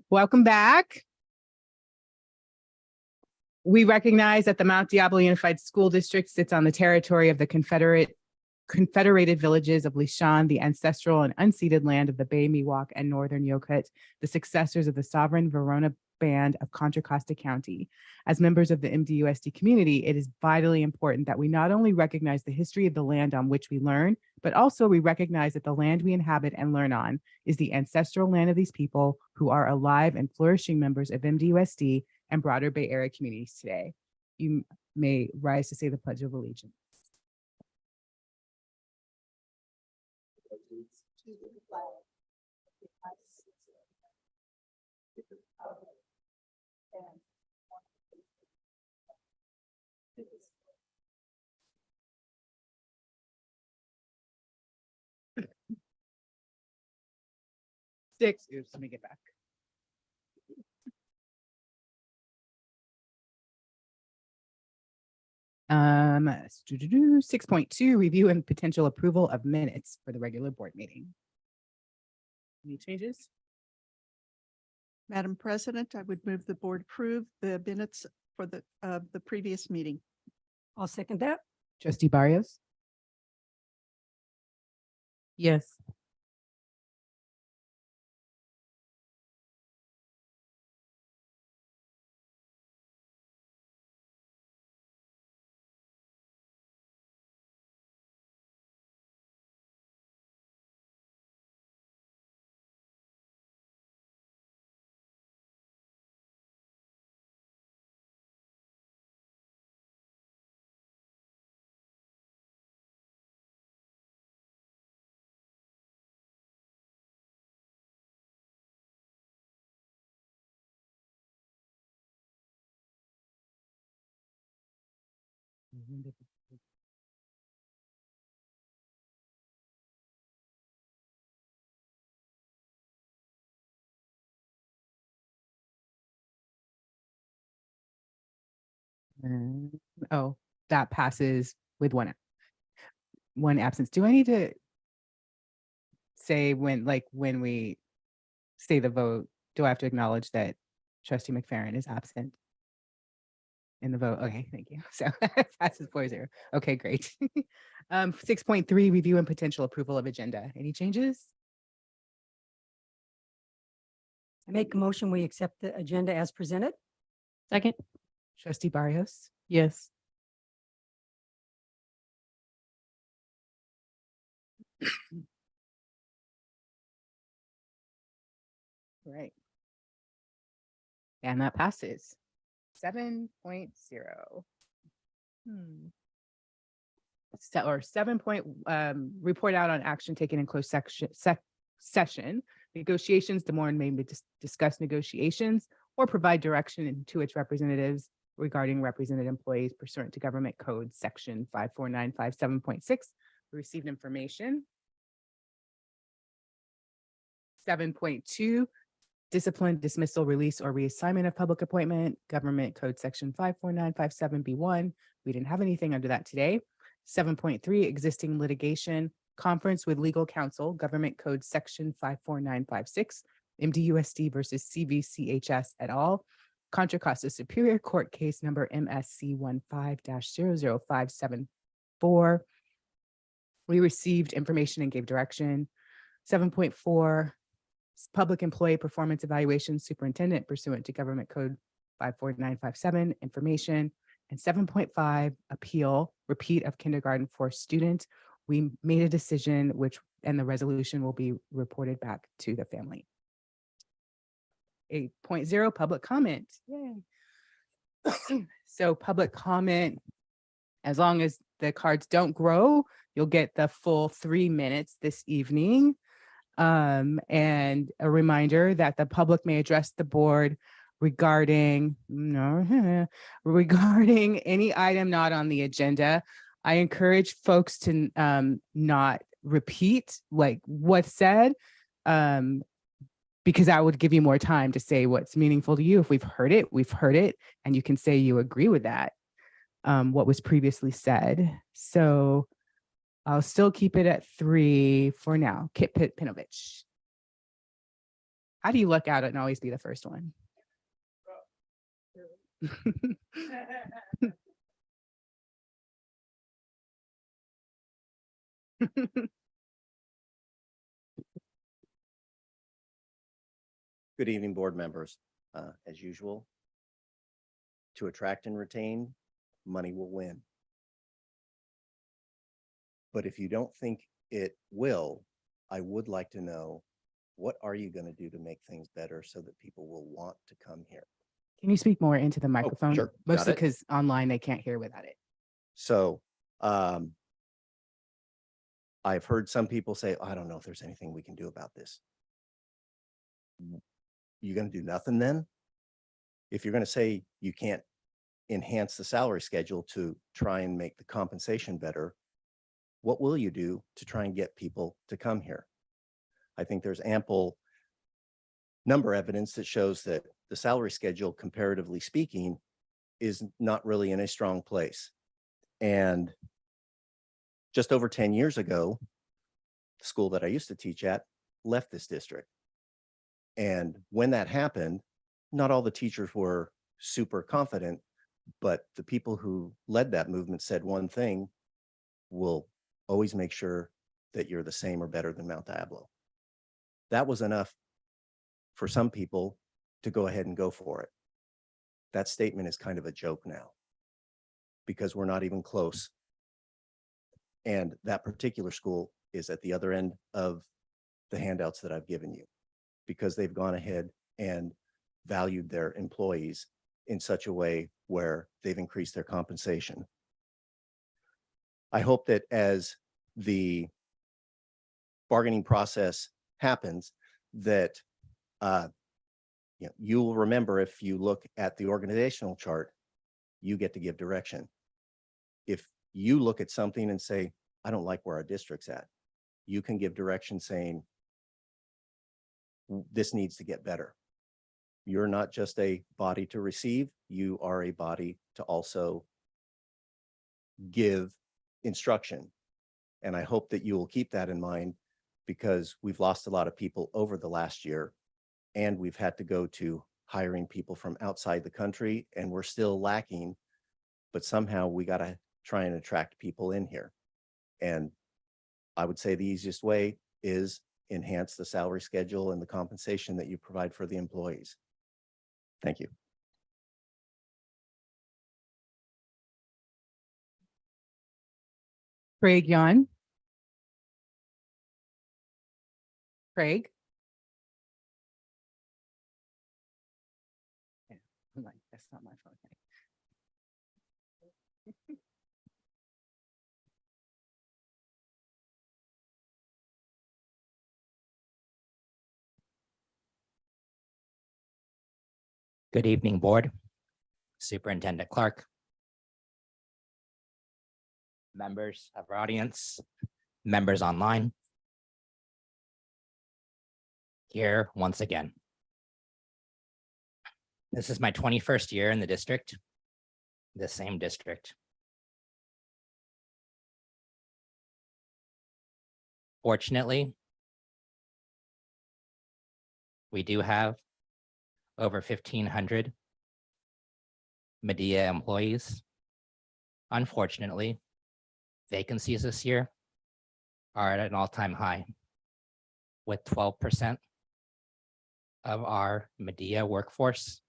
Welcome back. We recognize that the Mount Diablo Unified School District sits on the territory of the Confederated Villages of Lishan, the ancestral and unceded land of the Bay, Miwok, and Northern Yokut, the successors of the sovereign Verona Band of Contra Costa County. As members of the MDUSD community, it is vitally important that we not only recognize the history of the land on which we learn, but also we recognize that the land we inhabit and learn on is the ancestral land of these people who are alive and flourishing members of MDUSD and broader Bay Area communities today. You may rise to say the Pledge of Allegiance. Six. Oops, let me get back. Um, 6.2, review and potential approval of minutes for the regular board meeting. Any changes? Madam President, I would move the board approve the minutes for the previous meeting. I'll second that. Trustee Barrios? Yes. Oh, that passes with one absence. Do I need to say when we say the vote, do I have to acknowledge that Trustee McFerrin is absent in the vote? Okay, thank you. So passes 4-0. Okay, great. 6.3, review and potential approval of agenda. Any changes? I make a motion, we accept the agenda as presented. Second. Trustee Barrios? Yes. Right. And that passes 7.0. Or 7. Report out on action taken in closed session. Negotiations, the board may discuss negotiations or provide direction to its representatives regarding represented employees pursuant to government code section 54957.6. We received information. 7.2, discipline, dismissal, release, or reassignment of public appointment, government code section 54957B1. We didn't have anything under that today. 7.3, existing litigation, conference with legal counsel, government code section 54956, MDUSD versus CVCHS et al. Contra Costa Superior Court case number MSC 15-00574. We received information and gave direction. 7.4, public employee performance evaluation, superintendent pursuant to government code 54957, information. And 7.5, appeal, repeat of kindergarten for student. We made a decision and the resolution will be reported back to the family. 8.0, public comment. Yay. So public comment, as long as the cards don't grow, you'll get the full 3 minutes this evening. And a reminder that the public may address the board regarding any item not on the agenda. I encourage folks to not repeat like what's said, because that would give you more time to say what's meaningful to you. If we've heard it, and you can say you agree with that, what was previously said. So I'll still keep it at 3 for now. Kit Pinovich. How do you luck out and always be the first one? Good evening, board members. As usual, to attract and retain, money will win. But if you don't think it will, I would like to know, what are you going to do to make things better so that people will want to come here? Can you speak more into the microphone? sure. Got Mostly it. because online they can't hear without it. So I've heard some people say, I don't know if there's anything we can do about this. You're going to do nothing then? If you're going to say you can't enhance the salary schedule to try and make the compensation better, what will you do to try and get people to come here? I think there's ample number evidence that shows that the salary schedule, comparatively speaking, is not really in a strong place. And just over 10 years ago, the school that I used to teach at left this district. And when that happened, not all the teachers were super confident, but the people who led that movement said one thing: we'll always make sure that you're the same or better than Mount Diablo. That was enough for some people to go ahead and go for it. That statement is kind of a joke now, because we're not even close. And that particular school is at the other end of the handouts that I've given you, because they've gone ahead and valued their employees in such a way where they've increased their compensation. I hope that as the bargaining process happens, that you will remember, if you look at the organizational chart, you get to give direction. If you look at something and say, I don't like where our district's at, you can give direction saying, this needs to get better. You're not just a body to receive, you are a body to also give instruction. And I hope that you will keep that in mind, because we've lost a lot of people over the last year, and we've had to go to hiring people from outside the country, and we're still lacking, but somehow we got to try and attract people in here. And I would say the easiest way is enhance the salary schedule and the compensation that you provide for the employees. Thank you. Craig Yon. Craig. Yeah, I'm like, that's not my phone. Good evening, board, Superintendent Clark, members of our audience, members online. Here once again. This is my 21st year in the district, the same district. Fortunately, we do have over 1,500 Medea employees. Unfortunately, vacancies this year are at an all-time high, with 12% of our Medea workforce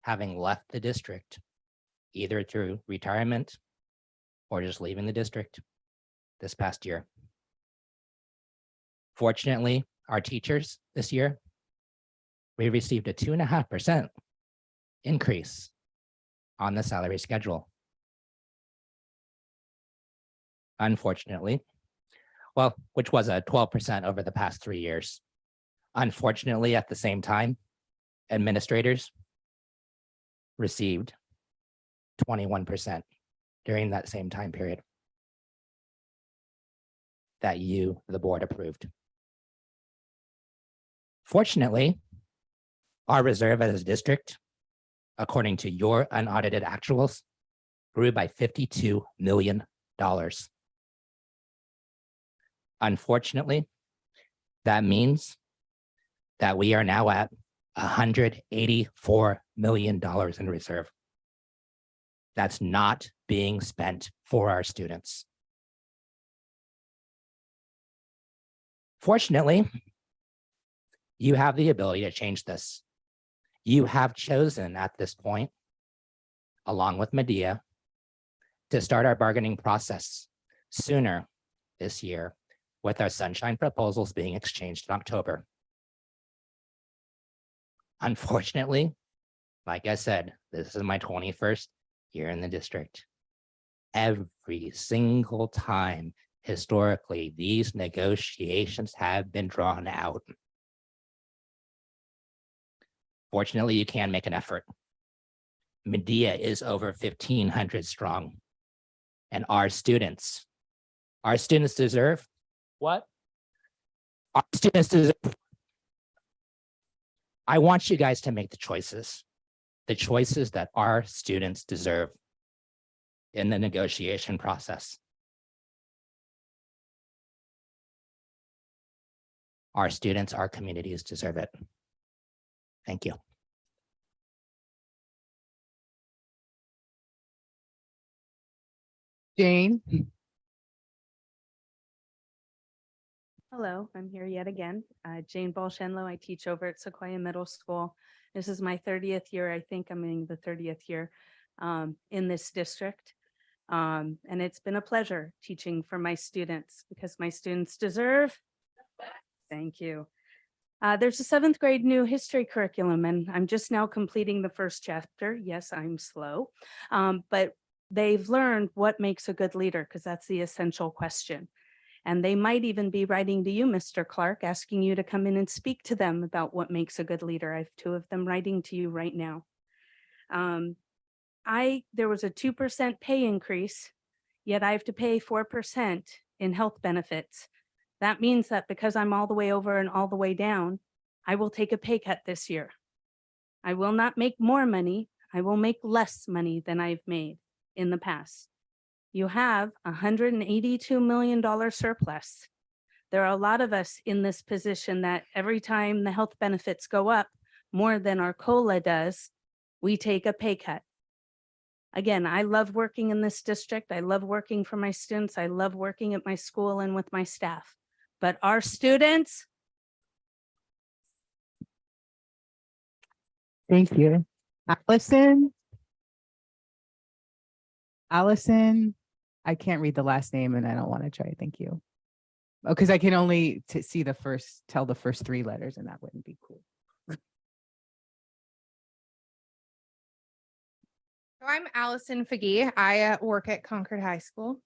having left the district, either through retirement or just leaving the district this past year. Fortunately, our teachers this year, we received a 2.5% increase on the salary schedule. Unfortunately, well, which was a 12% over the past 3 years. Unfortunately, at the same time, administrators received 21% during that same time period that you, the board, approved. Fortunately, our reserve as a district, according to your unaudited actuals, grew by $52 million. Unfortunately, that means that we are now at $184 million in reserve. That's not being spent for our students. Fortunately, you have the ability to change this. You have chosen at this point, along with Medea, to start our bargaining process sooner this year with our sunshine proposals being exchanged in October. Unfortunately, like I said, this is my 21st year in the district. Every single time historically, these negotiations have been drawn out. Fortunately, you can make an effort. Medea is over 1,500 strong. And our students deserve what? Our students deserve. I want you guys to make the choices that our students deserve in the negotiation process. Our students, our communities deserve it. Thank you. Jane? Hello, I'm here yet again. Jane Balshenlow. I teach over at Sequoia Middle School. This is my 30th year. I think I'm in the 30th year in this district. And it's been a pleasure teaching for my students because my students deserve. Thank you. There's a 7th grade new history curriculum, and I'm just now completing the first chapter. Yes, I'm slow, but they've learned what makes a good leader because that's the essential question. And they might even be writing to you, Mr. Clark, asking you to come in and speak to them about what makes a good leader. I have 2 of them writing to you right now. There was a 2% pay increase, yet I have to pay 4% in health benefits. That means that because I'm all the way over and all the way down, I will take a pay cut this year. I will not make more money. I will make less money than I've made in the past. You have $182 million surplus. There are a lot of us in this position that every time the health benefits go up more than our COLA does, we take a pay cut. Again, I love working in this district. I love working for my students. I love working at my school and with my staff. But our students. Thank you. Allison, I can't read the last name and I don't want to try. Thank you. Oh, because I can only tell the first 3 letters and that wouldn't be cool. So I'm Allison Fagee. I work at Concord High School.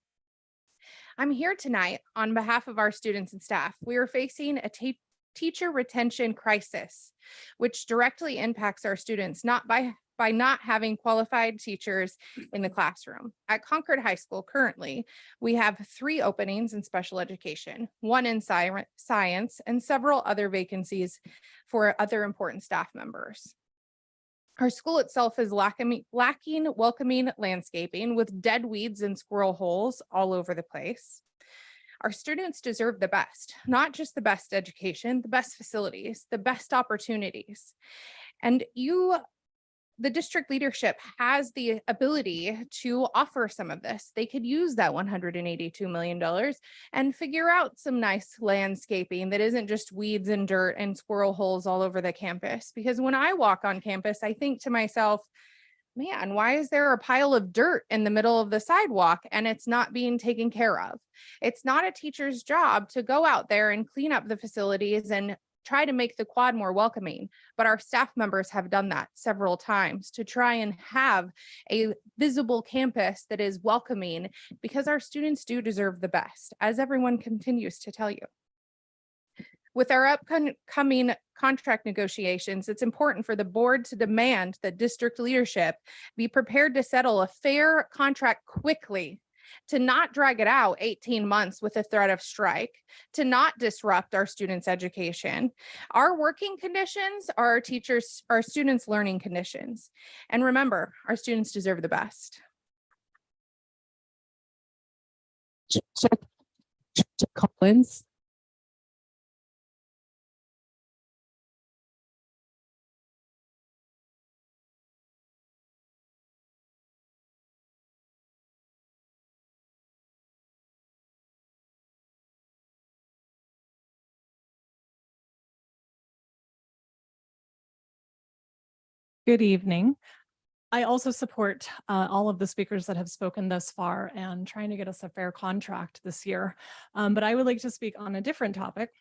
I'm here tonight on behalf of our students and staff. We are facing a teacher retention crisis, which directly impacts our students, not by not having qualified teachers in the classroom. At Concord High School currently, we have 3 openings in special education, 1 in science, and several other vacancies for other important staff members. Our school itself is lacking welcoming landscaping with dead weeds and squirrel holes all over the place. Our students deserve the best, not just the best education, the best facilities, the best opportunities. And the district leadership has the ability to offer some of this. They could use that $182 million and figure out some nice landscaping that isn't just weeds and dirt and squirrel holes all over the campus. Because when I walk on campus, I think to myself, man, why is there a pile of dirt in the middle of the sidewalk and it's not being taken care of? It's not a teacher's job to go out there and clean up the facilities and try to make the quad more welcoming, but our staff members have done that several times to try and have a visible campus that is welcoming because our students do deserve the best, as everyone continues to tell you. With our upcoming contract negotiations, it's important for the board to demand that district leadership be prepared to settle a fair contract quickly, to not drag it out 18 months with a threat of strike, to not disrupt our students' education. Our working conditions are our students' learning conditions. And remember, our students deserve the best. Collins. Good evening. I also support all of the speakers that have spoken thus far and trying to get us a fair contract this year. But I would like to speak on a different topic.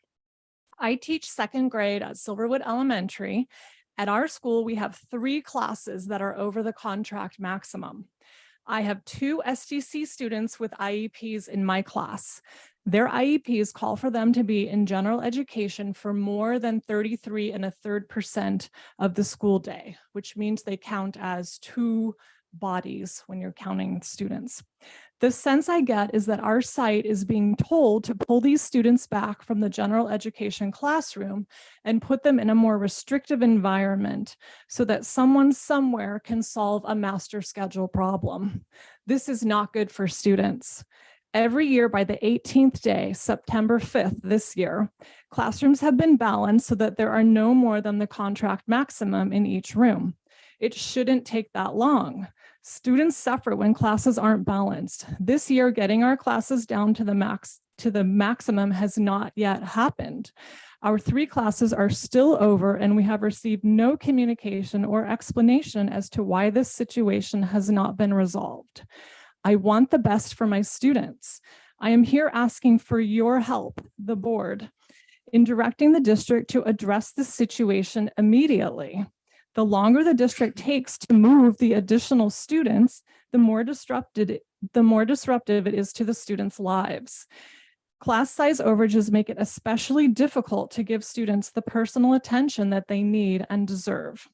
I teach second grade at Silverwood Elementary. At our school, we have 3 classes that are over the contract maximum. I have 2 SDC students with IEPs in my class. Their IEPs call for them to be in general education for more than 33 1/3% of the school day, which means they count as 2 bodies when you're counting students. The sense I get is that our site is being told to pull these students back from the general education classroom and put them in a more restrictive environment so that someone somewhere can solve a master schedule problem. This is not good for students. Every year by the 18th day, September 5th this year, classrooms have been balanced so that there are no more than the contract maximum in each room. It shouldn't take that long. Students suffer when classes aren't balanced. This year, getting our classes down to the maximum has not yet happened. Our 3 classes are still over, and we have received no communication or explanation as to why this situation has not been resolved. I want the best for my students. I am here asking for your help, the board, in directing the district to address this situation immediately. The longer the district takes to move the additional students, the more disruptive it is to the students' lives. Class size overages make it especially difficult to give students the personal attention that they need and deserve.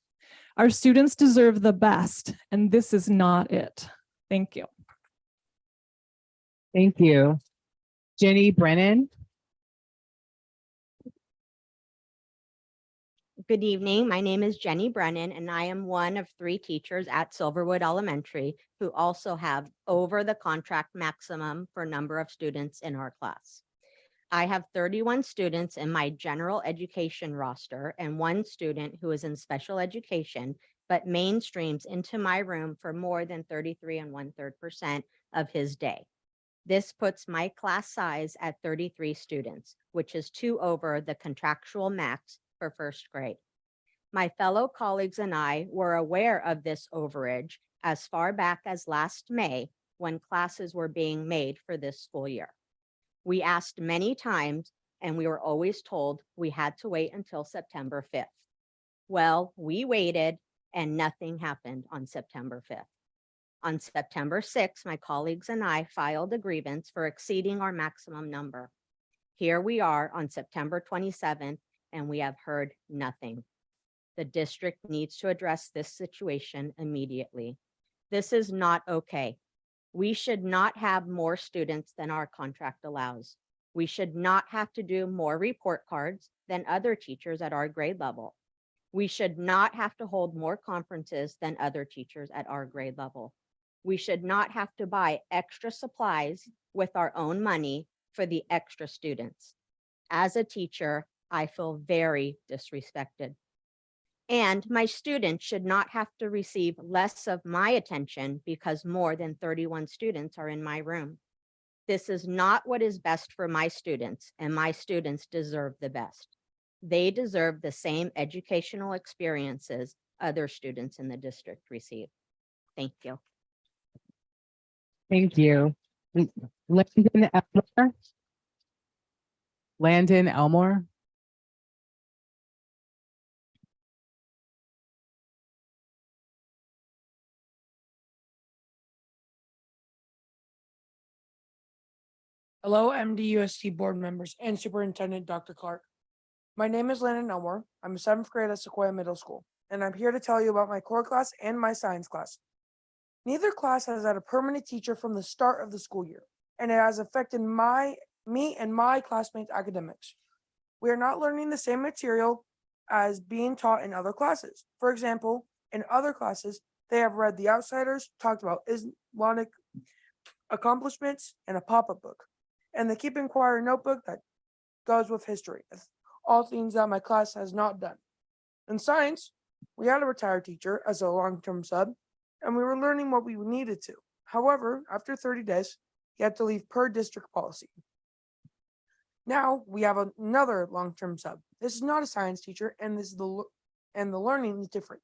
Our students deserve the best, and this is not it. Thank you. Thank you. Jenny Brennan. Good evening. My name is Jenny Brennan, and I am one of 3 teachers at Silverwood Elementary who also have over the contract maximum for number of students in our class. I have 31 students in my general education roster and 1 student who is in special education, but mainstreams into my room for more than 33 1/3% of his day. This puts my class size at 33 students, which is 2 over the contractual max for first grade. My fellow colleagues and I were aware of this overage as far back as last May when classes were being made for this school year. We asked many times and we were always told we had to wait until September 5th. Well, we waited and nothing happened on September 5th. On September 6th, my colleagues and I filed a grievance for exceeding our maximum number. Here we are on September 27th, and we have heard nothing. The district needs to address this situation immediately. This is not okay. We should not have more students than our contract allows. We should not have to do more report cards than other teachers at our grade level. We should not have to hold more conferences than other teachers at our grade level. We should not have to buy extra supplies with our own money for the extra students. As a teacher, I feel very disrespected. And my students should not have to receive less of my attention because more than 31 students are in my room. This is not what is best for my students, and my students deserve the best. They deserve the same educational experiences other students in the district receive. Thank you. Thank you. Landon Elmore. Landon Elmore. Hello, MD USD board members and Superintendent Dr. Clark. My name is Landon Elmore. I'm a 7th grade at Sequoia Middle School, and I'm here to tell you about my core class and my science class. Neither class has had a permanent teacher from the start of the school year, and it has affected me and my classmates' academics. We are not learning the same material as being taught in other classes. For example, in other classes, they have read The Outsiders, talked about Islamic accomplishments, and a pop-up book. And the Keep Inquiry notebook that goes with history, all things that my class has not done. In science, we had a retired teacher as a long-term sub, and we were learning what we needed to. However, after 30 days, he had to leave per district policy. Now we have another long-term sub. This is not a science teacher, and the learning is different.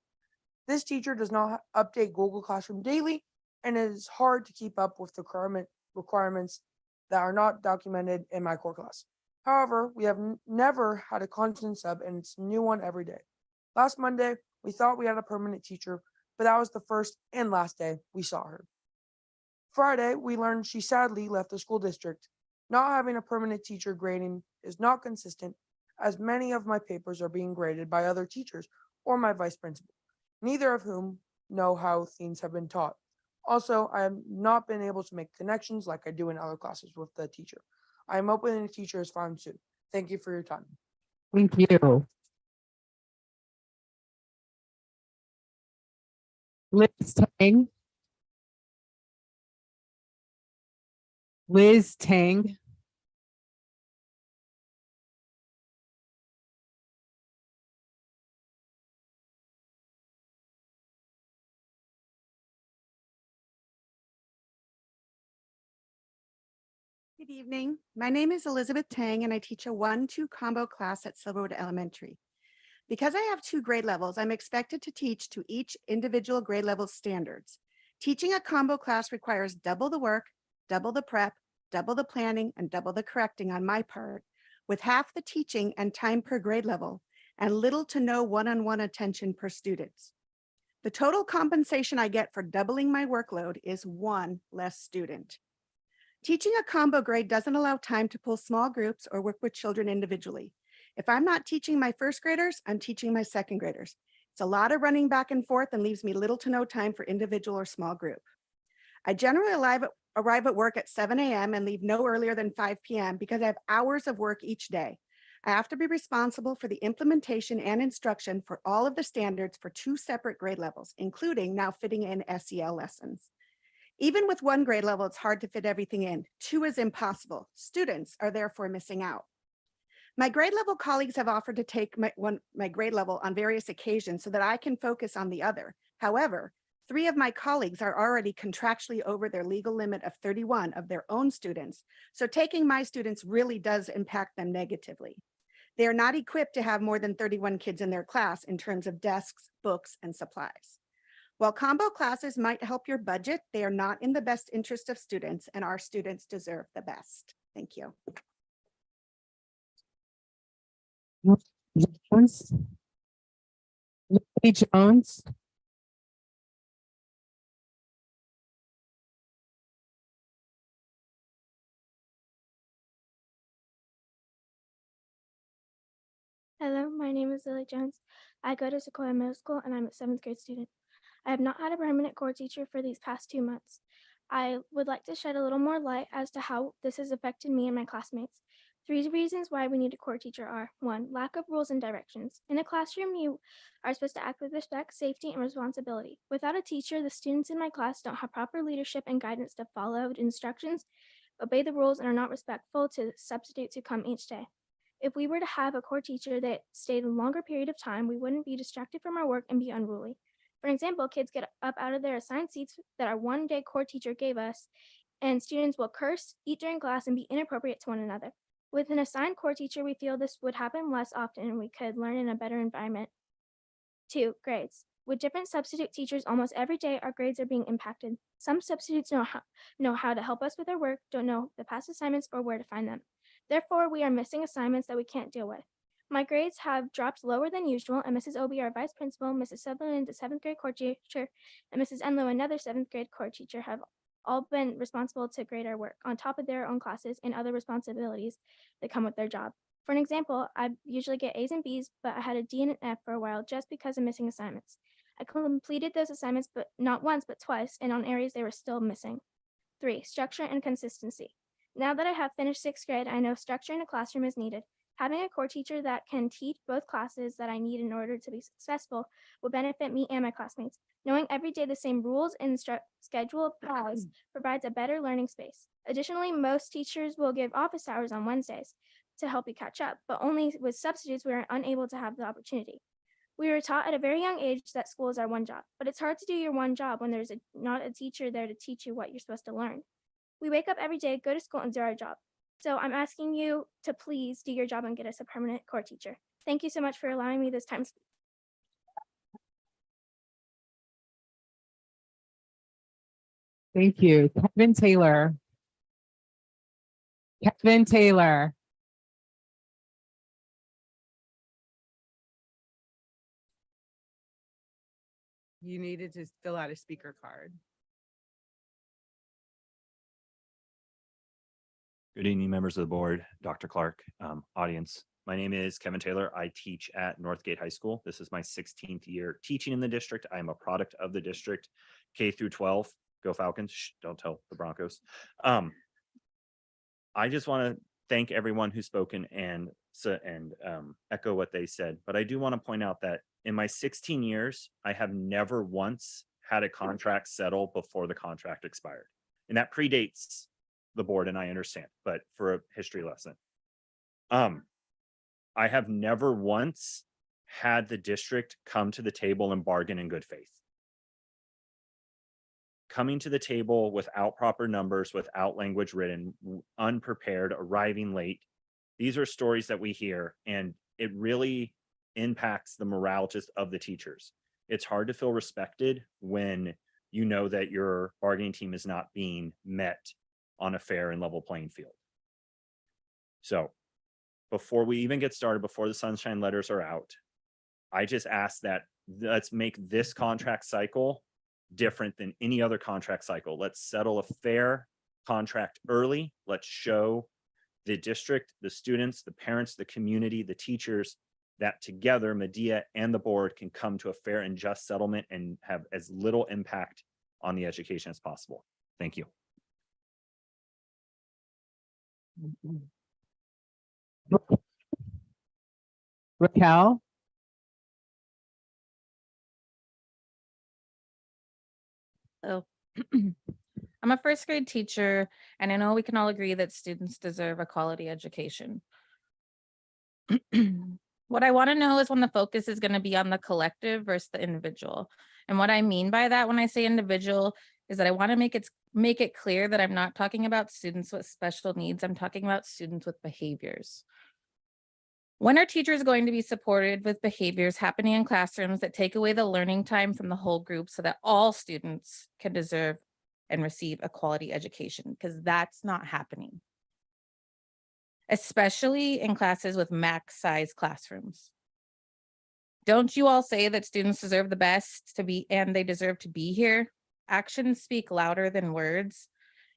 This teacher does not update Google Classroom daily, and it is hard to keep up with the requirements that are not documented in my core class. However, we have never had a constant sub, and it's a new one every day. Last Monday, we thought we had a permanent teacher, but that was the first and last day we saw her. Friday, we learned she sadly left the school district. Not having a permanent teacher grading is not consistent, as many of my papers are being graded by other teachers or my vice principal, neither of whom know how things have been taught. Also, I have not been able to make connections like I do in other classes with the teacher. I am hoping the teacher is found soon. Thank you for your time. Thank you. Liz Tang. Liz Tang. Good evening. My name is Elizabeth Tang and I teach a 1-2 combo class at Silverwood Elementary. Because I have 2 grade levels, I'm expected to teach to each individual grade level standards. Teaching a combo class requires double the work, double the prep, double the planning, and double the correcting on my part, with half the teaching and time per grade level, and little to no one-on-one attention per student. The total compensation I get for doubling my workload is 1 less student. Teaching a combo grade doesn't allow time to pull small groups or work with children individually. If I'm not teaching my first graders, I'm teaching my second graders. It's a lot of running back and forth and leaves me little to no time for individual or small group. I generally arrive at work at 7 a.m. and leave no earlier than 5 p.m. because I have hours of work each day. I have to be responsible for the implementation and instruction for all of the standards for 2 separate grade levels, including now fitting in SEL lessons. Even with 1 grade level, it's hard to fit everything in. 2 is impossible. Students are therefore missing out. My grade level colleagues have offered to take my grade level on various occasions so that I can focus on the other. However, 3 of my colleagues are already contractually over their legal limit of 31 of their own students. So taking my students really does impact them negatively. They are not equipped to have more than 31 kids in their class in terms of desks, books, and supplies. While combo classes might help your budget, they are not in the best interest of students, and our students deserve the best. Thank you. Jones. Lily Jones. Hello, my name is Lily Jones. I go to Sequoia Middle School and I'm a 7th grade student. I have not had a permanent core teacher for these past 2 months. I would like to shed a little more light as to how this has affected me and my classmates. 3 reasons why we need a core teacher are: 1, lack of rules and directions. In a classroom, you are supposed to act with respect, safety, and responsibility. Without a teacher, the students in my class don't have proper leadership and guidance to follow instructions, obey the rules, and are not respectful to substitutes who come each day. If we were to have a core teacher that stayed a longer period of time, we wouldn't be distracted from our work and be unruly. For example, kids get up out of their assigned seats that our one-day core teacher gave us, and students will curse, eat during class, and be inappropriate to one another. With an assigned core teacher, we feel this would happen less often and we could learn in a better environment. 2, grades. With different substitute teachers almost every day, our grades are being impacted. Some substitutes know how to help us with our work, don't know the past assignments or where to find them. Therefore, we are missing assignments that we can't deal with. My grades have dropped lower than usual, and Mrs. Obi, our vice principal, Mrs. Sutherland, the 7th grade core teacher, and Mrs. Enlow, another 7th grade core teacher, have all been responsible to grade our work, on top of their own classes and other responsibilities that come with their job. For an example, I usually get A's and B's, but I had a D and an F for a while just because of missing assignments. I completed those assignments, but not once, but twice, and on areas they were still missing. 3, structure and consistency. Now that I have finished 6th grade, I know structure in a classroom is needed. Having a core teacher that can teach both classes that I need in order to be successful will benefit me and my classmates. Knowing every day the same rules and schedule applies provides a better learning space. Additionally, most teachers will give office hours on Wednesdays to help you catch up, but only with substitutes we are unable to have the opportunity. We were taught at a very young age that school is our one job, but it's hard to do your one job when there's not a teacher there to teach you what you're supposed to learn. We wake up every day, go to school, and do our job. So I'm asking you to please do your job and get us a permanent core teacher. Thank you so much for allowing me this time to speak. Thank you. Kevin Taylor. Kevin Taylor. You needed to fill out a speaker card. Good evening, members of the board, Dr. Clark, audience. My name is Kevin Taylor. I teach at Northgate High School. This is my 16th year teaching in the district. I am a product of the district, K through 12. Go Falcons. Shh, don't tell the Broncos. I just want to thank everyone who's spoken and echo what they said. But I do want to point out that in my 16 years, I have never once had a contract settle before the contract expired. And that predates the board, and I understand, but for a history lesson. I have never once had the district come to the table and bargain in good faith. Coming to the table without proper numbers, without language written, unprepared, arriving late. These are stories that we hear, and it really impacts the morale just of the teachers. It's hard to feel respected when you know that your bargaining team is not being met on a fair and level playing field. So before we even get started, before the sunshine letters are out, I just ask that let's make this contract cycle different than any other contract cycle. Let's settle a fair contract early. Let's show the district, the students, the parents, the community, the teachers that together Medea and the board can come to a fair and just settlement and have as little impact on the education as possible. Thank you. Raquel. Oh, I'm a first grade teacher, and I know we can all agree that students deserve a quality education. What I want to know is when the focus is going to be on the collective versus the individual. And what I mean by that when I say individual is that I want to make it clear that I'm not talking about students with special needs. I'm talking about students with behaviors. When are teachers going to be supported with behaviors happening in classrooms that take away the learning time from the whole group so that all students can deserve and receive a quality education? Because that's not happening, especially in classes with max size classrooms. Don't you all say that students deserve the best to be, and they deserve to be here? Actions speak louder than words.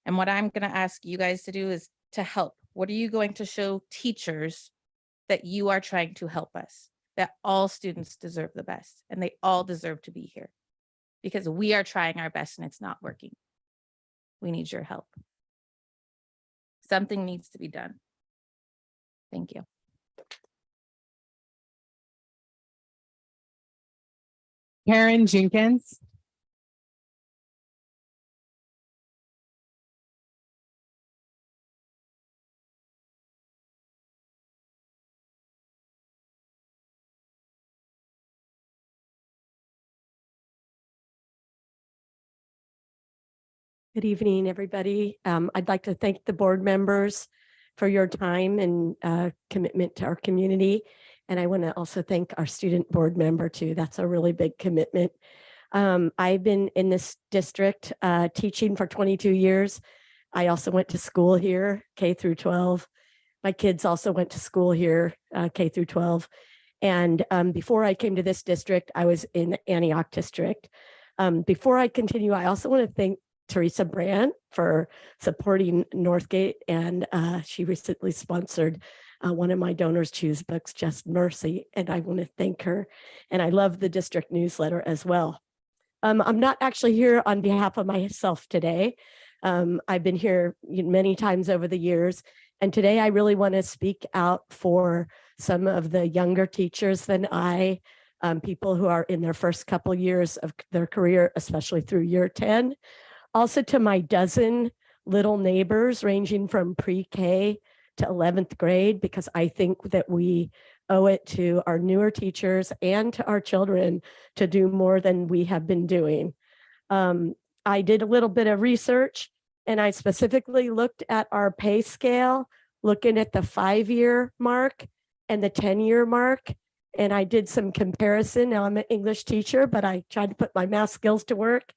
And what I'm going to ask you guys to do is to help. What are you going to show teachers that you are trying to help us, that all students deserve the best and they all deserve to be here? Because we are trying our best and it's not working. We need your help. Something needs to be done. Thank you. Karen Jenkins. Good evening, everybody. I'd like to thank the board members for your time and commitment to our community. And I want to also thank our student board member too. That's a really big commitment. I've been in this district teaching for 22 years. I also went to school here, K through 12. My kids also went to school here, K through 12. And before I came to this district, I was in the Antioch district. Before I continue, I also want to thank Teresa Brand for supporting Northgate, and she recently sponsored one of my Donors Choose books, Just Mercy, and I want to thank her. And I love the district newsletter as well. I'm not actually here on behalf of myself today. I've been here many times over the years, and today I really want to speak out for some of the younger teachers than I, people who are in their first couple years of their career, especially through year 10. Also to my dozen little neighbors ranging from pre-K to 11th grade, because I think that we owe it to our newer teachers and to our children to do more than we have been doing. I did a little bit of research and I specifically looked at our pay scale, looking at the 5-year mark and the 10-year mark. And I did some comparison. Now I'm an English teacher, but I tried to put my math skills to work.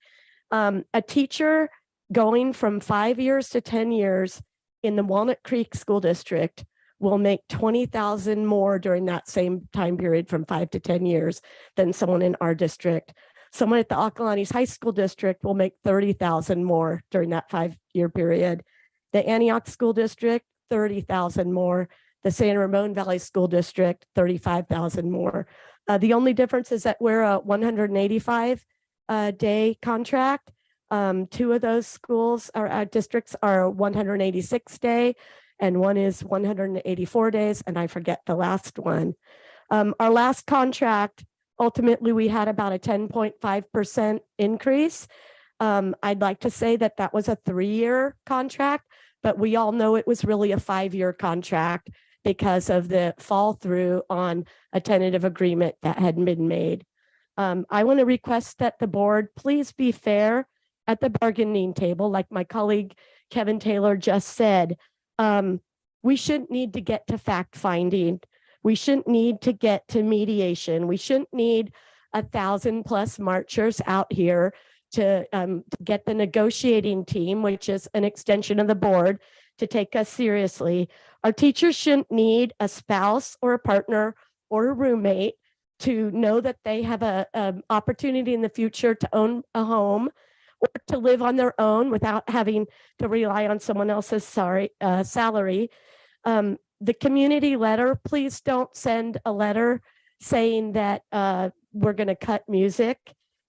A teacher going from 5 years to 10 years in the Walnut Creek School District will make 20,000 more during that same time period from 5 to 10 years than someone in our district. Someone at the Acalanes High School District will make 30,000 more during that 5-year period. The Antioch School District, 30,000 more. The San Ramon Valley School District, 35,000 more. The only difference is that we're a 185 day contract. 2 of those schools or districts are 186 day, and one is 184 days, and I forget the last one. Our last contract, ultimately, we had about a 10.5% increase. I'd like to say that that was a 3-year contract, but we all know it was really a 5-year contract because of the fall through on a tentative agreement that had been made. I want to request that the board please be fair at the bargaining table, like my colleague Kevin Taylor just said. We shouldn't need to get to fact finding. We shouldn't need to get to mediation. We shouldn't need 1,000+ marchers out here to get the negotiating team, which is an extension of the board, to take us seriously. Our teachers shouldn't need a spouse or a partner or a roommate to know that they have an opportunity in the future to own a home or to live on their own without having to rely on someone else's salary. The community letter, please don't send a letter saying that we're going to cut music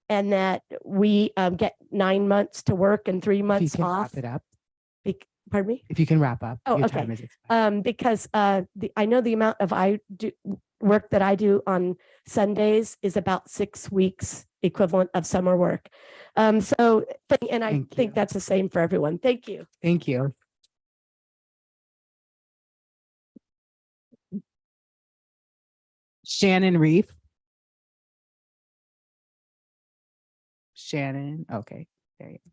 and that we get 9 months to work and 3 If you months can off. wrap it up. Pardon me? If you can wrap up. Oh, your okay. time is expired. Because I know the amount of work that I do on Sundays is about 6 weeks equivalent of summer work. And I Thank think you. that's the same for everyone. Thank you. Thank you. Shannon Reef. Shannon, okay, there you go.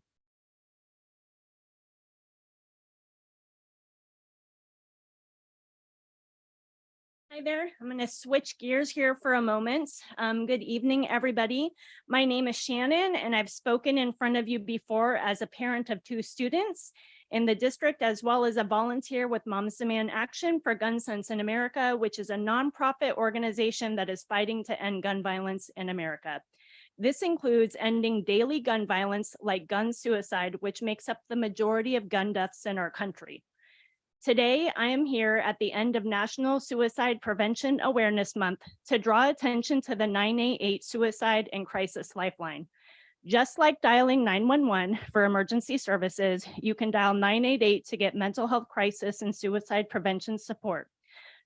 Hi there. I'm going to switch gears here for a moment. Good evening, everybody. My name is Shannon, and I've spoken in front of you before as a parent of 2 students in the district, as well as a volunteer with Moms Demand Action for Gun Sense in America, which is a nonprofit organization that is fighting to end gun violence in America. This includes ending daily gun violence like gun suicide, which makes up the majority of gun deaths in our country. Today, I am here at the end of National Suicide Prevention Awareness Month to draw attention to the 988 Suicide and Crisis Lifeline. Just like dialing 911 for emergency services, you can dial 988 to get mental health crisis and suicide prevention support.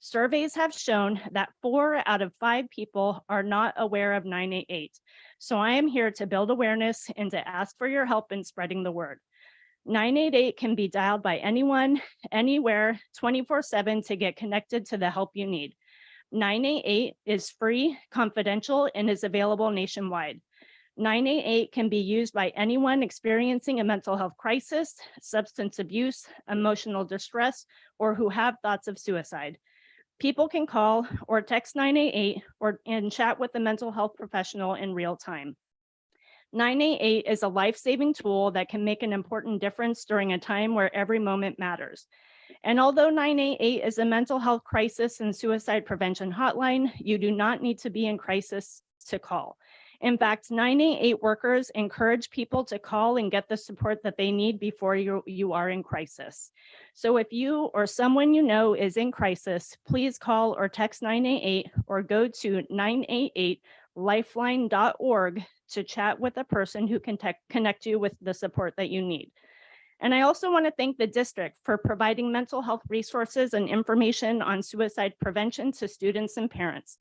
Surveys have shown that 4 out of 5 people are not aware of 988. So I am here to build awareness and to ask for your help in spreading the word. 988 can be dialed by anyone, anywhere, 24/7 to get connected to the help you need. 988 is free, confidential, and is available nationwide. 988 can be used by anyone experiencing a mental health crisis, substance abuse, emotional distress, or who have thoughts of suicide. People can call or text 988 and chat with a mental health professional in real time. 988 is a life-saving tool that can make an important difference during a time where every moment matters. And although 988 is a mental health crisis and suicide prevention hotline, you do not need to be in crisis to call. In fact, 988 workers encourage people to call and get the support that they need before you are in crisis. So if you or someone you know is in crisis, please call or text 988 or go to 988lifeline.org to chat with a person who can connect you with the support that you need. And I also want to thank the district for providing mental health resources and information on suicide prevention to students and parents.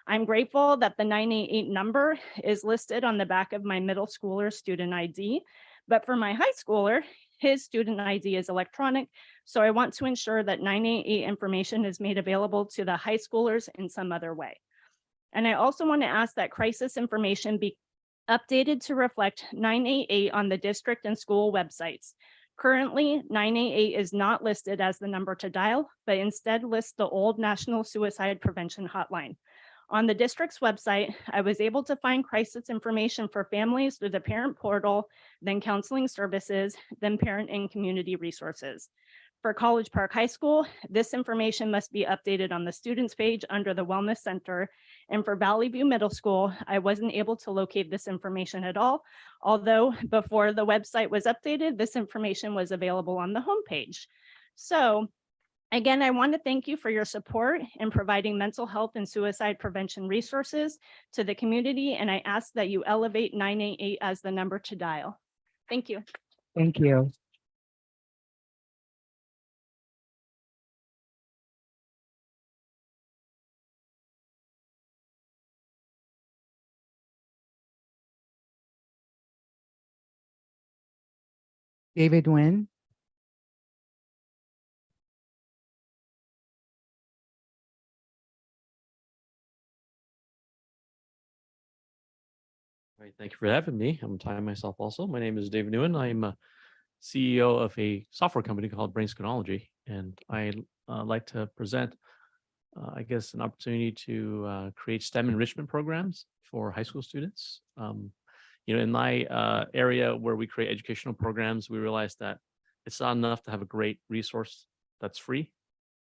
I'm grateful that the 988 number is listed on the back of my middle schooler's student ID, but for my high schooler, his student ID is electronic, so I want to ensure that 988 information is made available to the high schoolers in some other way. And I also want to ask that crisis information be updated to reflect 988 on the district and school websites. Currently, 988 is not listed as the number to dial, but instead lists the old National Suicide Prevention Hotline. On the district's website, I was able to find crisis information for families through the parent portal, then counseling services, then parent and community resources. For College Park High School, this information must be updated on the students page under the Wellness Center. And for Valley View Middle School, I wasn't able to locate this information at all. Although before the website was updated, this information was available on the homepage. So again, I want to thank you for your support in providing mental health and suicide prevention resources to the community. And I ask that you elevate 988 as the number to dial. Thank you. Thank you. David Nguyen. All right, thank you for having me. I'm tying myself also. My name is David Nguyen. I'm a CEO of a software company called Brain Technology, and I like to present, I guess, an opportunity to create STEM enrichment programs for high school students. In my area where we create educational programs, we realize that it's not enough to have a great resource that's free.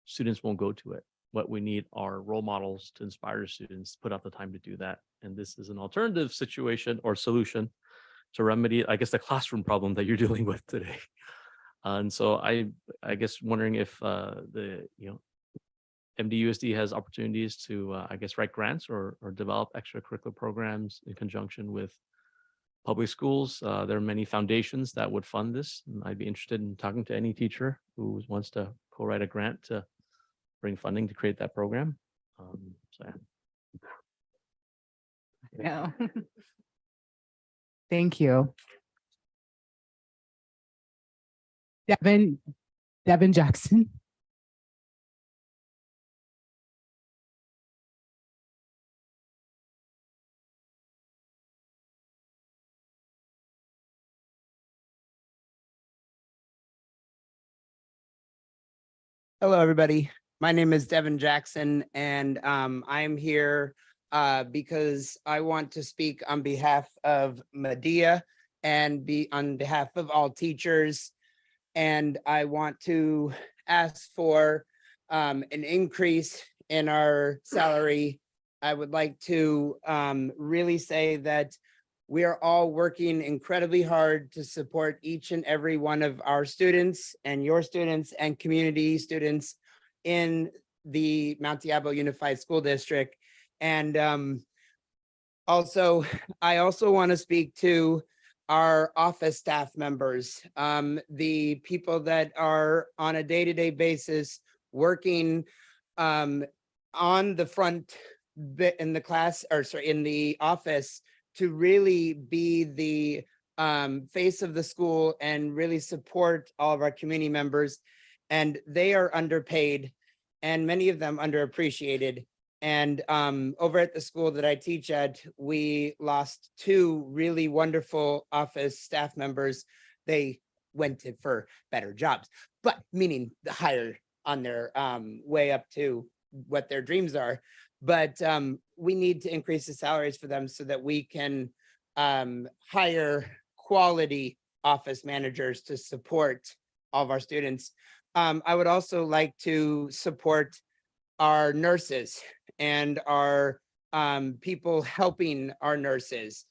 Students won't go to it. What we need are role models to inspire the students, put out the time to do that. And this is an alternative situation or solution to remedy, I guess, the classroom problem that you're dealing with today. And so I guess wondering if the MDUSD has opportunities to, I guess, write grants or develop extracurricular programs in conjunction with public schools. There are many foundations that would fund this. And I'd be interested in talking to any teacher who wants to co-write a grant to bring funding to create that program. So yeah. No. Thank you. Devin Jackson. Hello, everybody. My name is Devin Jackson, and I'm here because I want to speak on behalf of Medea and on behalf of all teachers. And I want to ask for an increase in our salary. I would like to really say that we are all working incredibly hard to support each and every one of our students and your students and community students in the Mount Diablo Unified School District. And I also want to speak to our office staff members, the people that are on a day-to-day basis working on the front bit in the class, or sorry, in the office, to really be the face of the school and really support all of our community members. And they are underpaid and many of them underappreciated. And over at the school that I teach at, we lost 2 really wonderful office staff members. They went for better jobs, but meaning the higher on their way up to what their dreams are. But we need to increase the salaries for them so that we can hire quality office managers to support all of our students. I would also like to support our nurses and our people helping our nurses,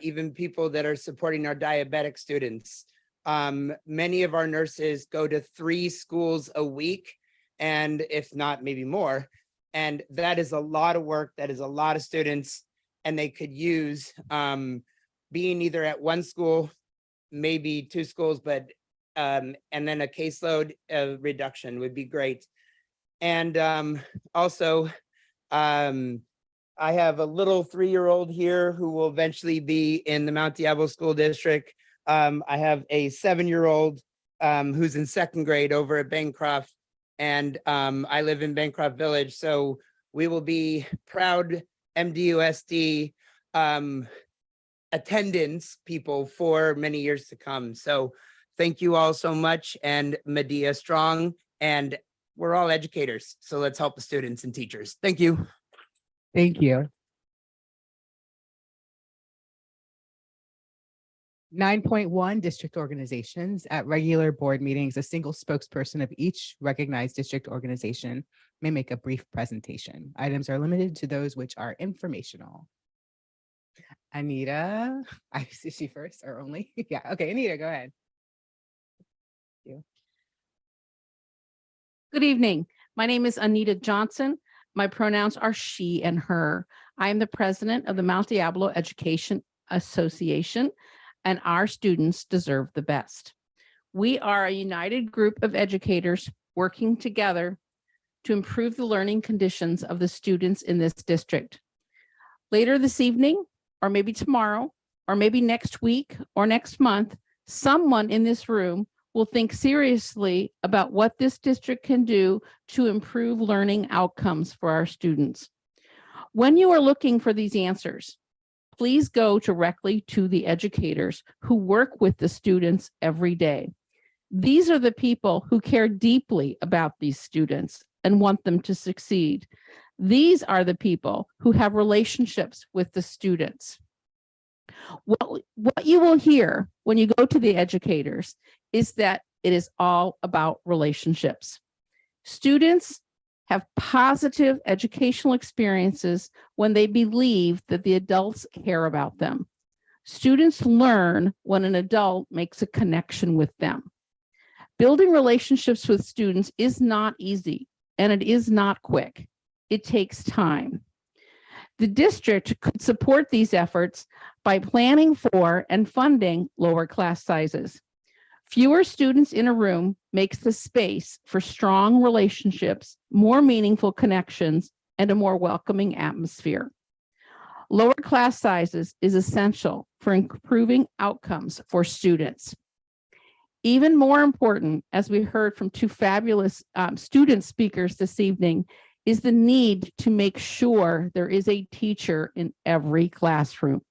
even people that are supporting our diabetic students. Many of our nurses go to 3 schools a week, and if not, maybe more. And that is a lot of work. That is a lot of students, and they could use being either at 1 school, maybe 2 schools, but and then a caseload reduction would be great. And also, I have a little 3-year-old here who will eventually be in the Mount Diablo School District. I have a 7-year-old who's in 2nd grade over at Bancroft. And I live in Bancroft Village, so we will be proud MDUSD attendance people for many years to come. So thank you all so much, and Medea strong, and we're all educators, so let's help the students and teachers. Thank you. Thank you. 9.1 district organizations. At regular board meetings, a single spokesperson of each recognized district organization may make a brief presentation. Items are limited to those which are informational. Anita, is she first or only? Yeah, okay, Anita, go ahead. Good evening. My name is Anita Johnson. My pronouns are she and her. I am the president of the Mount Diablo Education Association, and our students deserve the best. We are a united group of educators working together to improve the learning conditions of the students in this district. Later this evening, or maybe tomorrow, or maybe next week or next month, someone in this room will think seriously about what this district can do to improve learning outcomes for our students. When you are looking for these answers, please go directly to the educators who work with the students every day. These are the people who care deeply about these students and want them to succeed. These are the people who have relationships with the students. What you will hear when you go to the educators is that it is all about relationships. Students have positive educational experiences when they believe that the adults care about them. Students learn when an adult makes a connection with them. Building relationships with students is not easy, and it is not quick. It takes time. The district could support these efforts by planning for and funding lower class sizes. Fewer students in a room makes the space for strong relationships, more meaningful connections, and a more welcoming atmosphere. Lower class sizes is essential for improving outcomes for students. Even more important, as we heard from two fabulous student speakers this evening, is the need to make sure there is a teacher in every classroom,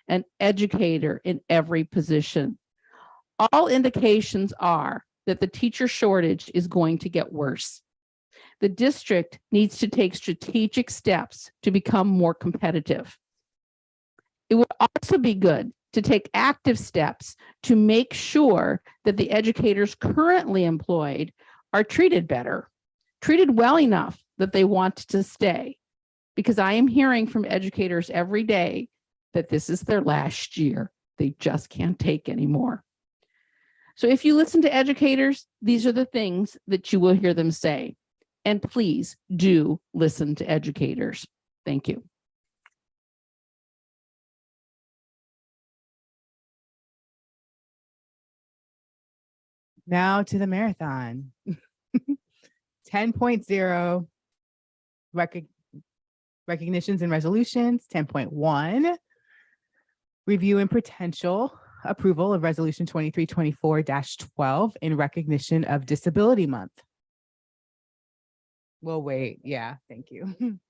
an educator in every position. All indications are that the teacher shortage is going to get worse. The district needs to take strategic steps to become more competitive. It would also be good to take active steps to make sure that the educators currently employed are treated better, treated well enough that they want to stay. Because I am hearing from educators every day that this is their last year. They just can't take anymore. So if you listen to educators, these are the things that you will hear them say. And please do listen to educators. Thank you. Now to the marathon. 10.0 recognitions and resolutions. 10.1 review and potential approval of resolution 2324-12 in recognition of Disability Month. We'll wait. Yeah, thank you.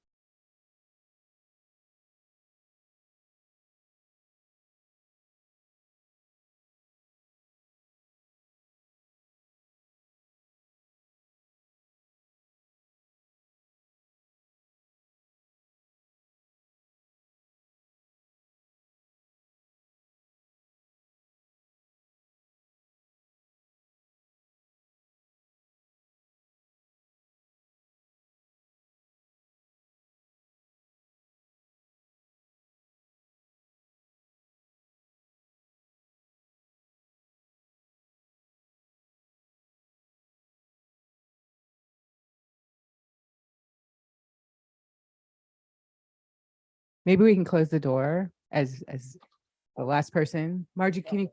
Maybe we can close the door as the last person. Margie, can you?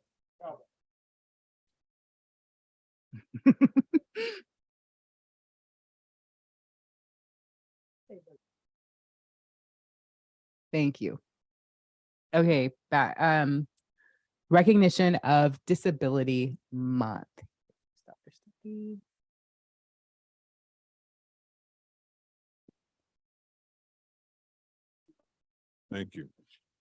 Thank you. Okay, recognition of Disability Month. Thank you.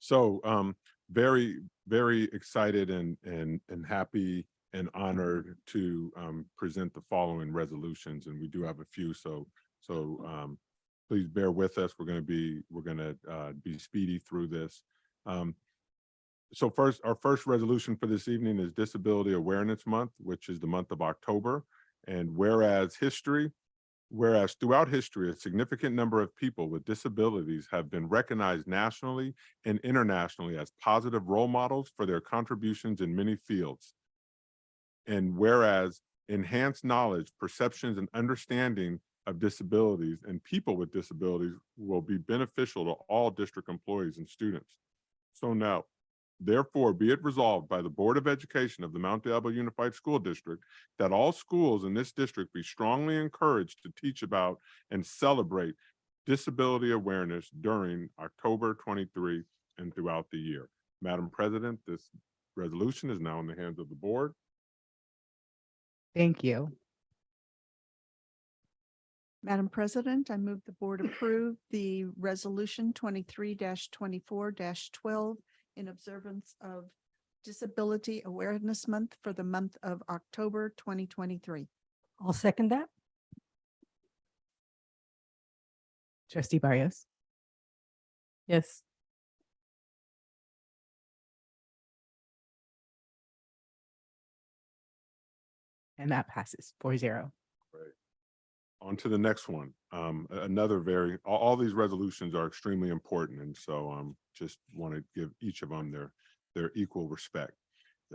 So very, very excited and happy and honored to present the following resolutions, and we do have a few. So please bear with us. We're going to be speedy through this. So first, our first resolution for this evening is Disability Awareness Month, which is the month of October. And whereas throughout history, a significant number of people with disabilities have been recognized nationally and internationally as positive role models for their contributions in many fields. And whereas enhanced knowledge, perceptions, and understanding of disabilities and people with disabilities will be beneficial to all district employees and students. So now, therefore, be it resolved by the Board of Education of the Mount Diablo Unified School District that all schools in this district be strongly encouraged to teach about and celebrate disability awareness during October 23 and throughout the year. Madam President, this resolution is now in the hands of the board. Thank you. Madam President, I move the board approve the resolution 23-24-12 in observance of Disability Awareness Month for the month of October 2023. I'll second that. Trustee Barrios. Yes. And that passes 4-0. On to the next one. All these resolutions are extremely important. And so just want to give each of them their equal respect.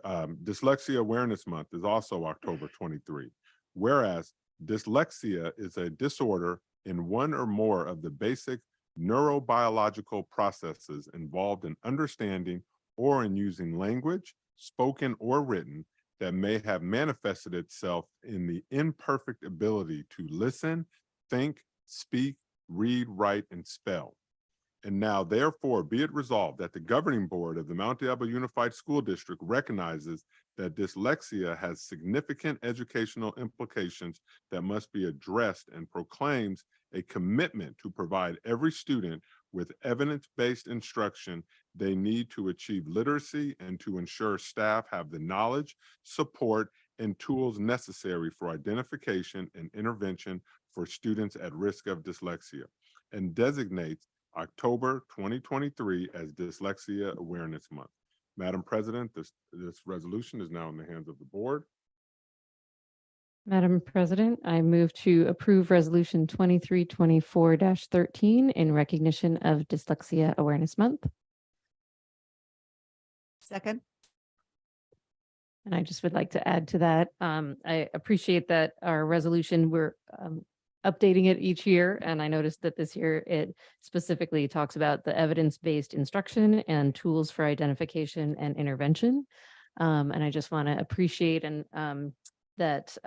Dyslexia Awareness Month is also October 23. Whereas dyslexia is a disorder in one or more of the basic neurobiological processes involved in understanding or in using language, spoken or written, that may have manifested itself in the imperfect ability to listen, think, speak, read, write, and spell. And now, therefore, be it resolved that the governing board of the Mount Diablo Unified School District recognizes that dyslexia has significant educational implications that must be addressed and proclaims a commitment to provide every student with evidence-based instruction they need to achieve literacy and to ensure staff have the knowledge, support, and tools necessary for identification and intervention for students at risk of dyslexia, and designates October 2023 as Dyslexia Awareness Month. Madam President, this resolution is now in the hands of the board. Madam President, I move to approve Resolution 2324-13 in recognition of Dyslexia Awareness Month. Second. And I just would like to add to that. I appreciate that our resolution, we're updating it each year. And I noticed that this year it specifically talks about the evidence-based instruction and tools for identification and intervention. And I just want to appreciate that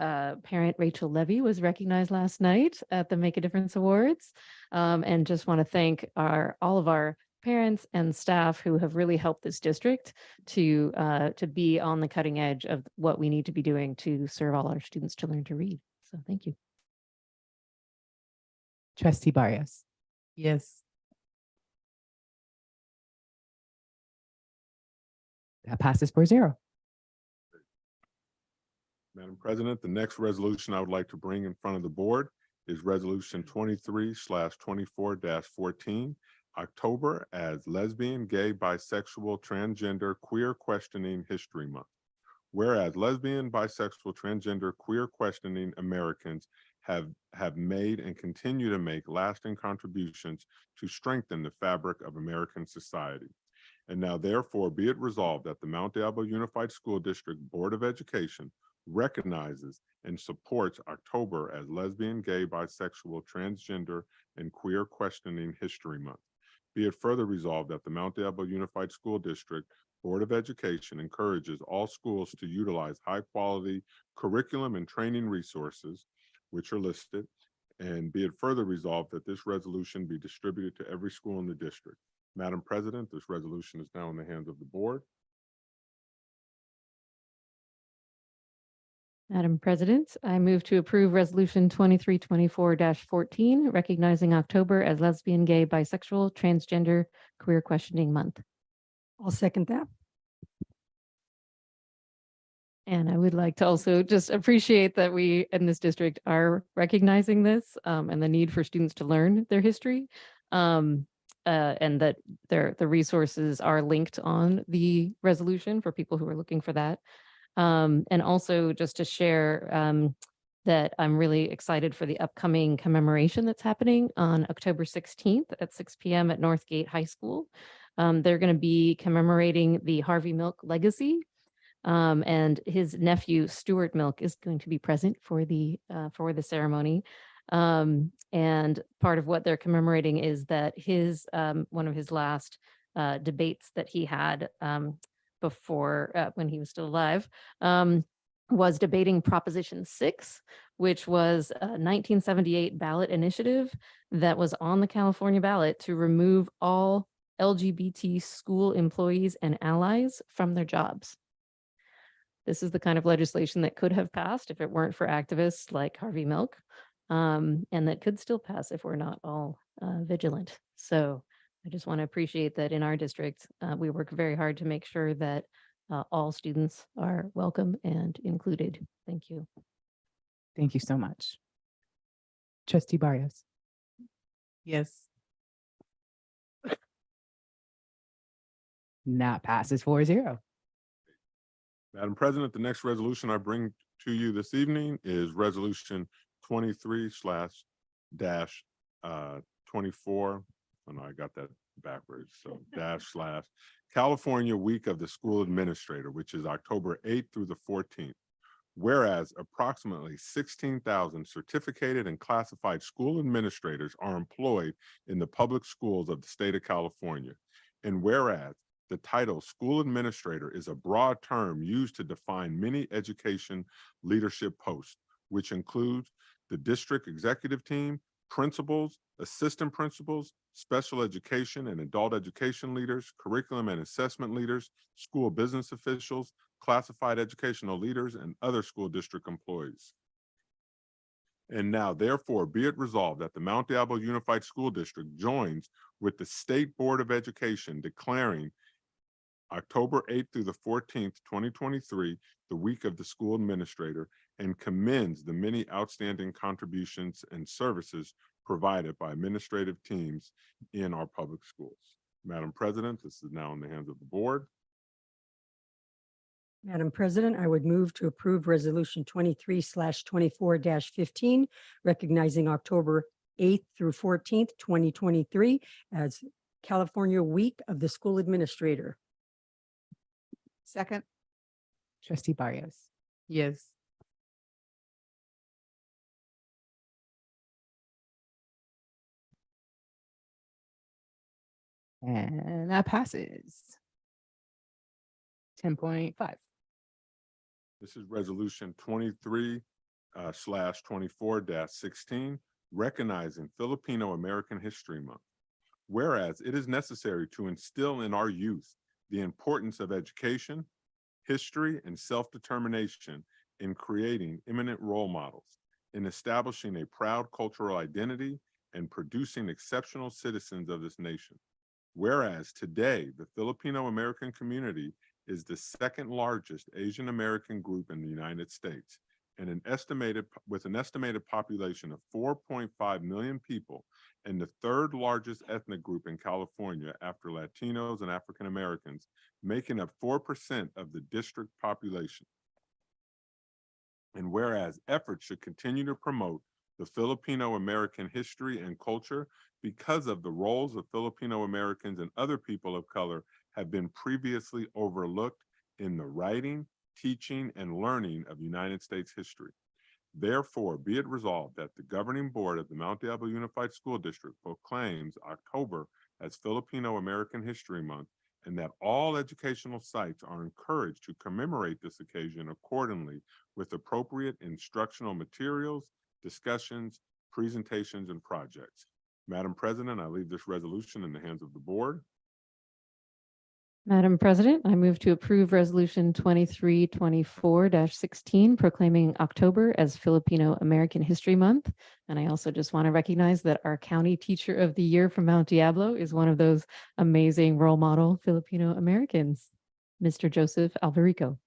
parent Rachel Levy was recognized last night at the Make a Difference Awards. And just want to thank all of our parents and staff who have really helped this district to be on the cutting edge of what we need to be doing to serve all our students to learn to read. So thank you. Trustee Barrios. Yes. That passes 4-0. Madam President, the next resolution I would like to bring in front of the board is Resolution 23/24-14, October as Lesbian, Gay, Bisexual, Transgender, Queer Questioning History Month. Whereas lesbian, bisexual, transgender, queer questioning Americans have made and continue to make lasting contributions to strengthen the fabric of American society. And now, therefore, be it resolved that the Mount Diablo Unified School District Board of Education recognizes and supports October as Lesbian, Gay, Bisexual, Transgender, and Queer Questioning History Month. Be it further resolved that the Mount Diablo Unified School District Board of Education encourages all schools to utilize high-quality curriculum and training resources, which are listed, and be it further resolved that this resolution be distributed to every school in the district. Madam President, this resolution is now in the hands of the board. Madam President, I move to approve Resolution 2324-14, recognizing October as Lesbian, Gay, Bisexual, Transgender, Queer Questioning Month. I'll second that. And I would like to also just appreciate that we in this district are recognizing this and the need for students to learn their history. And that the resources are linked on the resolution for people who are looking for that. And also just to share that I'm really excited for the upcoming commemoration that's happening on October 16th at 6 p.m. at Northgate High School. They're going to be commemorating the Harvey Milk legacy. And his nephew Stuart Milk is going to be present for the ceremony. And part of what they're commemorating is that his one of his last debates that he had before when he was still alive was debating Proposition 6, which was a 1978 ballot initiative that was on the California ballot to remove all LGBT school employees and allies from their jobs. This is the kind of legislation that could have passed if it weren't for activists like Harvey Milk, and that could still pass if we're not all vigilant. So I just want to appreciate that in our district, we work very hard to make sure that all students are welcome and included. Thank you. Thank you so much. Trustee Barrios. Yes. That passes 4-0. Madam President, the next resolution I bring to you this evening is Resolution 23/24. Oh no, I got that backwards. So / California Week of the School Administrator, which is October 8th through the 14th. Whereas approximately 16,000 certificated and classified school administrators are employed in the public schools of the state of California. And whereas the title school administrator is a broad term used to define many education leadership posts, which includes the district executive team, principals, assistant principals, special education and adult education leaders, curriculum and assessment leaders, school business officials, classified educational leaders, and other school district employees. And now, therefore, be it resolved that the Mount Diablo Unified School District joins with the State Board of Education declaring October 8th through the 14th, 2023, the week of the school administrator, and commends the many outstanding contributions and services provided by administrative teams in our public schools. Madam President, this is now in the hands of the board. Madam President, I would move to approve Resolution 23/24-15, recognizing October 8th through 14th, 2023 as California Week of the School Administrator. Second. Trustee Barrios. Yes. And that passes. 10.5. This is Resolution 23/24-16, recognizing Filipino American History Month. Whereas it is necessary to instill in our youth the importance of education, history, and self-determination in creating eminent role models, in establishing a proud cultural identity, and producing exceptional citizens of this nation. Whereas today, the Filipino American community is the second largest Asian American group in the United States, and with an estimated population of 4.5 million people, and the third largest ethnic group in California after Latinos and African Americans, making up 4% of the district population. And whereas efforts should continue to promote the Filipino American history and culture because of the roles of Filipino Americans and other people of color have been previously overlooked in the writing, teaching, and learning of United States history. Therefore, be it resolved that the governing board of the Mount Diablo Unified School District proclaims October as Filipino American History Month, and that all educational sites are encouraged to commemorate this occasion accordingly with appropriate instructional materials, discussions, presentations, and projects. Madam President, I leave this resolution in the hands of the board. Madam President, I move to approve Resolution 23/24-16, proclaiming October as Filipino American History Month. And I also just want to recognize that our County Teacher of the Year from Mount Diablo is one of those amazing role model Filipino Americans, Mr. Joseph Alvarico.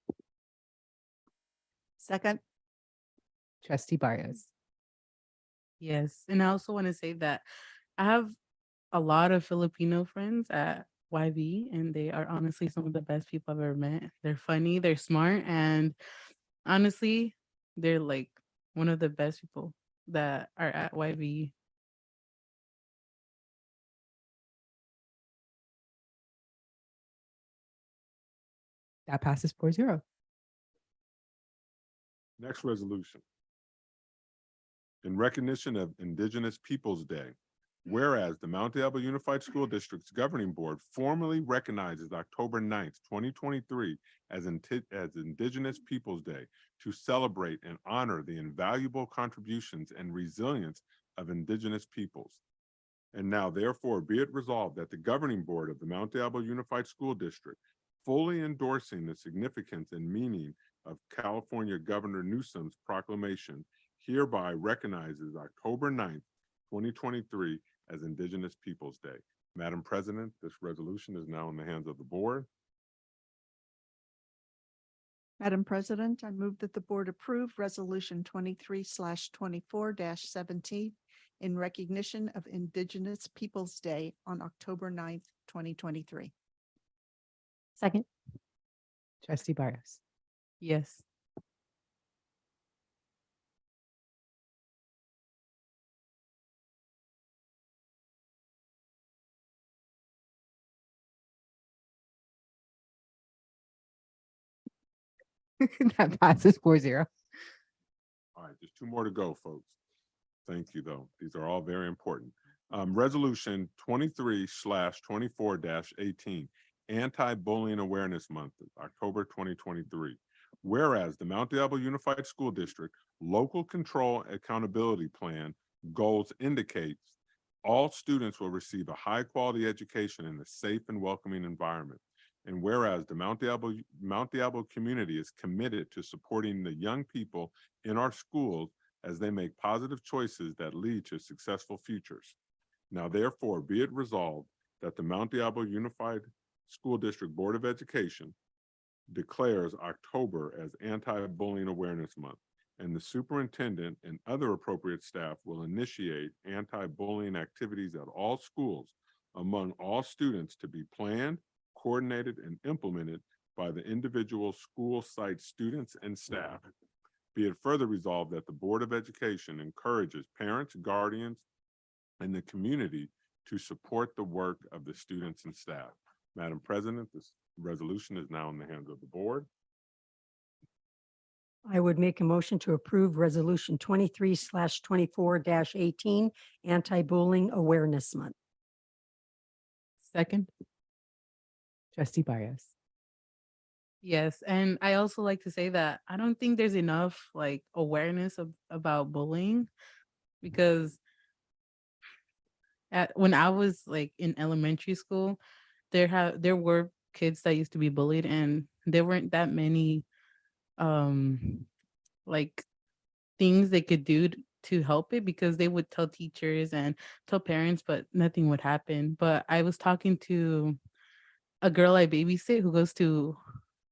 Second. Trustee Barrios. Yes, and I also want to say that I have a lot of Filipino friends at YV, and they are honestly some of the best people I've ever met. They're funny, they're smart, and honestly, they're like one of the best people that are at YV. That passes 4-0. Next resolution. In recognition of Indigenous Peoples' Day, whereas the Mount Diablo Unified School District's Governing Board formally recognizes October 9th, 2023 as Indigenous Peoples' Day to celebrate and honor the invaluable contributions and resilience of Indigenous peoples. And now therefore be it resolved that the Governing Board of the Mount Diablo Unified School District, fully endorsing the significance and meaning of California Governor Newsom's proclamation, hereby recognizes October 9th, 2023 as Indigenous Peoples' Day. Madam President, this resolution is now in the hands of the board. Madam President, I move that the board approve Resolution 23/24-17 in recognition of Indigenous Peoples' Day on October 9th, 2023. Second. Trustee Barrios. Yes. That passes 4-0. All right, there's two more to go, folks. Thank you, though. These are all very important. Resolution 23/24-18, Anti-Bullying Awareness Month, October 2023. Whereas the Mount Diablo Unified School District Local Control Accountability Plan goals indicates all students will receive a high-quality education in a safe and welcoming environment. And whereas the Mount Diablo community is committed to supporting the young people in our schools as they make positive choices that lead to successful futures. Now, therefore, be it resolved that the Mount Diablo Unified School District Board of Education declares October as Anti-Bullying Awareness Month, and the superintendent and other appropriate staff will initiate anti-bullying activities at all schools among all students to be planned, coordinated, and implemented by the individual school site students and staff. Be it further resolved that the Board of Education encourages parents, guardians, and the community to support the work of the students and staff. Madam President, this resolution is now in the hands of the board. I would make a motion to approve Resolution 23/24-18, Anti-Bullying Awareness Month. Second. Trustee Barrios. Yes, and I also like to say that I don't think there's enough like awareness about bullying, because when I was like in elementary school, there were kids that used to be bullied, and there weren't that many like things they could do to help it, because they would tell teachers and tell parents, but nothing would happen. But I was talking to a girl I babysit who goes to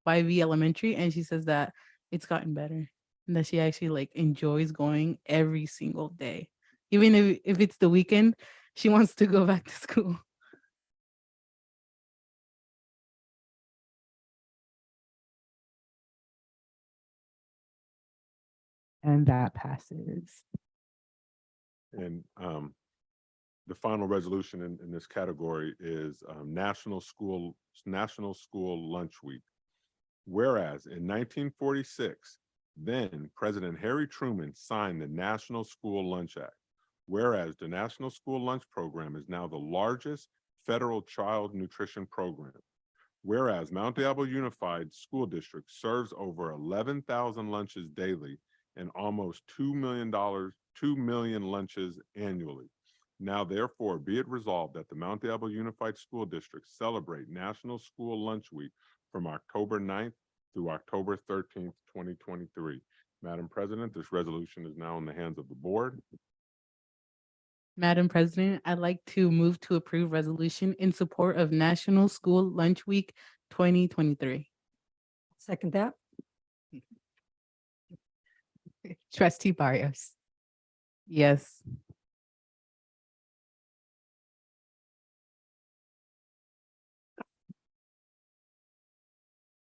YV Elementary, and she says that it's gotten better and that she actually like enjoys going every single day. Even if it's the weekend, she wants to go back to school. And that passes. And the final resolution in this category is National School Lunch Week. Whereas in 1946, then President Harry Truman signed the National School Lunch Act. Whereas the National School Lunch Program is now the largest federal child nutrition program. Whereas Mount Diablo Unified School District serves over 11,000 lunches daily and almost $2 million lunches annually. Now, therefore, be it resolved that the Mount Diablo Unified School District celebrate National School Lunch Week from October 9th through October 13th, 2023. Madam President, this resolution is now in the hands of the board. Madam President, I'd like to move to approve resolution in support of National School Lunch Week 2023. Second that. Trustee Barrios. Yes.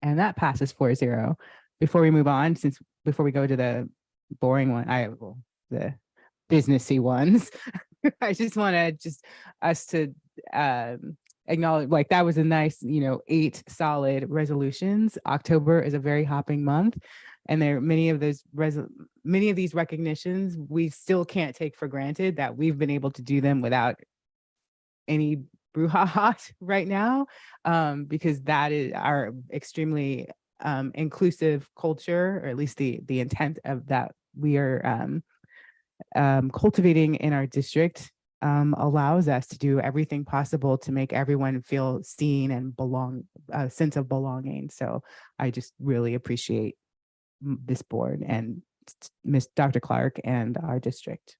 And that passes 4-0. Before we move on, before we go to the boring one, the businessy ones, I just want to us to acknowledge, like, that was a nice, 8 solid resolutions. October is a very hopping month, and there are many of these recognitions we still can't take for granted that we've been able to do them without any brouhaha right now, because that is our extremely inclusive culture, or at least the intent of that we are cultivating in our district, allows us to do everything possible to make everyone feel seen and a sense of belonging. So I just really appreciate this board and Miss Dr. Clark and our district.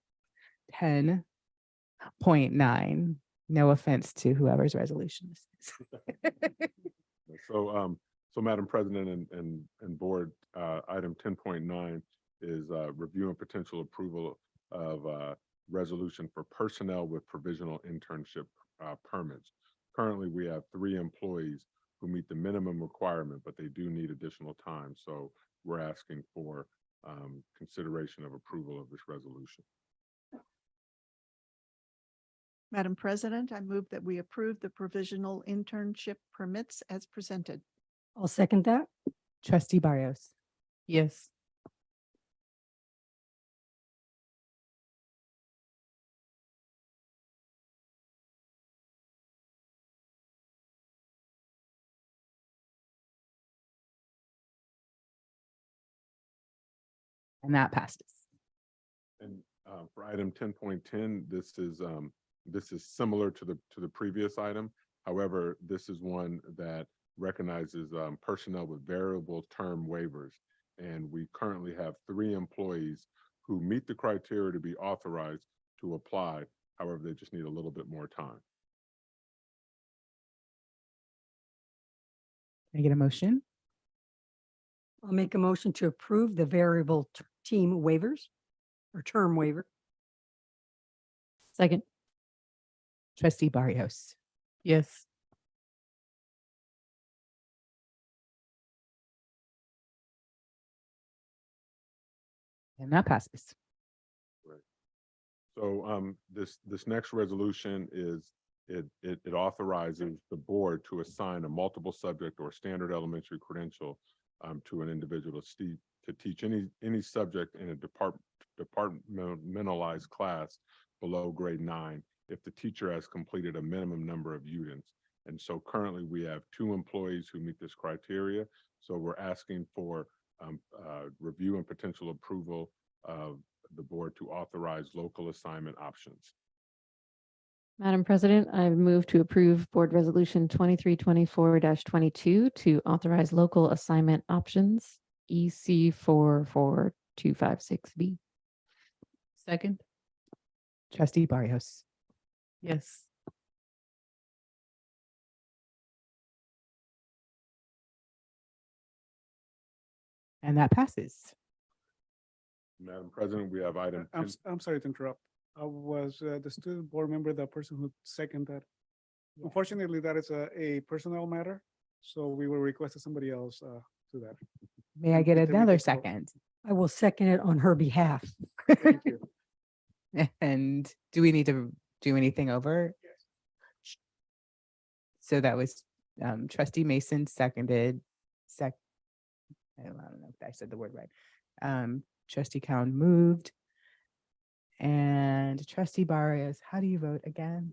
10.9. No offense to whoever's resolution this is. So, Madam President and Board, item 10.9 is review and potential approval of resolution for personnel with provisional internship permits. Currently, we have 3 employees who meet the minimum requirement, but they do need additional time. So we're asking for consideration of approval of this resolution. Madam President, I move that we approve the provisional internship permits as presented. I'll second that. Trustee Barrios. Yes. And that passes. And for item 10.10, this is similar to the previous item. However, this is one that recognizes personnel with variable term waivers. And we currently have 3 employees who meet the criteria to be authorized to apply. However, they just need a little bit more time. Can I get a motion? I'll make a motion to approve the variable team waivers or term waiver. Second. Trustee Barrios. Yes. And that passes. Right. So this next resolution is it authorizes the board to assign a multiple subject or standard elementary credential to an individual to teach any subject in a departmentalized class below grade 9 if the teacher has completed a minimum number of units. And so currently we have 2 employees who meet this criteria. So we're asking for review and potential approval of the board to authorize local assignment options. Madam President, I move to approve Board Resolution 2324-22 to authorize local assignment options, EC 44256B. Second. Trustee Barrios. Yes. And that passes. Madam President, we have item 10. I'm sorry to interrupt. Was the student board member the person who seconded that? Unfortunately, that is a personnel matter, so we will request somebody else do that. May I get Then we another can vote. second? I will second it on her behalf. Thank you. And do we need to do anything over? Yes. So that was Trustee Mason seconded. I don't know if I said the word right. Trustee Cowan moved. And Trustee Barrios, how do you vote again?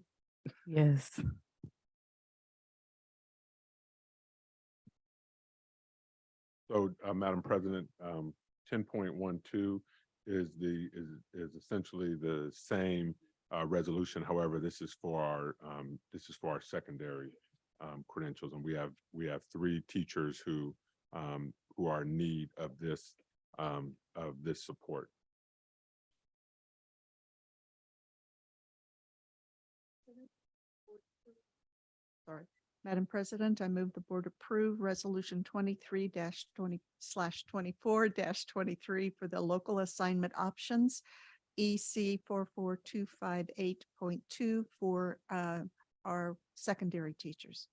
Yes. So, Madam President, 10.12 is essentially the same resolution. However, this is for our secondary credentials, and we have 3 teachers who are in need of this support. Sorry. Madam President, I move the board approve resolution 23-20/24-23 for the local assignment options. EC 44258.2 for our secondary teachers.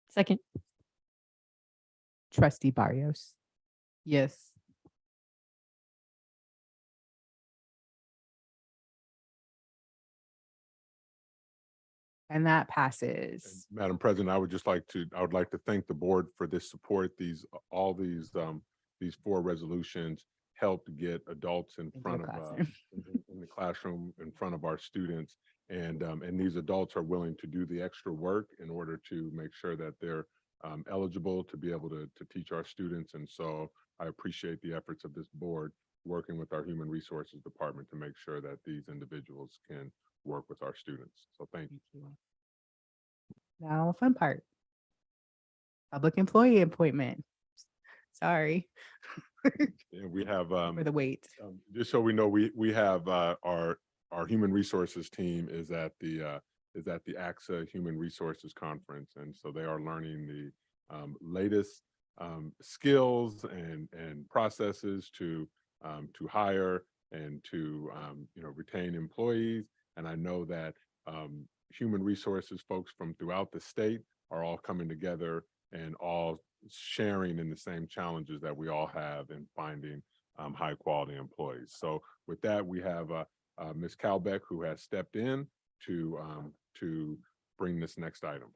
Second. Trustee Barrios. Yes. And that passes. Madam President, I would like to thank the board for this support. All these 4 resolutions help to get adults in front of in the classroom in front of our students. And these adults are willing to do the extra work in order to make sure that they're eligible to be able to teach our students. And so I appreciate the efforts of this board working with our Human Resources Department to make sure that these individuals can work with our students. So thank you. Now, fun part. Public employee appointment. Sorry. And we have For the wait. just so we know, we have our human resources team is at the AXA Human Resources Conference, and so they are learning the latest skills and processes to hire and to retain employees. And I know that human resources folks from throughout the state are all coming together and all sharing in the same challenges that we all have in finding high quality employees. So with that, we have Ms. Calbeck, who has stepped in to bring this next item.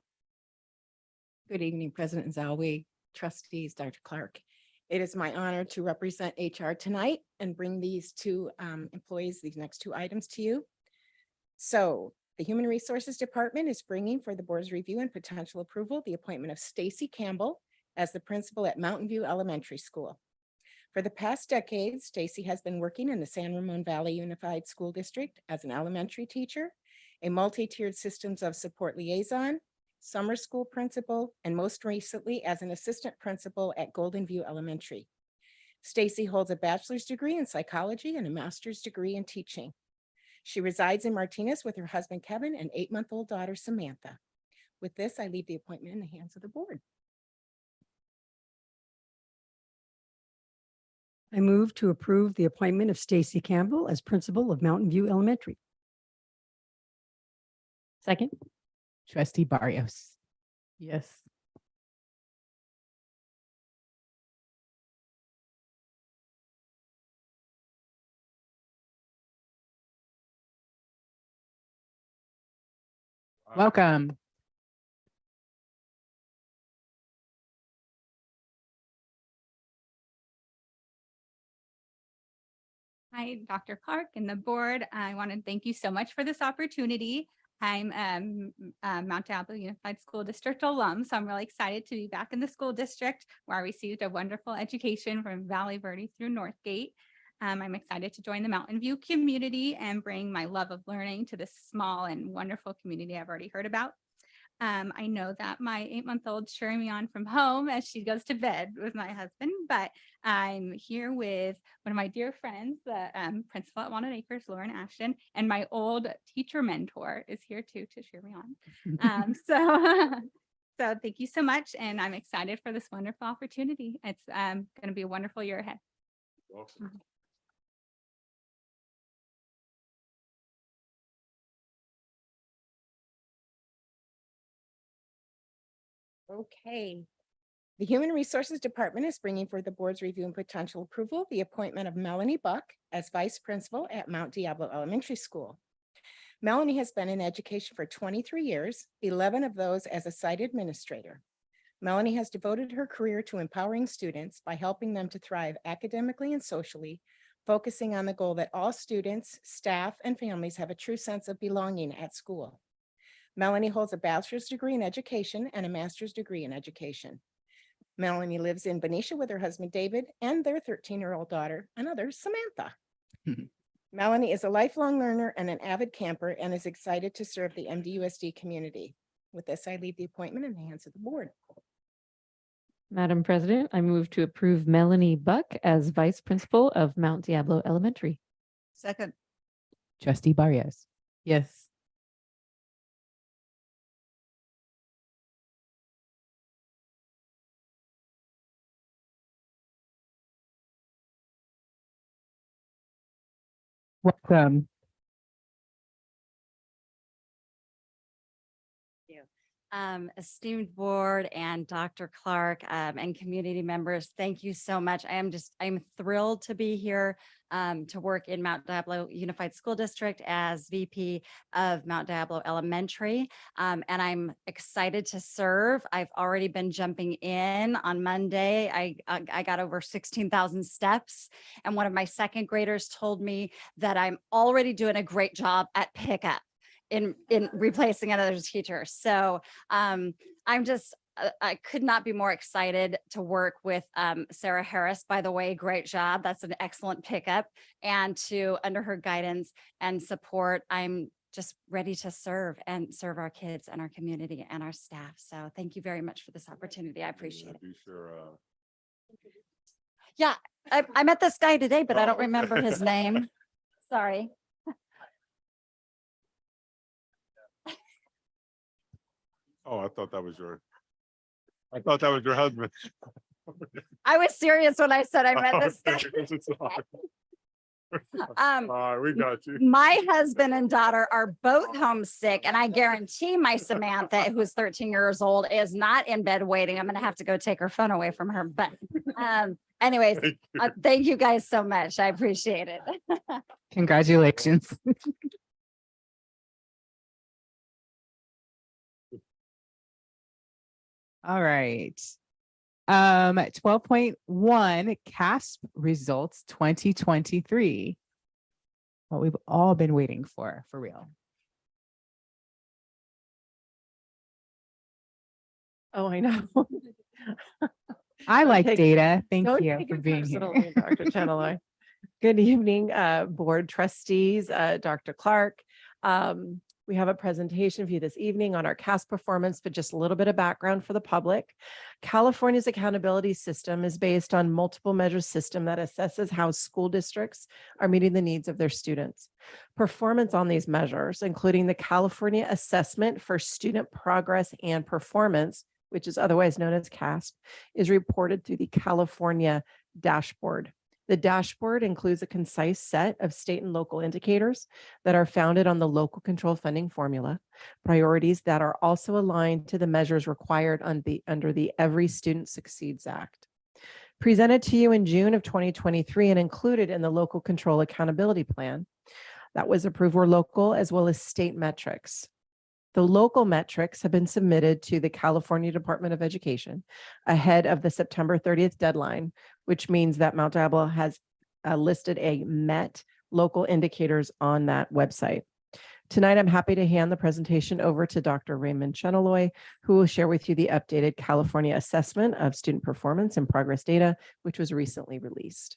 Good evening, President Zalwi, trustees, Dr. Clark. It is my honor to represent HR tonight and bring these 2 employees, these next 2 items to you. So the Human Resources Department is bringing for the board's review and potential approval the appointment of Stacy Campbell as the principal at Mountain View Elementary School. For the past decade, Stacy has been working in the San Ramon Valley Unified School District as an elementary teacher, a multi-tiered systems of support liaison, summer school principal, and most recently as an assistant principal at Golden View Elementary. Stacy holds a bachelor's degree in psychology and a master's degree in teaching. She resides in Martinez with her husband, Kevin, and 8-month-old daughter, Samantha. With this, I leave the appointment in the hands of the board. I move to approve the appointment of Stacy Campbell as principal of Mountain View Elementary. Second. Trustee Barrios. Yes. Welcome. Hi, Dr. Clark and the board. I want to thank you so much for this opportunity. I'm a Mount Diablo Unified School District alum, so I'm really excited to be back in the school district where I received a wonderful education from Valley Verde through Northgate. I'm excited to join the Mountain View community and bring my love of learning to this small and wonderful community I've already heard about. I know that my 8-month-old's cheering me on from home as she goes to bed with my husband, but I'm here with one of my dear friends, the principal at Walnut Acres, Lauren Ashton, and my old teacher mentor is here too to cheer me on. So thank you so much, and I'm excited for this wonderful opportunity. It's going to be a wonderful year ahead. Awesome. Okay. The Human Resources Department is bringing for the board's review and potential approval the appointment of Melanie Buck as vice principal at Mount Diablo Elementary School. Melanie has been in education for 23 years, 11 of those as a site administrator. Melanie has devoted her career to empowering students by helping them to thrive academically and socially, focusing on the goal that all students, staff, and families have a true sense of belonging at school. Melanie holds a bachelor's degree in education and a master's degree in education. Melanie lives in Benicia with her husband, David, and their 13-year-old daughter, another Samantha. Melanie is a lifelong learner and an avid camper and is excited to serve the MDUSD community. With this, I leave the appointment in the hands of the board. Madam President, I move to approve Melanie Buck as vice principal of Mount Diablo Elementary. Second. Trustee Barrios. Yes. Welcome. Esteemed board and Dr. Clark and community members, thank you so much. I'm thrilled to be here to work in Mount Diablo Unified School District as VP of Mount Diablo Elementary. And I'm excited to serve. I've already been jumping in on Monday. I got over 16,000 steps. And one of my second graders told me that I'm already doing a great job at pickup in replacing another teacher. So I'm just, I could not be more excited to work with Sarah Harris. By the way, great job. That's an excellent pickup. And under her guidance and support, I'm just ready to serve our kids and our community and our staff. So thank you very much for this opportunity. I appreciate it. Be sure, Yeah, I met this guy today, but I don't remember his name. Sorry. oh, I thought that was your husband. I was serious when I said I met this guy. We got you. My husband and daughter are both homesick, and I guarantee my Samantha, who's 13 years old, is not in bed waiting. I'm going to have to go take her phone away from her. But anyways, thank you guys so much. I appreciate it. Congratulations. All right. 12.1 CASP results 2023. What we've all been waiting for real. Oh, I know. I like Don't take- data. Thank don't you take for it being here. personally, Dr. Chenelly. Good evening, board trustees, Dr. Clark. We have a presentation for you this evening on our CASP performance, but just a little bit of background for the public. California's accountability system is based on multiple measure system that assesses how school districts are meeting the needs of their students. Performance on these measures, including the California Assessment for Student Progress and Performance, which is otherwise known as CASP, is reported through the California dashboard. The dashboard includes a concise set of state and local indicators that are founded on the local control funding formula, priorities that are also aligned to the measures required under the Every Student Succeeds Act. Presented to you in June of 2023 and included in the local control accountability plan that was approved were local as well as state metrics. The local metrics have been submitted to the California Department of Education ahead of the September 30th deadline, which means that Mount Diablo has listed a MET local indicators on that website. Tonight, I'm happy to hand the presentation over to Dr. Raymond Chenelly, who will share with you the updated California Assessment of Student Performance and Progress data, which was recently released.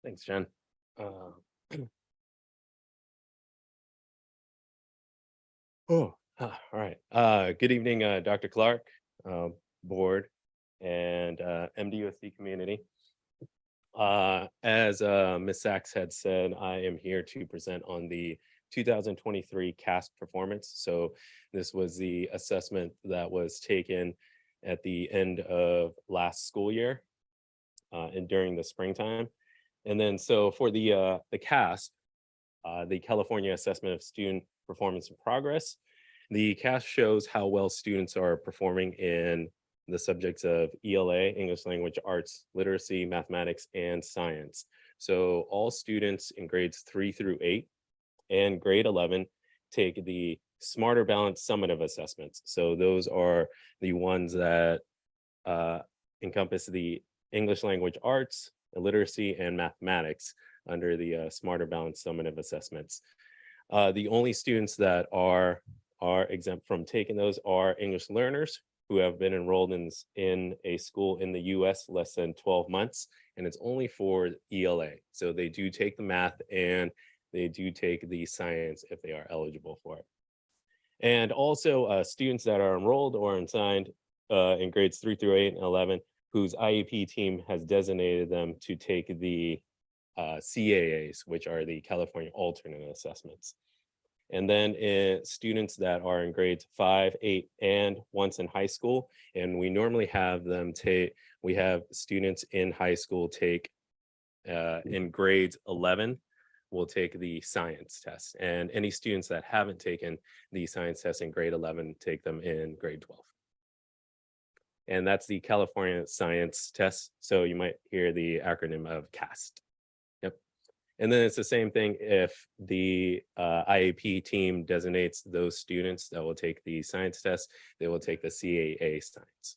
Thanks, Jen. All right. Good evening, Dr. Clark, board, and MDUSD community. As Ms. Sachs had said, I am here to present on the 2023 CASP performance. So this was the assessment that was taken at the end of last school year and during the springtime. And then so for the CASP, the California Assessment of Student Performance and Progress, the CASP shows how well students are performing in the subjects of ELA, English Language Arts, Literacy, Mathematics, and Science. So all students in grades 3 through 8 and grade 11 take the Smarter Balanced Summative assessments. So those are the ones that encompass the English Language Arts, Literacy, and Mathematics under the Smarter Balanced Summative assessments. The only students that are exempt from taking those are English learners who have been enrolled in a school in the US less than 12 months, and it's only for ELA. So they do take the math and they do take the science if they are eligible for it. And also students that are enrolled or assigned in grades 3 through 8 and 11, whose IEP team has designated them to take the CAAs, which are the California Alternate Assessments. And then students that are in grades 5, 8, and once in high school. And we normally have them we have students in high school take in grades 11 will take the science test, and any students that haven't taken the science test in grade 11 take them in grade 12. And that's the California Science Test. So you might hear the acronym of CAST. Yep. And then it's the same thing if the IAP team designates those students that will take the science test, they will take the CAA science.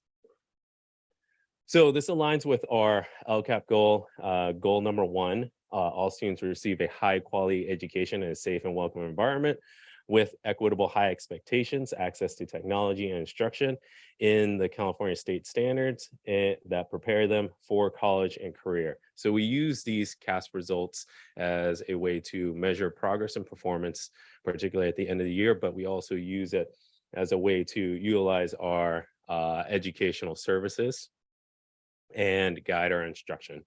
So this aligns with our LCAP goal. Goal number 1, all students will receive a high quality education in a safe and welcoming environment with equitable high expectations, access to technology and instruction in the California state standards that prepare them for college and career. So we use these CAST results as a way to measure progress and performance, particularly at the end of the year, but we also use it as a way to utilize our educational services and guide our instruction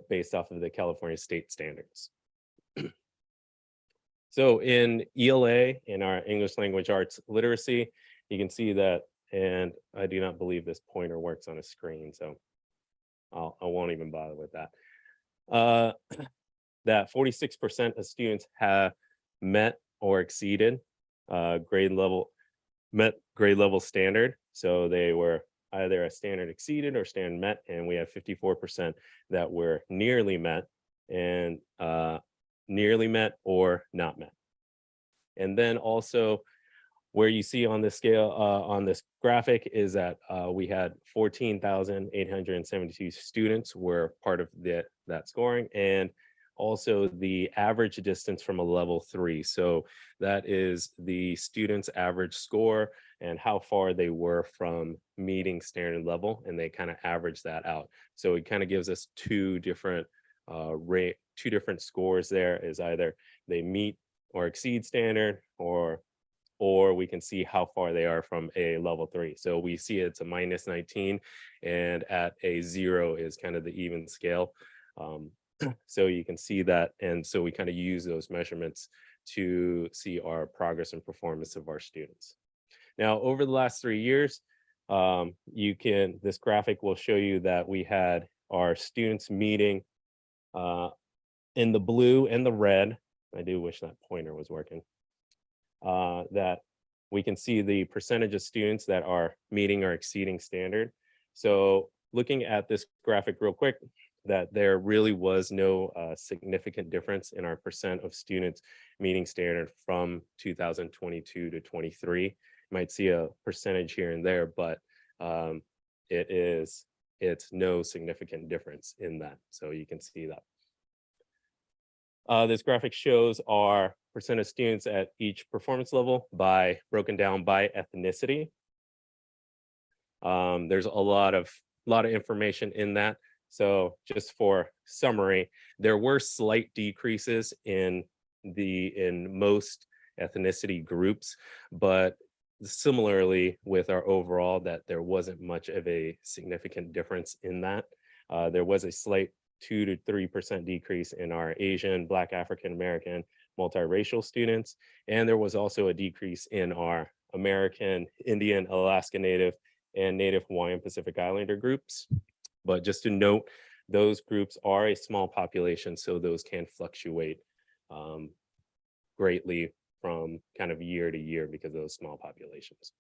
based off of the California state standards. So in ELA, in our English language arts literacy, you can see that, and I do not believe this pointer works on a screen, so I won't even bother with that. That 46% of students have met or exceeded grade level standard. So they were either a standard exceeded or standard met, and we have 54% that were nearly met and nearly met or not met. And then also where you see on this scale, on this graphic is that we had 14,872 students were part of that scoring, and also the average distance from a level 3. So that is the student's average score and how far they were from meeting standard level, and they kind of average that out. So it kind of gives us two different scores there, is either they meet or exceed standard, or we can see how far they are from a level 3. So we see it's a -19, and at a 0 is kind of the even scale. So you can see that, and so we kind of use those measurements to see our progress and performance of our students. Now, over the last 3 years, this graphic will show you that we had our students meeting in the blue and the red. I do wish that pointer was working. That we can see the percentage of students that are meeting or exceeding standard. So looking at this graphic real quick, that there really was no significant difference in our percent of students meeting standard from 2022 to 23. You might see a percentage here and there, but it's no significant difference in that. So you can see that. This graphic shows our percent of students at each performance level broken down by ethnicity. There's a lot of information in that. So just for summary, there were slight decreases in most ethnicity groups, but similarly with our overall, that there wasn't much of a significant difference in that. There was a slight 2 to 3% decrease in our Asian, Black, African American, multiracial students, and there was also a decrease in our American, Indian, Alaska Native, and Native Hawaiian Pacific Islander groups. But just to note, those groups are a small population, so those can fluctuate greatly from kind of year to year because of those small populations.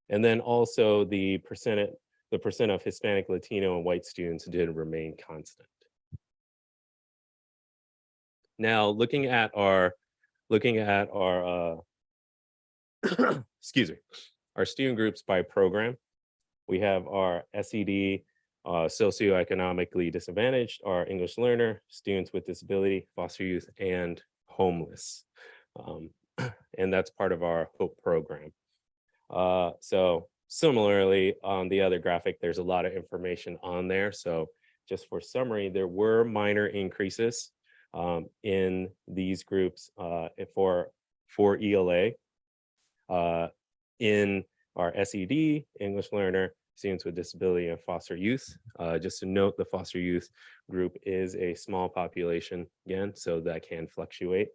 And then also the percent of Hispanic, Latino, and white students did remain constant. Now, looking at our excuse me, our student groups by program, we have our SED, socioeconomically disadvantaged, our English learner, students with disability, foster youth, and homeless. And that's part of our HOPE program. So similarly, on the other graphic, there's a lot of information on there. So just for summary, there were minor increases in these groups for ELA. In our SED, English learner, students with disability, and foster youth. Just to note, the foster youth group is a small population again, so that can fluctuate.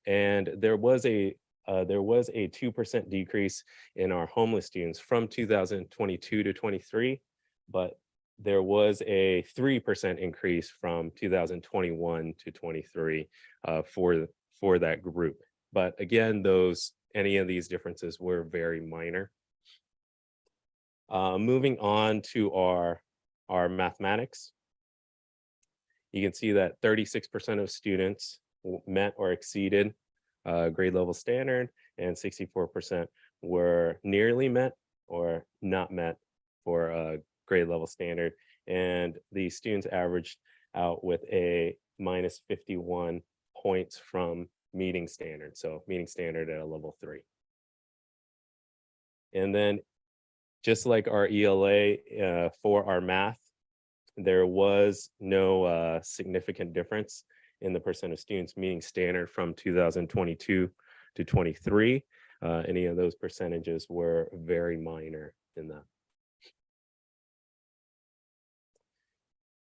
And there was a 2% decrease in our homeless students from 2022 to 23, but there was a 3% increase from 2021 to 23 for that group. But again, any of these differences were very minor. Moving on to our mathematics. You can see that 36% of students met or exceeded grade level standard, and 64% were nearly met or not met for grade level standard. And the students averaged out with a minus 51 points from meeting standard. So meeting standard at a level 3. And then just like our ELA for our math, there was no significant difference in the percent of students meeting standard from 2022 to 23. Any of those percentages were very minor in that.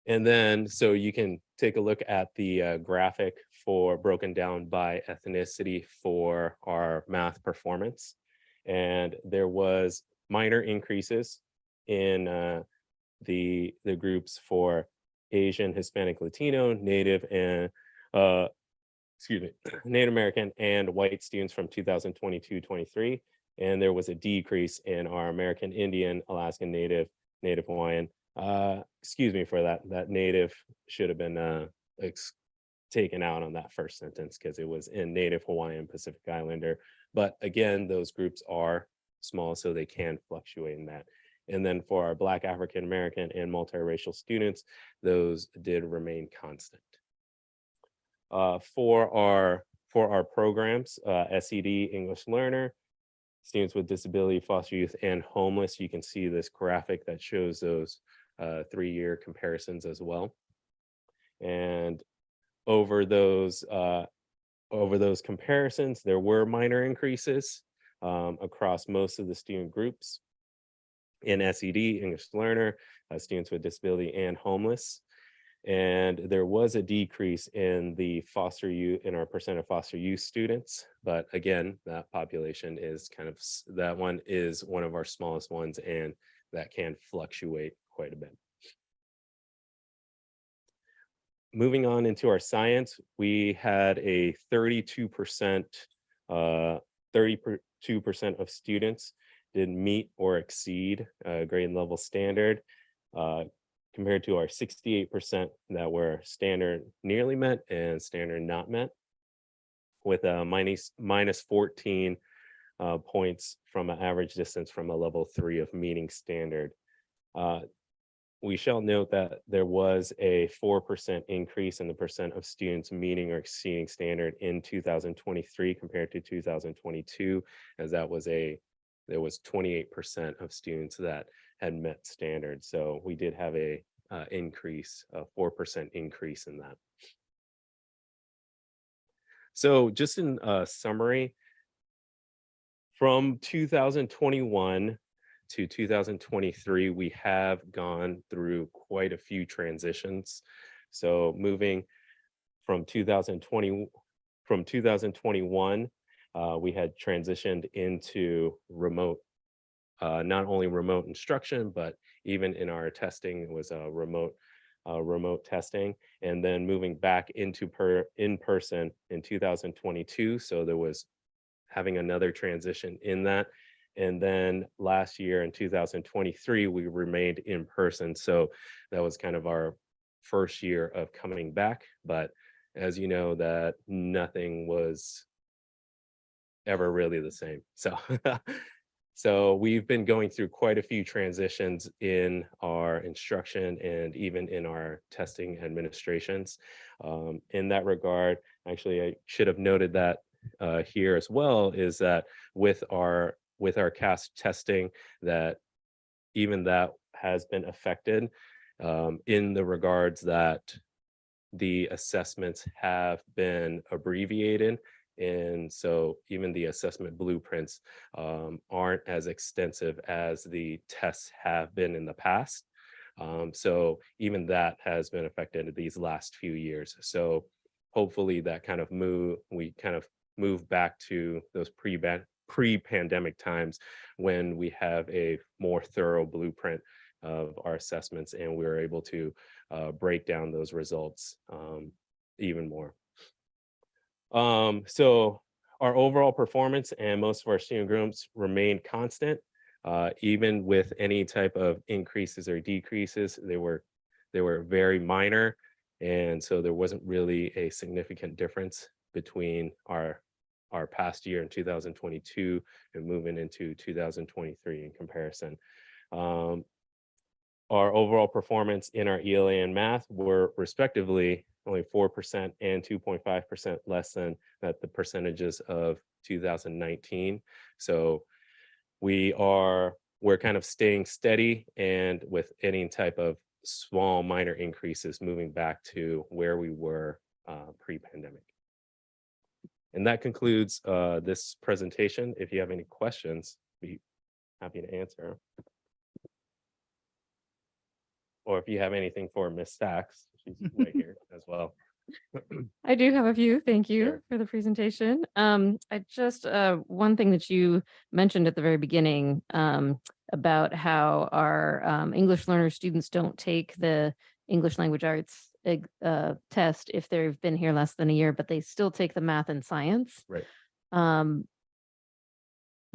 And then, so you can take a look at the graphic for broken down by ethnicity for our math performance. And there was minor increases in the groups for Asian, Hispanic, Latino, Native, and Native American and white students from 2022-23. And there was a decrease in our American Indian, Alaskan Native, Native Hawaiian. Excuse me for that. That Native should have been taken out on that first sentence because it was in Native Hawaiian, Pacific Islander. But again, those groups are small, so they can fluctuate in that. And then for our Black, African American, and multiracial students, those did remain constant. For our programs, SED, English Learner, students with disability, foster youth, and homeless, you can see this graphic that shows those 3-year comparisons as well. And over those comparisons, there were minor increases across most of the student groups. In SED, English Learner, students with disability and homeless. And there was a decrease in the foster youth, in our percent of foster youth students. But again, that population is that one is one of our smallest ones, and that can fluctuate quite a bit. Moving on into our science, we had a 32% of students did meet or exceed grade level standard, compared to our 68% that were standard nearly met and standard not met, with a minus 14 points from an average distance from a level 3 of meeting standard. We shall note that there was a 4% increase in the percent of students meeting or exceeding standard in 2023 compared to 2022, as there was 28% of students that had met standards. So we did have a 4% increase in that. So just in summary, from 2021 to 2023, we have gone through quite a few transitions. So moving from 2021, we had transitioned into remote, not only remote instruction, but even in our testing, it was a remote testing, and then moving back into in-person in 2022. So there was having another transition in that. And then last year in 2023, we remained in person. So that was kind of our first year of coming back. But as you know, that nothing was ever really the same. So we've been going through quite a few transitions in our instruction and even in our testing administrations. In that regard, actually, I should have noted that here as well, is that with our CAS testing, that even that has been affected in the regards that the assessments have been abbreviated. And so even the assessment blueprints aren't as extensive as the tests have been in the past. So even that has been affected these last few years. So hopefully that we kind of move back to those pre-pandemic times when we have a more thorough blueprint of our assessments, and we were able to break down those results even more. So our overall performance and most of our student groups remained constant, even with any type of increases or decreases. They were very minor, and so there wasn't really a significant difference between our past year in 2022 and moving into 2023 in comparison. Our overall performance in our ELA and math were respectively only 4% and 2.5% less than the percentages of 2019. So we're kind of staying steady, and with any type of small minor increases moving back to where we were pre-pandemic. And that concludes this presentation. If you have any questions, be happy to answer. Or if you have anything for Miss Stacks, she's right here as well. I do have a few. Thank you Sure. for the presentation. I just, one thing that you mentioned at the very beginning about how our English learner students don't take the English language arts test if they've been here less than a year, but they still take the math and science. Right.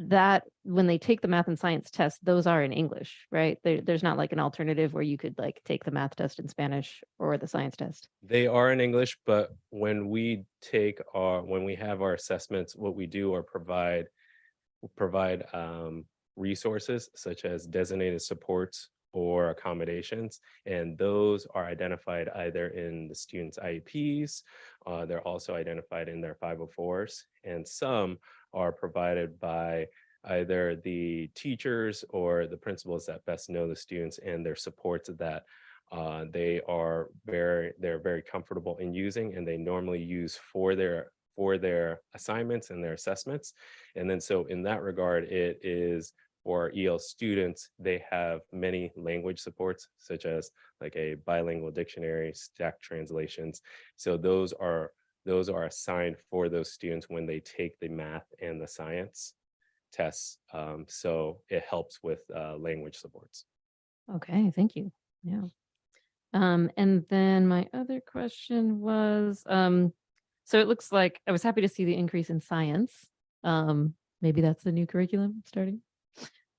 That when they take the math and science test, those are in English, right? There's not like an alternative where you could like take the math test in Spanish or the science test. They are in English, but when we have our assessments, what we do are provide resources such as designated supports or accommodations, and those are identified either in the students' IEPs, they're also identified in their 504s, and some are provided by either the teachers or the principals that best know the students and their supports that they're very comfortable in using, and they normally use for their assignments and their assessments. And then so in that regard, it is for EL students, they have many language supports, such as like a bilingual dictionary, stack translations. So those are assigned for those students when they take the math and the science tests. So it helps with language supports. Okay, thank you. Yeah. And then my other question was, so it looks like I was happy to see the increase in science. Maybe that's the new curriculum starting.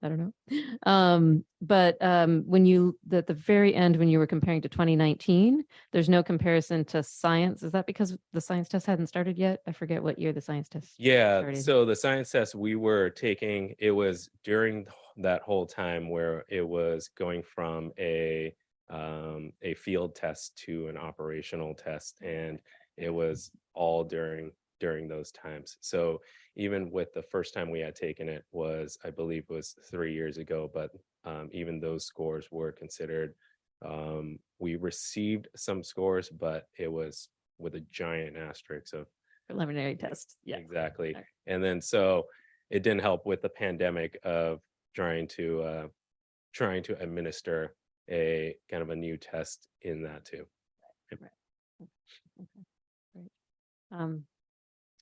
I don't know. But when you, at the very end, when you were comparing to 2019, there's no comparison to science. Is that because the science test hadn't started yet? I forget what year the science test Yeah, started. so the science test we were taking, it was during that whole time where it was going from a field test to an operational test, and it was all during those times. So even with the first time we had taken it was, I believe, was 3 years ago, but even those scores were considered. We received some scores, but it was with a giant asterisk of Preliminary test. Yeah. exactly. Okay. And then so it didn't help with the pandemic of trying to administer a kind of a new test in that too. Right. Okay. Great.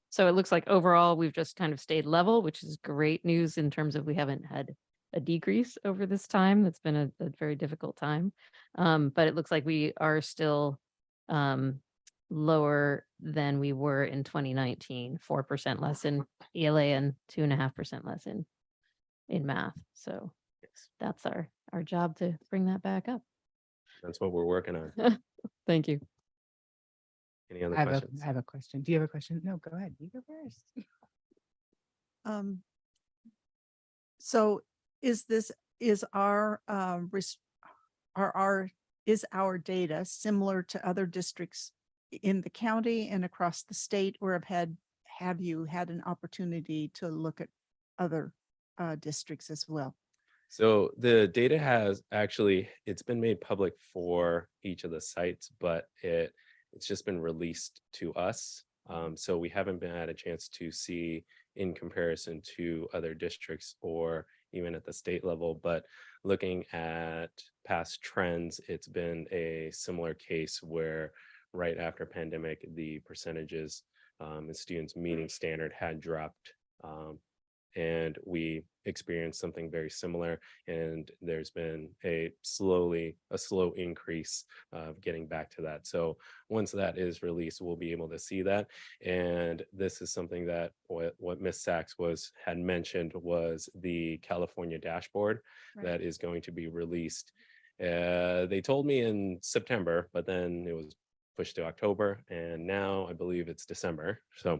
So it looks like overall we've just kind of stayed level, which is great news in terms of we haven't had a decrease over this time. That's been a very difficult time. But it looks like we are still lower than we were in 2019, 4% less in ELA and 2.5% less in math. So that's our job to bring that back up. That's what we're working on. Thank you. Any other I questions? have a question. Do you have a question? No, go ahead. You go first. So is our data similar to other districts in the county and across the state, or have you had an opportunity to look at other districts as well? So the data it's been made public for each of the sites, but it's just been released to us. So we haven't had a chance to see in comparison to other districts or even at the state level, but looking at past trends, it's been a similar case where right after pandemic, the percentages in students meeting standard had dropped and we experienced something very similar, and there's been a slow increase of getting back to that. So once that is released, we'll be able to see that. And this is something that what Ms. Sachs had mentioned was the California dashboard that is going to be released. They told me in September, but then it was pushed to October, and now I believe it's December. So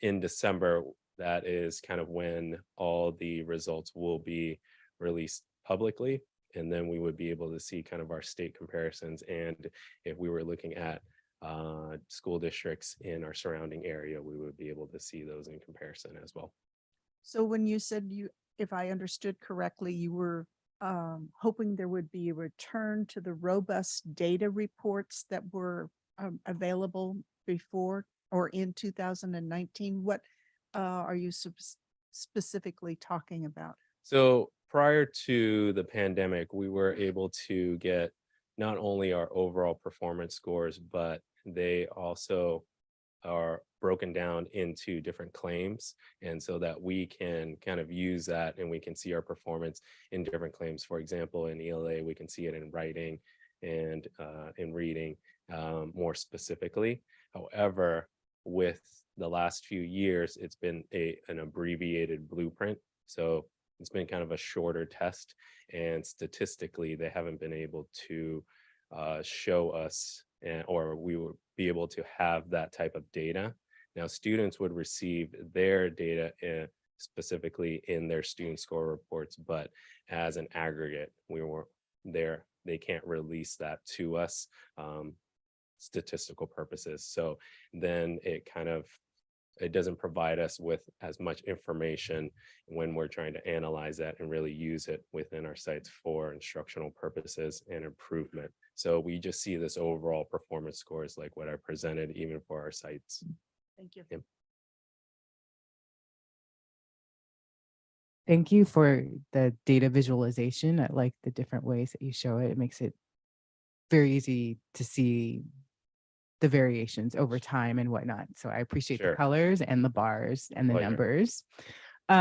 in December, that is kind of when all the results will be released publicly. And then we would be able to see kind of our state comparisons. And if we were looking at school districts in our surrounding area, we would be able to see those in comparison as well. So when you said if I understood correctly, you were hoping there would be a return to the robust data reports that were available before or in 2019. What are you specifically talking about? So prior to the pandemic, we were able to get not only our overall performance scores, but they also are broken down into different claims. And so that we can kind of use that and we can see our performance in different claims. For example, in ELA, we can see it in writing and in reading more specifically. However, with the last few years, it's been an abbreviated blueprint. So it's been kind of a shorter test, and statistically, they haven't been able to show us or we would be able to have that type of data. Now, students would receive their data specifically in their student score reports, but as an aggregate, they can't release that to us statistical purposes. So then it doesn't provide us with as much information when we're trying to analyze that and really use it within our sites for instructional purposes and improvement. So we just see this overall performance scores like what I presented even for our sites. Thank you. Yep. Thank you for the data visualization. I like the different ways that you show it. It makes it very easy to see the variations over time and whatnot. So I appreciate the colors and the bars and the numbers. We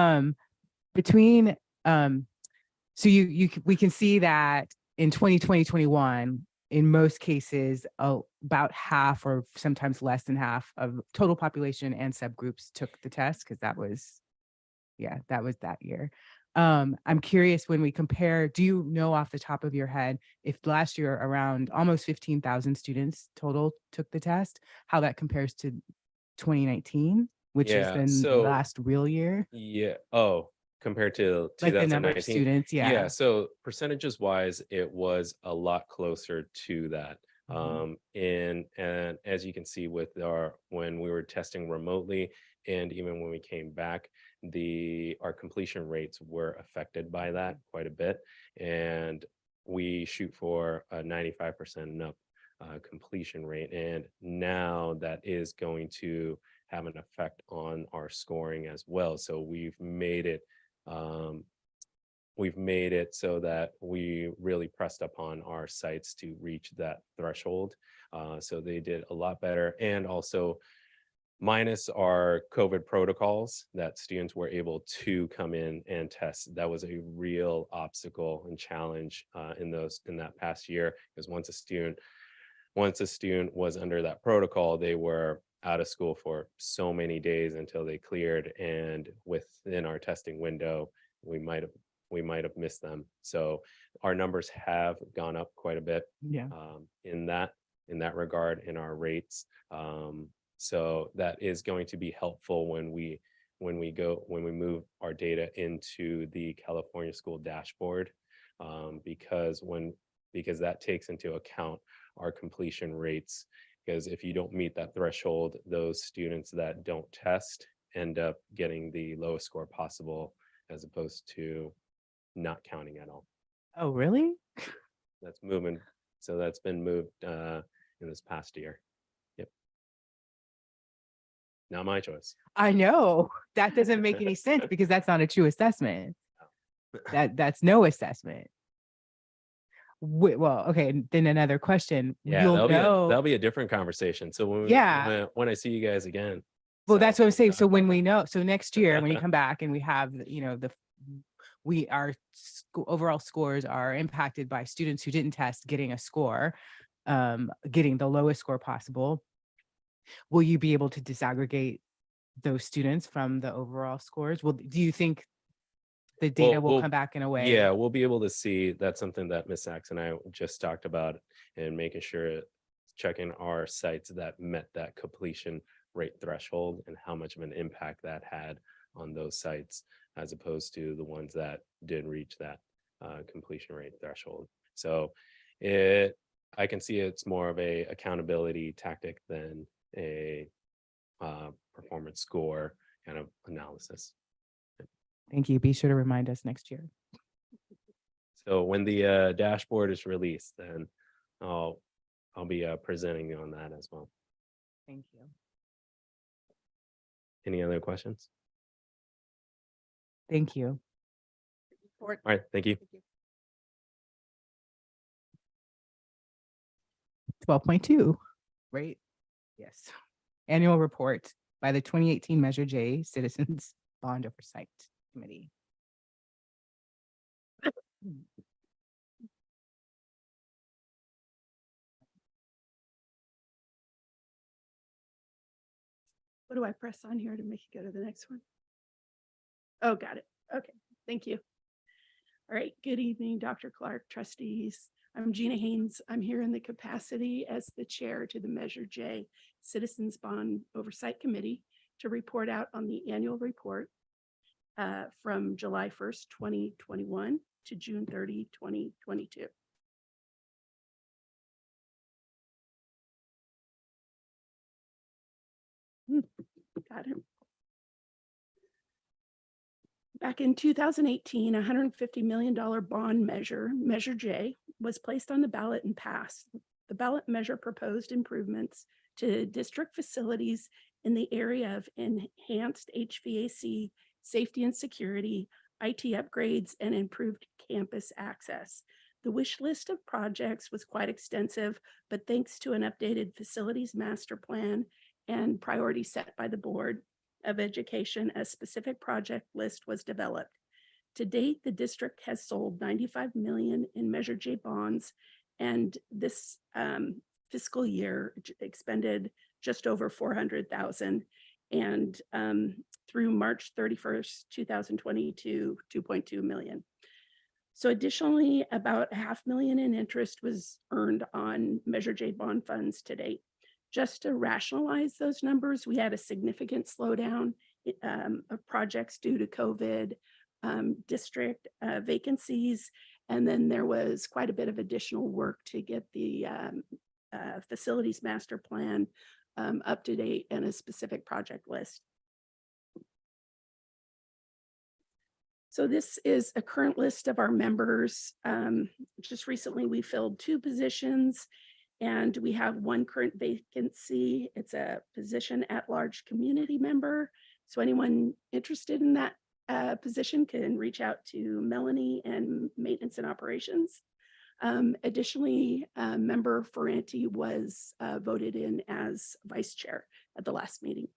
can see that in 2020, 21, in most cases, about half or sometimes less than half of total population and subgroups took the test, because that was that year. I'm curious, when we compare, do you know off the top of your head if last year around almost 15,000 students total took the test, how that compares to 2019, which has been the last real year? Yeah. Oh, compared to Like the number of 2019? students, Yeah. So percentages wise, it was a lot closer to that. And as you can see with when we were testing remotely, and even when we came back, our completion rates were affected by that quite a bit. And we shoot for a 95% and up completion rate. And now that is going to have an effect on our scoring as well. So we've made it so that we really pressed upon our sites to reach that threshold. So they did a lot better. And also, minus our COVID protocols, that students were able to come in and test. That was a real obstacle and challenge in that past year, because once a student was under that protocol, they were out of school for so many days until they cleared. And within our testing window, we might have missed them. So our numbers have gone up quite a bit in that regard, in our rates. So that is going to be helpful when we move our data into the California School Dashboard, because that takes into account our completion rates. Because if you don't meet that threshold, those students that don't test end up getting the lowest score possible, as opposed to not counting at all. Oh, really? That's moving. So that's been moved in this past year. Yep. Not my choice. I know that doesn't make any sense, because that's not a true assessment. That's no assessment. Well, okay, then another question. Yeah, that'll be a different conversation. So when I see you guys again, Well, that's So, what I'm saying. So when we know, so next year, when you come back and we have, our overall scores are impacted by students who didn't test getting a score, getting the lowest score possible. Will you be able to disaggregate those students from the overall scores? Well, do you think the data will come back in a way? Yeah, we'll be able to see. That's something that Ms. Sachs and I just talked about, and making sure, checking our sites that met that completion rate threshold and how much of an impact that had on those sites, as opposed to the ones that didn't reach that completion rate threshold. So I can see it's more of a accountability tactic than a performance score kind of analysis. Thank you. Be sure to remind us next year. So when the dashboard is released, then I'll be presenting on that as well. Thank you. Any other questions? Thank you. All right, thank you. 12.2, right? Yes. Annual report by the 2018 Measure J Citizens Bond Oversight Committee. What do I press on here to make it go to the next one? Oh, got it. Okay, thank you. All right, good evening, Dr. Clark, trustees. I'm Gina Haynes. I'm here in the capacity as the chair to the Measure J Citizens Bond Oversight Committee to report out on the annual report from July 1st, 2021 to June 30, 2022. Got it. Back in 2018, a $150 million bond measure, Measure J, was placed on the ballot and passed. The ballot measure proposed improvements to district facilities in the area of enhanced HVAC, safety and security, IT upgrades, and improved campus access. The wish list of projects was quite extensive, but thanks to an updated facilities master plan and priorities set by the Board of Education, a specific project list was developed. To date, the district has sold $95 million in Measure J bonds, and this fiscal year expended just over $400,000, and through March 31st, 2022, $2.2 million. So additionally, about $500,000 in interest was earned on Measure J bond funds to date. Just to rationalize those numbers, we had a significant slowdown of projects due to COVID, district vacancies, and then there was quite a bit of additional work to get the facilities master plan up to date and a specific project list. So this is a current list of our members. Just recently, we filled 2 positions. And we have 1 current vacancy. It's a position at large community member. So anyone interested in that position can reach out to Melanie and Maintenance and Operations. Additionally, Member Ferranti was voted in as vice chair at the last meeting.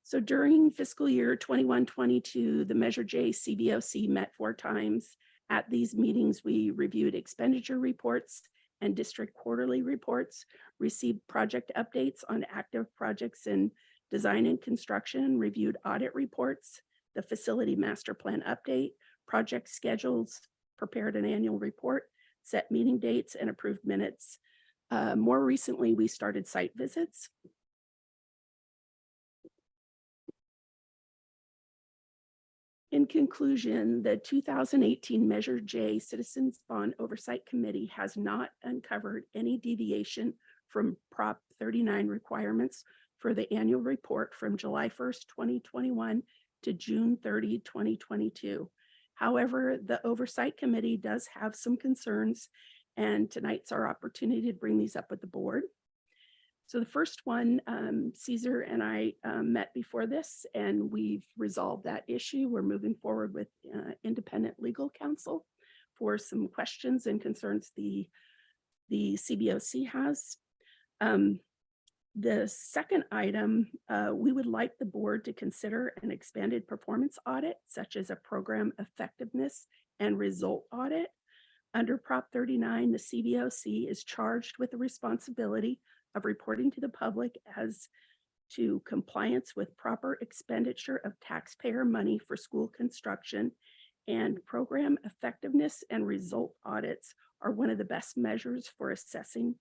So during fiscal year 21-22, the Measure J CBOC met 4 times. At these meetings, we reviewed expenditure reports and district quarterly reports, received project updates on active projects in design and construction, reviewed audit reports, the facility master plan update, project schedules, prepared an annual report, set meeting dates, and approved minutes. More recently, we started site visits. In conclusion, the 2018 Measure J Citizens Bond Oversight Committee has not uncovered any deviation from Prop 39 requirements for the annual report from July 1st, 2021 to June 30, 2022. However, the Oversight Committee does have some concerns, and tonight's our opportunity to bring these up with the board. So the first one, Caesar and I met before this, and we've resolved that issue. We're moving forward with independent legal counsel for some questions and concerns the CBOC has. The second item, we would like the board to consider an expanded performance audit, such as a program effectiveness and result audit. Under Prop 39, the CBOC is charged with the responsibility of reporting to the public as to compliance with proper expenditure of taxpayer money for school construction, and program effectiveness and result audits are one of the best measures for assessing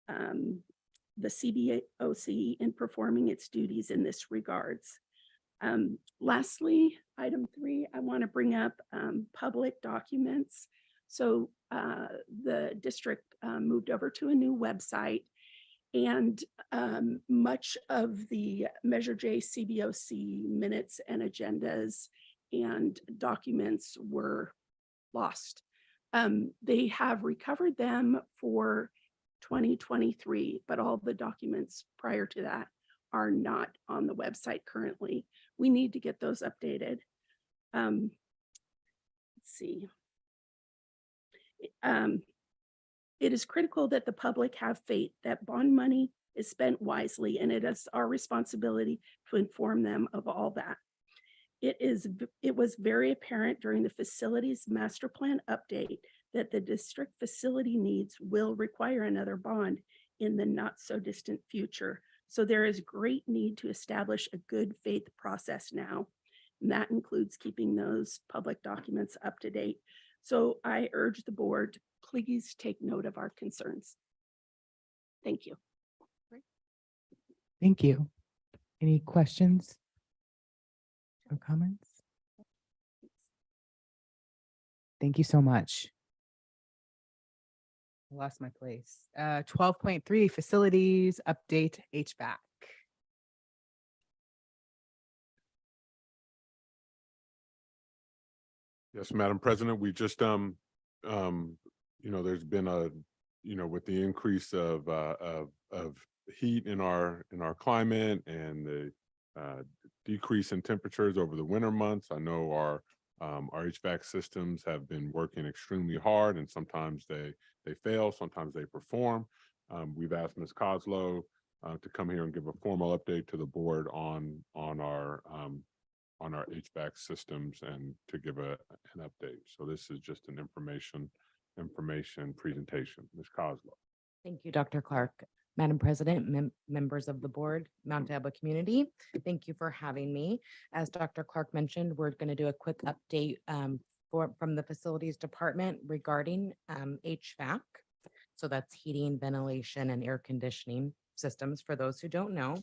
the CBOC in performing its duties in this regards. Lastly, item 3, I want to bring up public documents. So the district moved over to a new website, and much of the Measure J CBOC minutes and agendas and documents were lost. They have recovered them for 2023, but all the documents prior to that are not on the website currently. We need to get those updated. Let's see. It is critical that the public have faith that bond money is spent wisely, and it is our responsibility to inform them of all that. It was very apparent during the facilities master plan update that the district facility needs will require another bond in the not so distant future. So there is great need to establish a good faith process now. And that includes keeping those public documents up to date. So I urge the board to please take note of our concerns. Thank you. Thank you. Any questions or comments? Thank you so much. I lost my place. 12.3 facilities update HVAC. Yes, Madam President, we just, there's been with the increase of heat in our climate and the decrease in temperatures over the winter months. I know our HVAC systems have been working extremely hard, and sometimes they fail, sometimes they perform. We've asked Ms. Coslow to come here and give a formal update to the board on our HVAC systems and to give an update. So this is just an information presentation. Ms. Coslow. Thank you, Dr. Clark. Madam President, members of the board, Mount Diablo community, thank you for having me. As Dr. Clark mentioned, we're going to do a quick update from the facilities department regarding HVAC. So that's heating, ventilation, and air conditioning systems for those who don't know.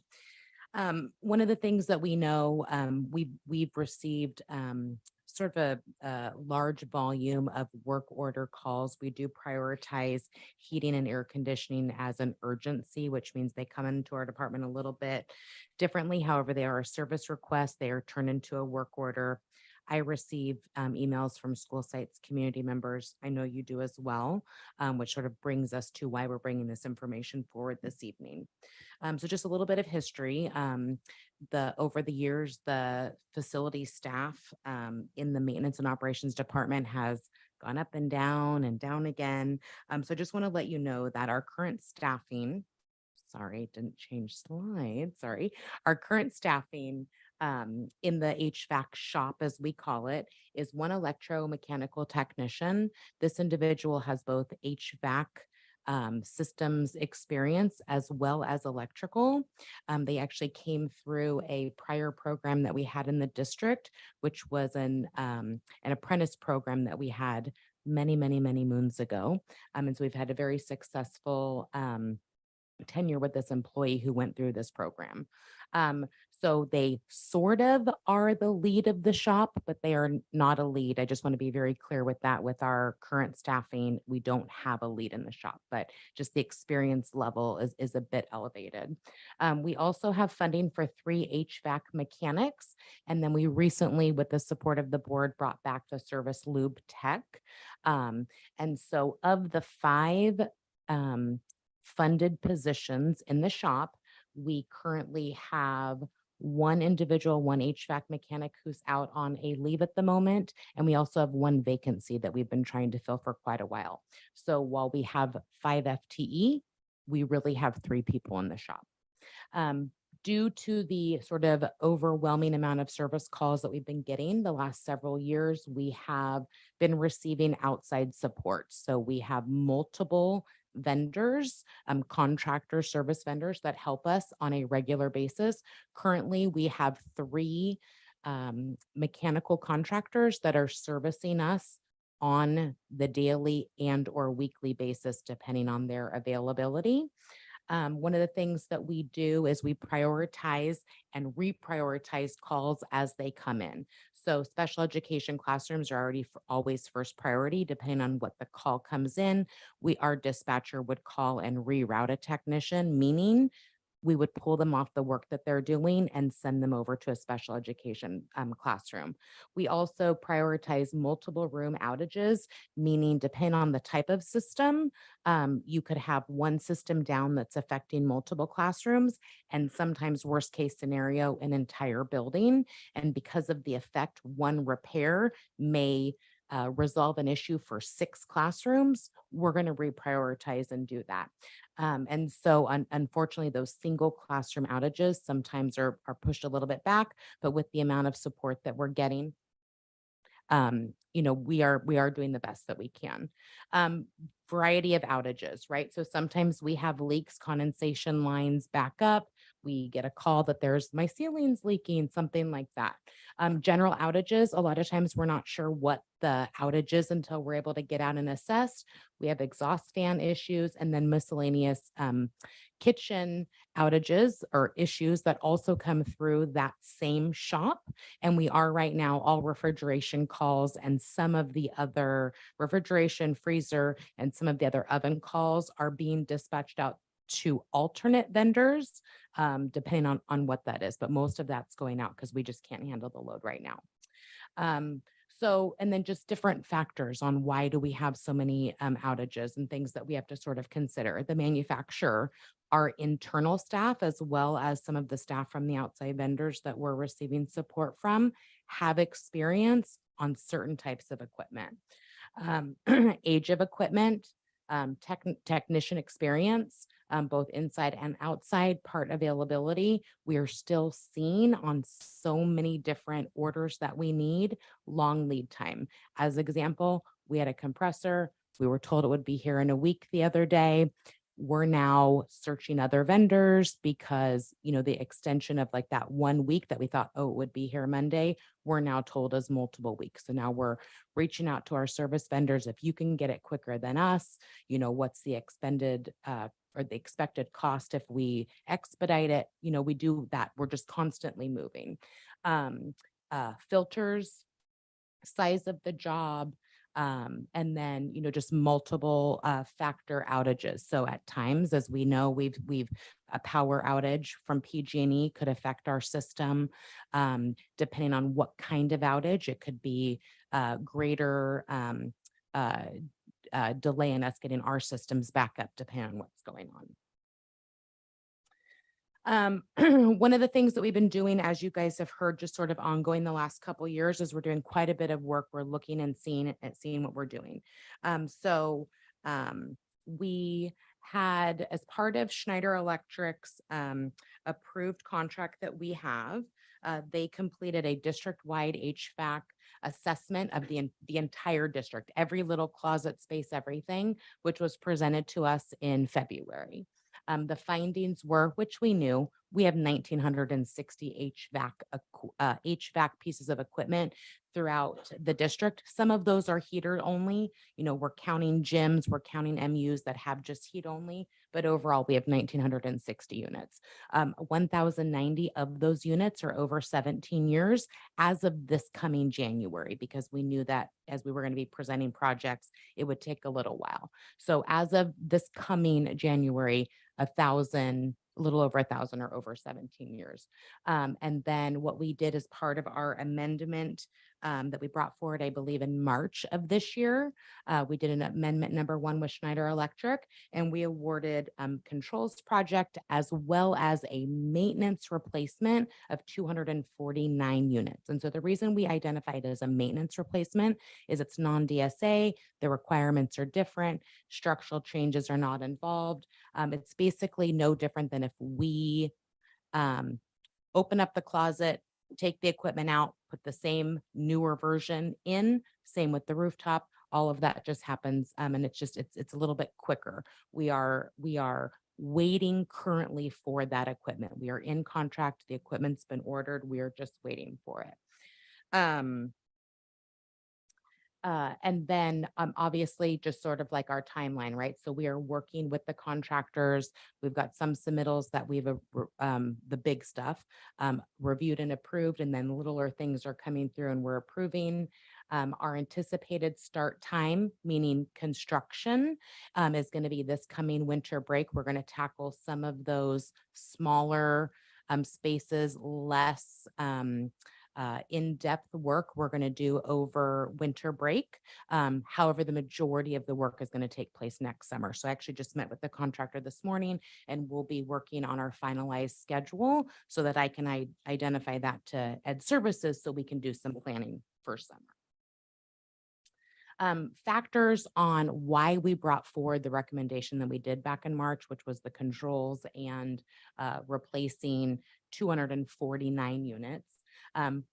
One of the things that we know, we've received sort of a large volume of work order calls. We do prioritize heating and air conditioning as an urgency, which means they come into our department a little bit differently. However, they are a service request. They are turned into a work order. I receive emails from school sites, community members. I know you do as well, which sort of brings us to why we're bringing this information forward this evening. So just a little bit of history. Over the years, the facility staff in the maintenance and operations department has gone up and down again. So I just want to let you know that our current staffing, didn't change slides, our current staffing in the HVAC shop, as we call it, is one electromechanical technician. This individual has both HVAC systems experience as well as electrical. They actually came through a prior program that we had in the district, which was an apprentice program that we had many moons ago. And so we've had a very successful tenure with this employee who went through this program. So they sort of are the lead of the shop, but they are not a lead. I just want to be very clear with that. With our current staffing, we don't have a lead in the shop, but just the experience level is a bit elevated. We also have funding for 3 HVAC mechanics. And then we recently, with the support of the board, brought back the service lube tech. And so of the 5 funded positions in the shop, we currently have 1 individual, 1 HVAC mechanic who's out on a leave at the moment. And we also have 1 vacancy that we've been trying to fill for quite a while. So while we have 5 FTE, we really have 3 people in the shop. Due to the sort of overwhelming amount of service calls that we've been getting the last several years, we have been receiving outside support. So we have multiple vendors, contractor service vendors that help us on a regular basis. Currently, we have 3 mechanical contractors that are servicing us on the daily and or weekly basis, depending on their availability. One of the things that we do is we prioritize and reprioritize calls as they come in. So special education classrooms are already always first priority, depending on what the call comes in. Our dispatcher would call and reroute a technician, meaning we would pull them off the work that they're doing and send them over to a special education classroom. We also prioritize multiple room outages, meaning depending on the type of system, you could have one system down that's affecting multiple classrooms, and sometimes worst case scenario, an entire building. And because of the effect, one repair may resolve an issue for 6 classrooms. We're going to reprioritize and do that. And so unfortunately, those single classroom outages sometimes are pushed a little bit back, but with the amount of support that we're getting, we are doing the best that we can. Variety of outages, right? So sometimes we have leaks, condensation lines back up. We get a call that there's my ceiling's leaking, something like that. General outages, a lot of times we're not sure what the outage is until we're able to get out and assess. We have exhaust fan issues, and then miscellaneous kitchen outages or issues that also come through that same shop. And we are right now all refrigeration calls, and some of the other refrigeration, freezer, and some of the other oven calls are being dispatched out to alternate vendors, depending on what that is. But most of that's going out because we just can't handle the load right now. And then just different factors on why do we have so many outages and things that we have to sort of consider. The manufacturer, our internal staff, as well as some of the staff from the outside vendors that we're receiving support from, have experience on certain types of equipment. Age of equipment, technician experience, both inside and outside, part availability. We are still seeing on so many different orders that we need long lead time. As example, we had a compressor. We were told it would be here in a week the other day. We're now searching other vendors because, the extension of like that 1 week that we thought, oh, it would be here Monday, we're now told is multiple weeks. So now we're reaching out to our service vendors. If you can get it quicker than us, what's the expended or the expected cost if we expedite it? We do that. We're just constantly moving. Filters, size of the job, and then, just multiple factor outages. So at times, as we know, we've a power outage from PG&E could affect our system. Depending on what kind of outage, it could be greater delay in us getting our systems back up, depending on what's going on. One of the things that we've been doing, as you guys have heard, just sort of ongoing the last couple of years, is we're doing quite a bit of work. We're looking and seeing what we're doing. We had, as part of Schneider Electric's approved contract that we have, they completed a district-wide HVAC assessment of the entire district, every little closet space, everything, which was presented to us in February. The findings were, which we knew, we have 1,960 HVAC pieces of equipment throughout the district. Some of those are heater only. We're counting gyms, we're counting MUs that have just heat only, but overall we have 1,960 units. 1,090 of those units are over 17 years as of this coming January, because we knew that as we were going to be presenting projects, it would take a little while. So as of this coming January, 1,000, a little over 1,000 are over 17 years. And then what we did as part of our amendment that we brought forward, I believe, in March of this year. We did an amendment number 1 with Schneider Electric, and we awarded controls project as well as a maintenance replacement of 249 units. And so the reason we identified it as a maintenance replacement is it's non-DSA, the requirements are different, structural changes are not involved. It's basically no different than if we open up the closet, take the equipment out, put the same newer version in, same with the rooftop, all of that just happens. And it's a little bit quicker. We are waiting currently for that equipment. We are in contract. The equipment's been ordered. We are just waiting for it. And then obviously just sort of like our timeline, right? So we are working with the contractors. We've got some submittals that we've, the big stuff, reviewed and approved, and then littler things are coming through and we're approving. Our anticipated start time, meaning construction, is going to be this coming winter break. We're going to tackle some of those smaller spaces, less in-depth work we're going to do over winter break. However, the majority of the work is going to take place next summer. So I actually just met with the contractor this morning, and we'll be working on our finalized schedule so that I can identify that to Ed Services so we can do some planning for summer. Factors on why we brought forward the recommendation that we did back in March, which was the controls and replacing 249 units.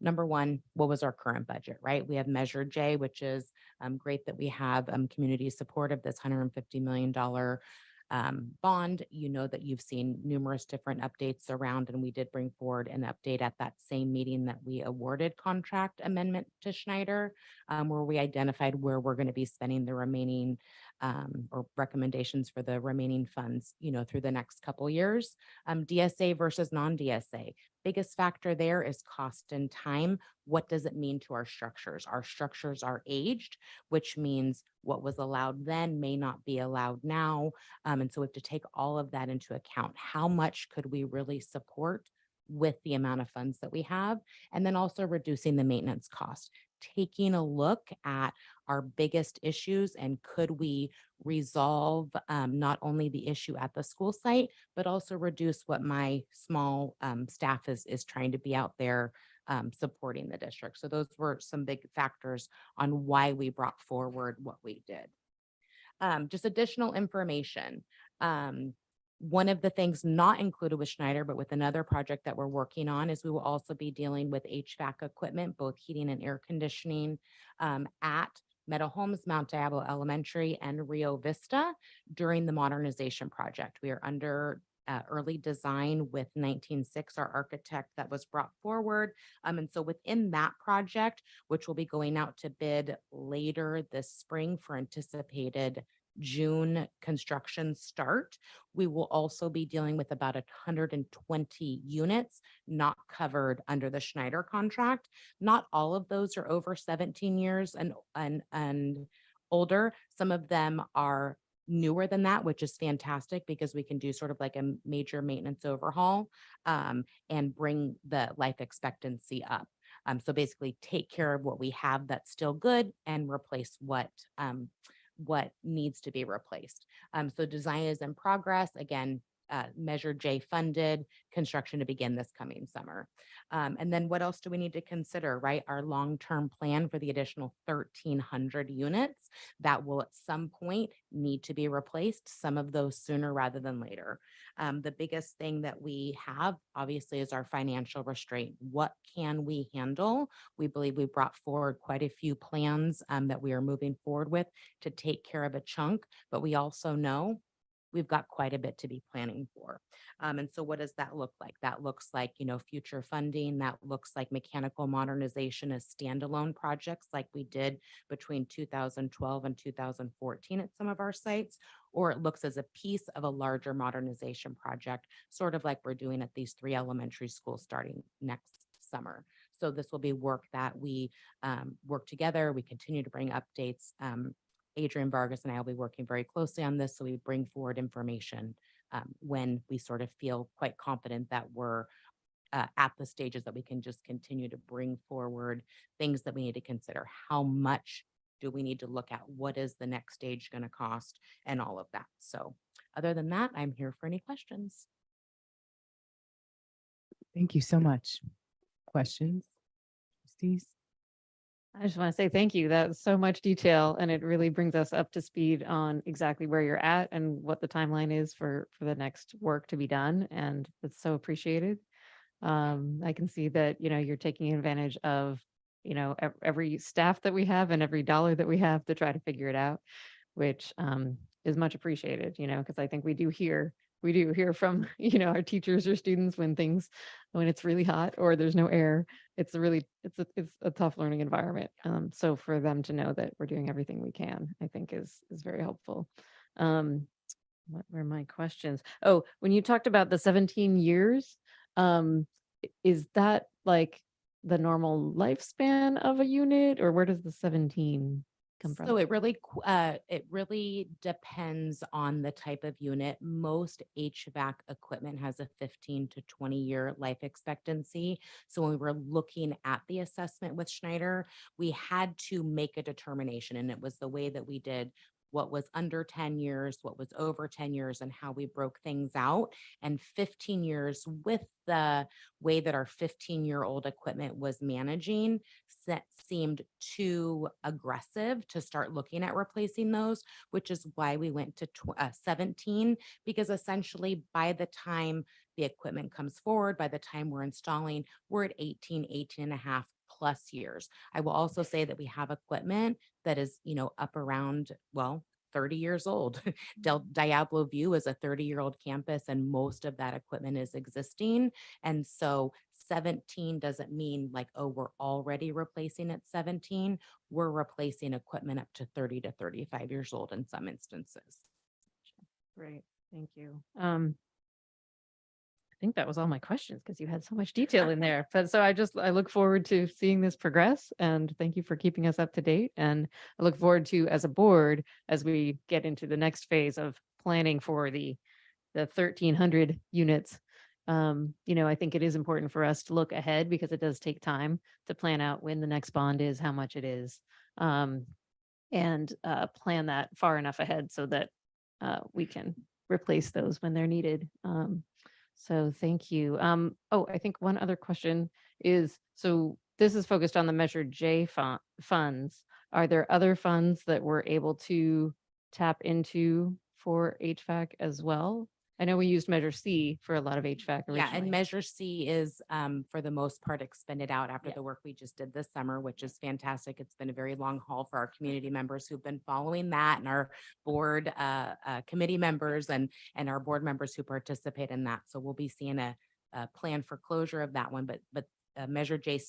Number one, what was our current budget, right? We have Measure J, which is great that we have community support of this $150 million bond. You know that you've seen numerous different updates around, and we did bring forward an update at that same meeting that we awarded contract amendment to Schneider, where we identified where we're going to be spending the remaining or recommendations for the remaining funds, through the next couple years. DSA versus non-DSA. Biggest factor there is cost and time. What does it mean to our structures? Our structures are aged, which means what was allowed then may not be allowed now. And so we have to take all of that into account. How much could we really support with the amount of funds that we have? And then also reducing the maintenance cost, taking a look at our biggest issues and could we resolve not only the issue at the school site, but also reduce what my small staff is trying to be out there supporting the district. So those were some big factors on why we brought forward what we did. Just additional information. One of the things not included with Schneider, but with another project that we're working on, is we will also be dealing with HVAC equipment, both heating and air conditioning at Meadow Homes, Mount Diablo Elementary, and Rio Vista during the modernization project. We are under early design with 19.6, our architect that was brought forward. And so within that project, which will be going out to bid later this spring for anticipated June construction start, we will also be dealing with about 120 units not covered under the Schneider contract. Not all of those are over 17 years and older. Some of them are newer than that, which is fantastic because we can do sort of like a major maintenance overhaul and bring the life expectancy up. So basically take care of what we have that's still good and replace what needs to be replaced. So design is in progress. Again, Measure J funded, construction to begin this coming summer. And then what else do we need to consider, right? Our long-term plan for the additional 1,300 units that will at some point need to be replaced, some of those sooner rather than later. The biggest thing that we have, obviously, is our financial restraint. What can we handle? We believe we brought forward quite a few plans that we are moving forward with to take care of a chunk, but we also know we've got quite a bit to be planning for. And so what does that look like? That looks like, future funding. That looks like mechanical modernization as standalone projects like we did between 2012 and 2014 at some of our sites, or it looks as a piece of a larger modernization project, sort of like we're doing at these 3 elementary schools starting next summer. So this will be work that we work together. We continue to bring updates. Adrian Vargas and I will be working very closely on this, so we bring forward information when we sort of feel quite confident that we're at the stages that we can just continue to bring forward things that we need to consider. How much do we need to look at? What is the next stage going to cost and all of that? So other than that, I'm here for any questions. Thank you so much. Questions? Trustees? I just want to say thank you. That's so much detail, and it really brings us up to speed on exactly where you're at and what the timeline is for the next work to be done. And it's so appreciated. I can see that, you're taking advantage of, every staff that we have and every dollar that we have to try to figure it out, which is much appreciated, because I think we do hear from, our teachers or students when it's really hot or there's no air. It's a tough learning environment. So for them to know that we're doing everything we can, I think is very helpful. What were my questions? Oh, when you talked about the 17 years, is that like the normal lifespan of a unit, or where does the 17 come from? So it really depends on the type of unit. Most HVAC equipment has a 15 to 20-year life expectancy. So when we were looking at the assessment with Schneider, we had to make a determination, and it was the way that we did what was under 10 years, what was over 10 years, and how we broke things out. And 15 years, with the way that our 15-year-old equipment was managing, seemed too aggressive to start looking at replacing those, which is why we went to 17, because essentially by the time the equipment comes forward, by the time we're installing, we're at 18 and a half plus years. I will also say that we have equipment that is, up around, 30 years old. Diablo View is a 30-year-old campus, and most of that equipment is existing. And so 17 doesn't mean like, oh, we're already replacing at 17. We're replacing equipment up to 30 to 35 years old in some instances. Great, thank you. I think that was all my questions because you had so much detail in there. But so I look forward to seeing this progress, and thank you for keeping us up to date. And I look forward to, as a board, as we get into the next phase of planning for the 1,300 units. I think it is important for us to look ahead because it does take time to plan out when the next bond is, how much it is, and plan that far enough ahead so that we can replace those when they're needed. So thank you. I think one other question is, so this is focused on the Measure J funds. Are there other funds that we're able to tap into for HVAC as well? I know we used Measure C for a lot of HVAC originally. Yeah, and Measure C is for the most part expended out after Yeah. the work we just did this summer, which is fantastic. It's been a very long haul for our community members who've been following that, and our board committee members and our board members who participate in that. So we'll be seeing a plan for closure of that one, but Measure J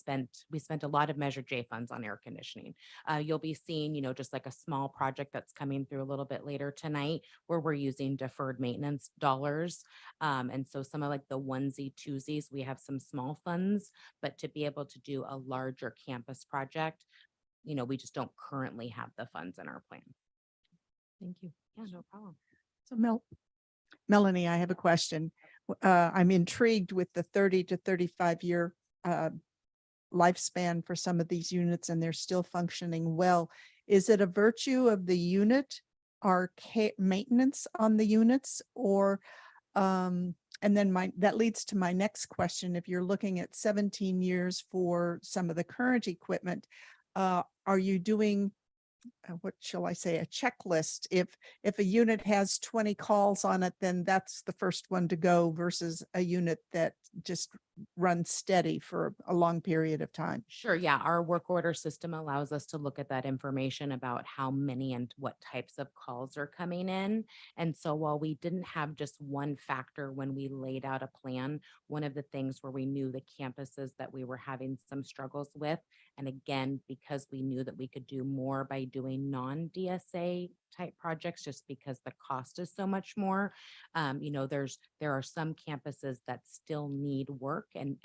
we spent a lot of Measure J funds on air conditioning. You'll be seeing, just like a small project that's coming through a little bit later tonight where we're using deferred maintenance dollars. And so some of like the onesie twosies, we have some small funds, but to be able to do a larger campus project, we just don't currently have the funds in our plan. Thank you. Yeah, no problem. So Melanie, I have a question. I'm intrigued with the 30 to 35 year lifespan for some of these units, and they're still functioning well. Is it a virtue of the unit or maintenance on the units, or and then that leads to my next question. If you're looking at 17 years for some of the current equipment, are you doing what shall I say, a checklist? If a unit has 20 calls on it, then that's the first one to go versus a unit that just runs steady for a long period of time. Sure. Yeah. Our work order system allows us to look at that information about how many and what types of calls are coming in. And so while we didn't have just one factor when we laid out a plan, one of the things where we knew the campuses that we were having some struggles with, and again, because we knew that we could do more by doing non-DSA type projects, just because the cost is so much more. There are some campuses that still need work and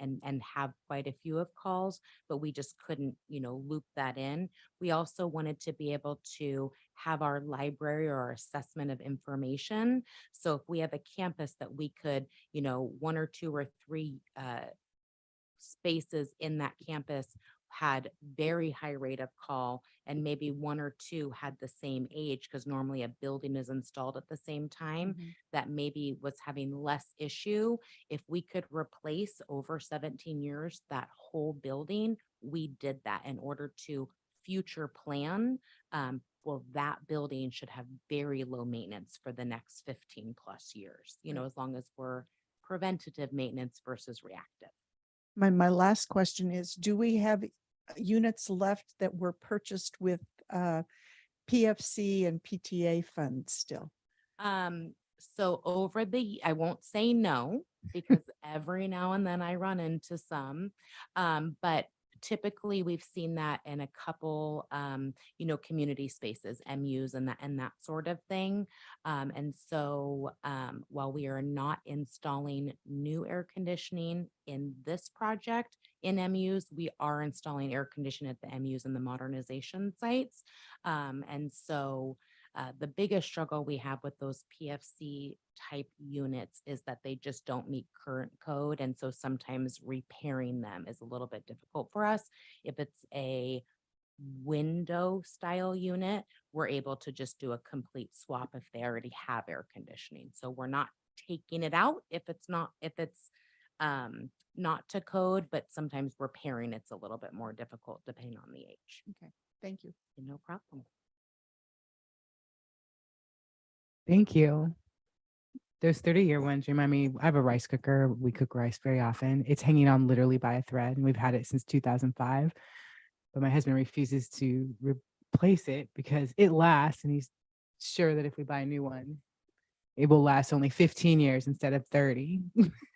have quite a few of calls, but we just couldn't, loop that in. We also wanted to be able to have our library or our assessment of information. So if we have a campus that we could, 1 or 2 or 3 spaces in that campus had very high rate of call, and maybe one or two had the same age, because normally a building is installed at the same time, that maybe was having less issue. If we could replace over 17 years that whole building, we did that in order to future plan. Well, that building should have very low maintenance for the next 15 plus years, you know, as long as we're preventative maintenance versus reactive. My last question is, do we have units left that were purchased with PFC and PTA funds still? So I won't say no, because every now and then I run into some, but typically we've seen that in a couple, you know, community spaces, MUs and that sort of thing. And so while we are not installing new air conditioning in this project in MUs, we are installing air conditioning at the MUs and the modernization sites. And so the biggest struggle we have with those PFC type units is that they just don't meet current code. And so sometimes repairing them is a little bit difficult for us. If it's a window style unit, we're able to just do a complete swap if they already have air conditioning. So we're not taking it out if it's not to code, but sometimes repairing it's a little bit more difficult depending on the age. Okay, thank you. No problem. Thank you. Those 30-year ones remind me, I have a rice cooker. We cook rice very often. It's hanging on literally by a thread, and we've had it since 2005. But my husband refuses to replace it because it lasts, and he's sure that if we buy a new one, it will last only 15 years instead of 30.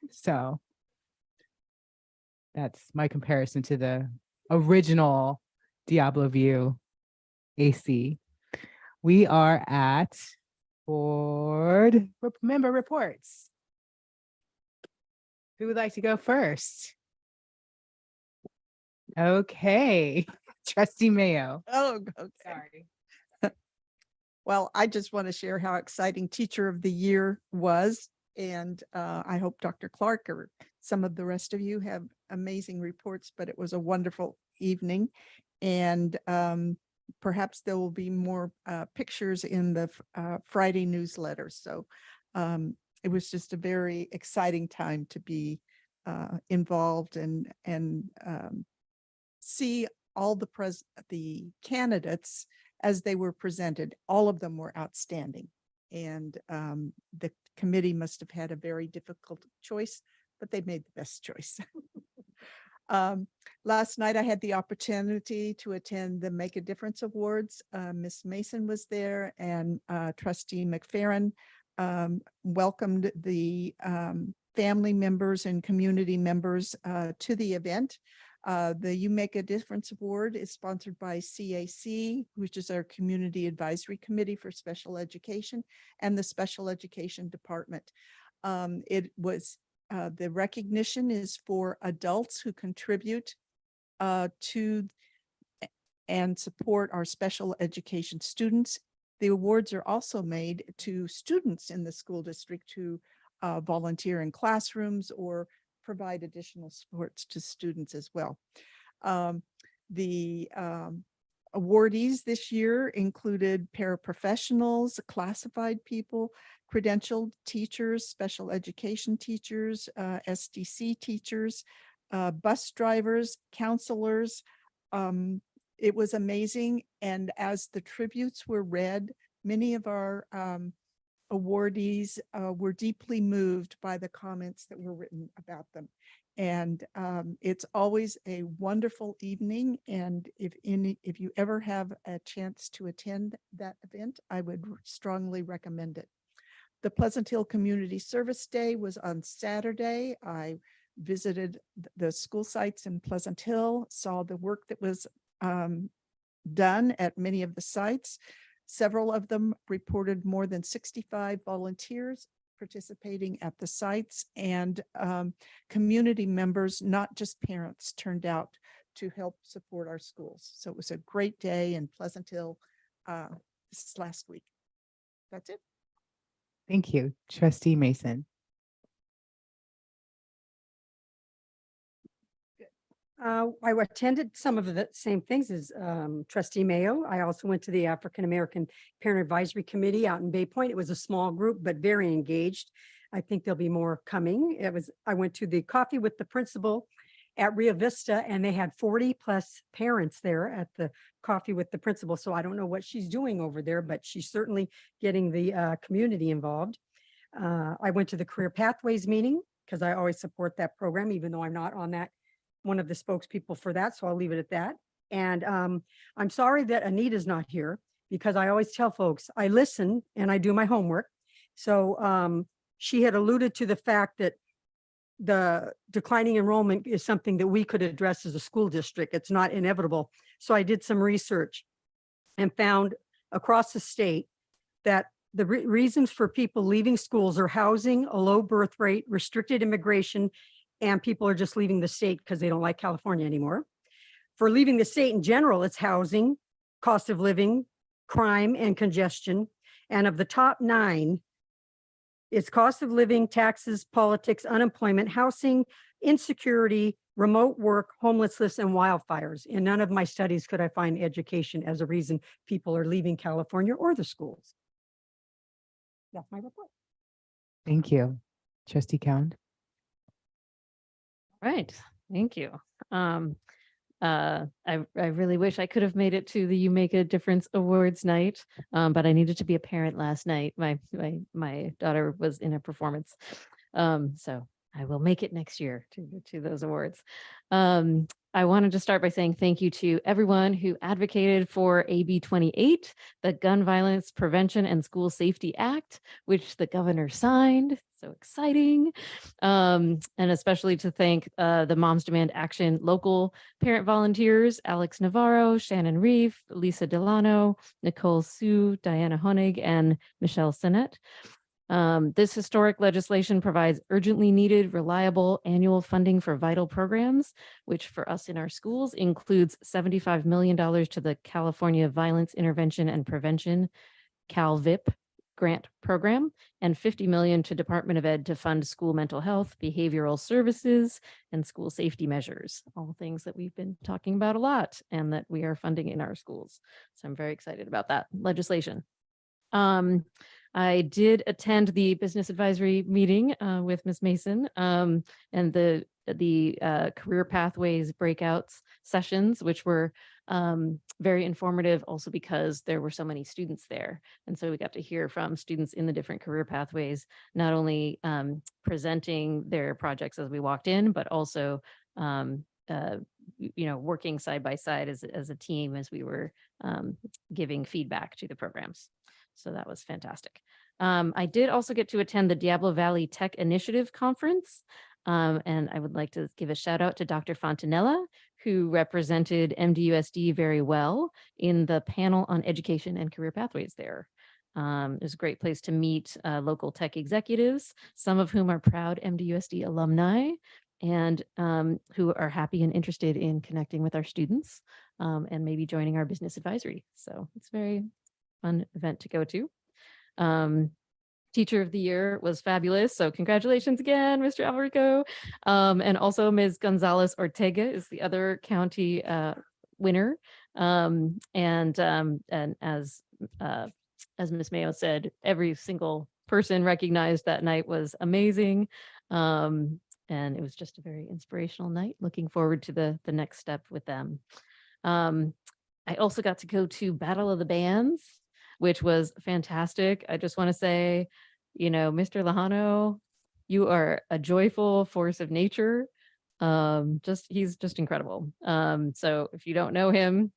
So that's my comparison to the original Diablo View AC. We are at board member reports. Who would like to go first? Okay, Trustee Mayo. Oh, okay. Sorry. Well, I just want to share how exciting Teacher of the Year was. And I hope Dr. Clark or some of the rest of you have amazing reports, but it was a wonderful evening. And perhaps there will be more pictures in the Friday newsletter. So it was just a very exciting time to be involved and see all the candidates as they were presented. All of them were outstanding. And the committee must have had a very difficult choice, but they made the best choice. Last night, I had the opportunity to attend the Make a Difference Awards. Miss Mason was there, and Trustee McFerrin welcomed the family members and community members to the event. The You Make a Difference Award is sponsored by CAC, which is our Community Advisory Committee for Special Education, and the Special Education Department. It was the recognition is for adults who contribute to and support our special education students. The awards are also made to students in the school district who volunteer in classrooms or provide additional supports to students as well. The awardees this year included paraprofessionals, classified people, credentialed teachers, special education teachers, SDC teachers, bus drivers, counselors. It was amazing. And as the tributes were read, many of our awardees were deeply moved by the comments that were written about them. And it's always a wonderful evening. And if you ever have a chance to attend that event, I would strongly recommend it. The Pleasant Hill Community Service Day was on Saturday. I visited the school sites in Pleasant Hill, saw the work that was done at many of the sites. Several of them reported more than 65 volunteers participating at the sites, and community members, not just parents, turned out to help support our schools. So it was a great day in Pleasant Hill this last week. That's it. Thank you, Trustee Mason. I attended some of the same things as trustee Mayo. I also went to the African American Parent Advisory Committee out in Bay Point. It was a small group, but very engaged. I think there'll be more coming. I went to the coffee with the principal at Rio Vista, and they had 40 plus parents there at the coffee with the principal. So I don't know what she's doing over there, but she's certainly getting the community involved. I went to the Career Pathways meeting because I always support that program, even though I'm not on that, one of the spokespeople for that. So I'll leave it at that. And I'm sorry that Anita's not here because I always tell folks I listen and I do my homework. So she had alluded to the fact that the declining enrollment is something that we could address as a school district. It's not inevitable. So I did some research and found across the state that the reasons for people leaving schools are housing, a low birth rate, restricted immigration, and people are just leaving the state because they don't like California anymore. For leaving the state in general, it's housing, cost of living, crime, and congestion. And of the top 9, it's cost of living, taxes, politics, unemployment, housing, insecurity, remote work, homelessness, and wildfires. In none of my studies could I find education as a reason people are leaving California or the schools. That's my report. Thank you. Trustee Count. Right, thank you. I really wish I could have made it to the You Make a Difference Awards night, but I needed to be a parent last night. My daughter was in a performance, so I will make it next year to those awards. I wanted to start by saying thank you to everyone who advocated for AB 28, the Gun Violence Prevention and School Safety Act, which the governor signed. So exciting. And especially to thank the Moms Demand Action local parent volunteers, Alex Navarro, Shannon Reef, Lisa Delano, Nicole Sue, Diana Honig, and Michelle Sinnett. This historic legislation provides urgently needed, reliable annual funding for vital programs, which for us in our schools includes $75 million to the California Violence Intervention and Prevention, CalVIP, grant program, and $50 million to Department of Ed to fund school mental health, behavioral services, and school safety measures, all things that we've been talking about a lot and that we are funding in our schools. So I'm very excited about that legislation. I did attend the business advisory meeting with Ms. Mason and the career pathways breakouts sessions, which were very informative also because there were so many students there. And so we got to hear from students in the different career pathways, not only presenting their projects as we walked in, but also working side by side as a team as we were giving feedback to the programs. So that was fantastic. I did also get to attend the Diablo Valley Tech Initiative Conference. And I would like to give a shout out to Dr. Fontanella, who represented MDUSD very well in the panel on education and career pathways there. It was a great place to meet local tech executives, some of whom are proud MDUSD alumni and who are happy and interested in connecting with our students and maybe joining our business advisory. So it's a very fun event to go to. Teacher of the Year was fabulous. So congratulations again, Mr. Alvarico. And also Ms. Gonzalez Ortega is the other county winner. And as Ms. Mayo said, every single person recognized that night was amazing. And it was just a very inspirational night. Looking forward to the next step with them. I also got to go to Battle of the Bands, which was fantastic. I just want to say, Mr. Lejano, you are a joyful force of nature. He's just incredible. So if you don't know him,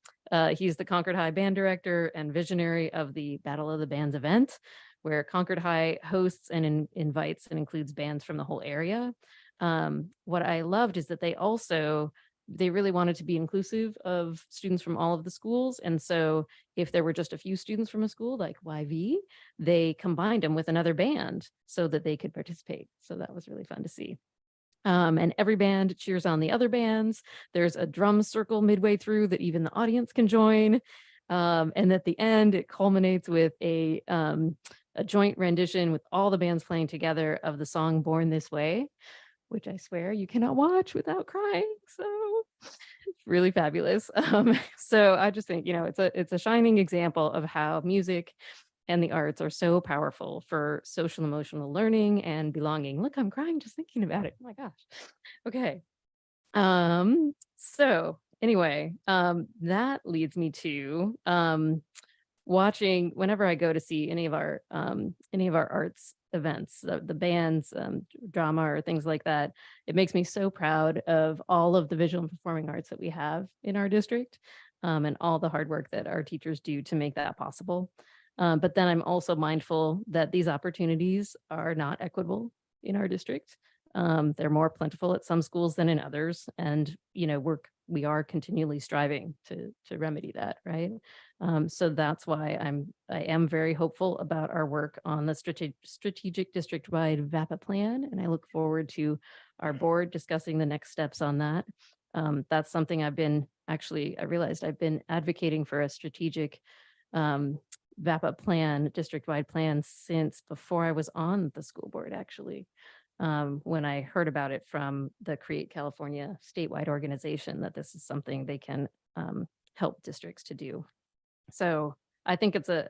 he's the Concord High band director and visionary of the Battle of the Bands event, where Concord High hosts and invites and includes bands from the whole area. What I loved is that they really wanted to be inclusive of students from all of the schools. And so if there were just a few students from a school like YV, they combined them with another band so that they could participate. So that was really fun to see. And every band cheers on the other bands. There's a drum circle midway through that even the audience can join. And at the end, it culminates with a joint rendition with all the bands playing together of the song Born This Way, which I swear you cannot watch without crying. So really fabulous. So I just think, it's a shining example of how music and the arts are so powerful for social emotional learning and belonging. Look, I'm crying just thinking about it. Oh my gosh. Okay. So anyway, that leads me to watching whenever I go to see any of our arts events, the bands, drama or things like that, it makes me so proud of all of the visual and performing arts that we have in our district, and all the hard work that our teachers do to make that possible. But then I'm also mindful that these opportunities are not equitable in our district. They're more plentiful at some schools than in others. And, we are continually striving to remedy that, right? So that's why I am very hopeful about our work on the strategic district-wide VAPA plan. And I look forward to our board discussing the next steps on that. That's something I realized I've been advocating for a strategic VAPA plan, district-wide plan, since before I was on the school board, actually. When I heard about it from the Create California statewide organization, that this is something they can help districts to do. So I think it's a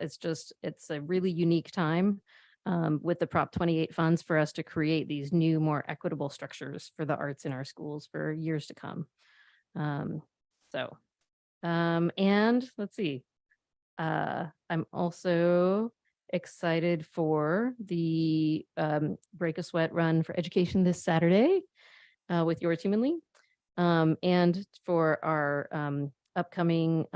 really unique time with the Prop 28 funds for us to create these new, more equitable structures for the arts in our schools for years to come. And let's see. I'm also excited for the Break a Sweat Run for Education this Saturday with yours humanly, and for our upcoming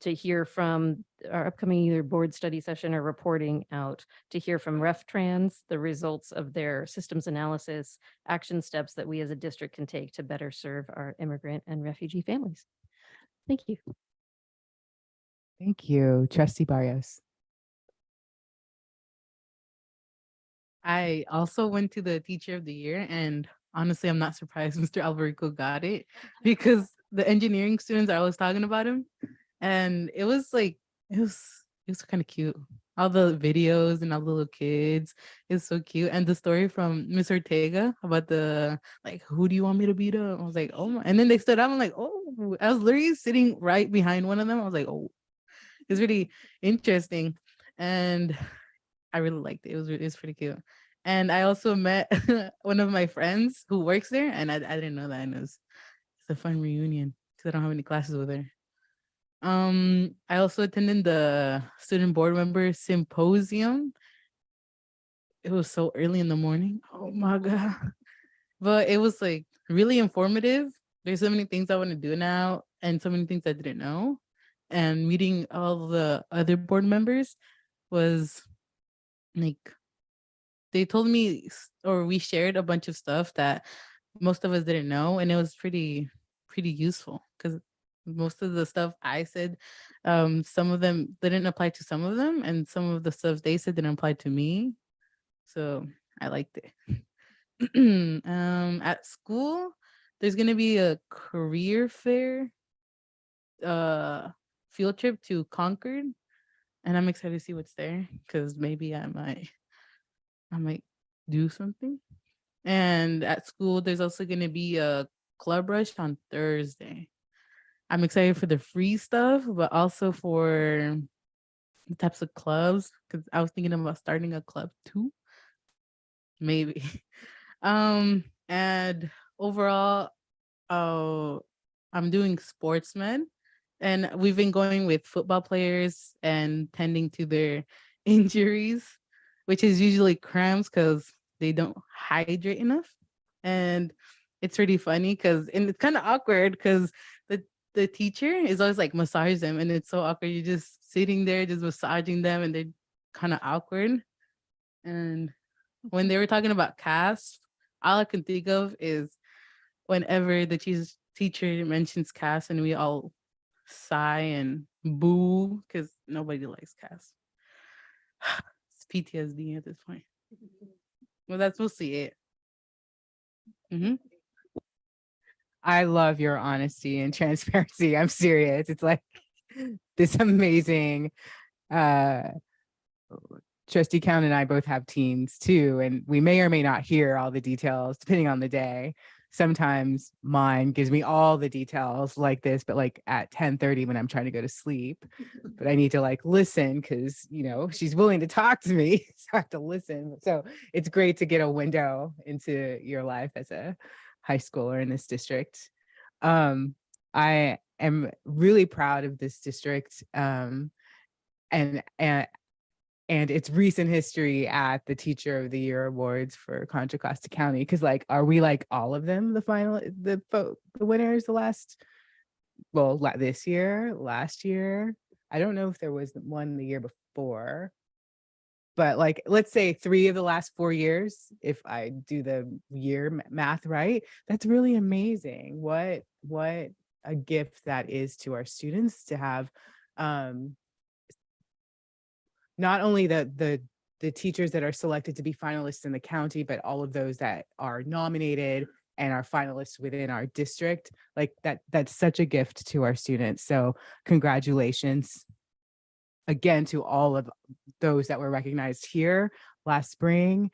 to hear from our upcoming either board study session or reporting out to hear from RefTrans the results of their systems analysis, action steps that we as a district can take to better serve our immigrant and refugee families. Thank you. Thank you, Trustee Barrios. I also went to the Teacher of the Year, and honestly, I'm not surprised Mr. Alvarico got it because the engineering students are always talking about him, and it was kind of cute. All the videos and all the little kids, it's so cute. And the story from Miss Ortega about who do you want me to beat up? I was like, oh my, and then they stood up. I'm like, oh, I was literally sitting right behind one of them. I was like, oh, it's really interesting, and I really liked it. It was pretty cute. And I also met one of my friends who works there, and I didn't know that. And it's a fun reunion because I don't have any classes with her. I also attended the student board member symposium. It was so early in the morning. Oh my God. But it was really informative. There's so many things I want to do now and so many things I didn't know. And meeting all the other board members was they told me, or we shared a bunch of stuff that most of us didn't know, and it was pretty useful because most of the stuff I said, some of them didn't apply to some of them, and some of the stuff they said didn't apply to me. So I liked it. At school, there's gonna be a career fair field trip to Concord, and I'm excited to see what's there because maybe I might do something. And at school, there's also going to be a club rush on Thursday. I'm excited for the free stuff, but also for the types of clubs because I was thinking about starting a club too. Maybe. And overall, I'm doing sportsmen, and we've been going with football players and tending to their injuries, which is usually cramps because they don't hydrate enough. And it's really funny and it's kind of awkward because the teacher is always massage them, and it's so awkward. You're just sitting there just massaging them, and they're kind of awkward. And when they were talking about cast, all I can think of is whenever the teacher mentions cast and we all sigh and boo because nobody likes cast. It's PTSD at this point. Well, that's mostly it. I love your honesty and transparency. I'm serious. It's this amazing. Trustee Count and I both have teams too, and we may or may not hear all the details depending on the day. sometimes mine gives me all the details like this, but like at 10:30 when I'm trying to go to sleep, but I need to like listen because, you know, she's willing to talk to me. So I have to listen. So it's great to get a window into your life as a high schooler in this district. I am really proud of this district, and its recent history at the Teacher of the Year awards for Contra Costa County. Because like, are we like all of them the winners this year, last year? I don't know if there was one the year before, but like, let's say 3 of the last 4 years, if I do the year math right, that's really amazing. What a gift that is to our students to have, not only the teachers that are selected to be finalists in the county, but all of those that are nominated and are finalists within our district. Like that's such a gift to our students. So congratulations again to all of those that were recognized here last spring,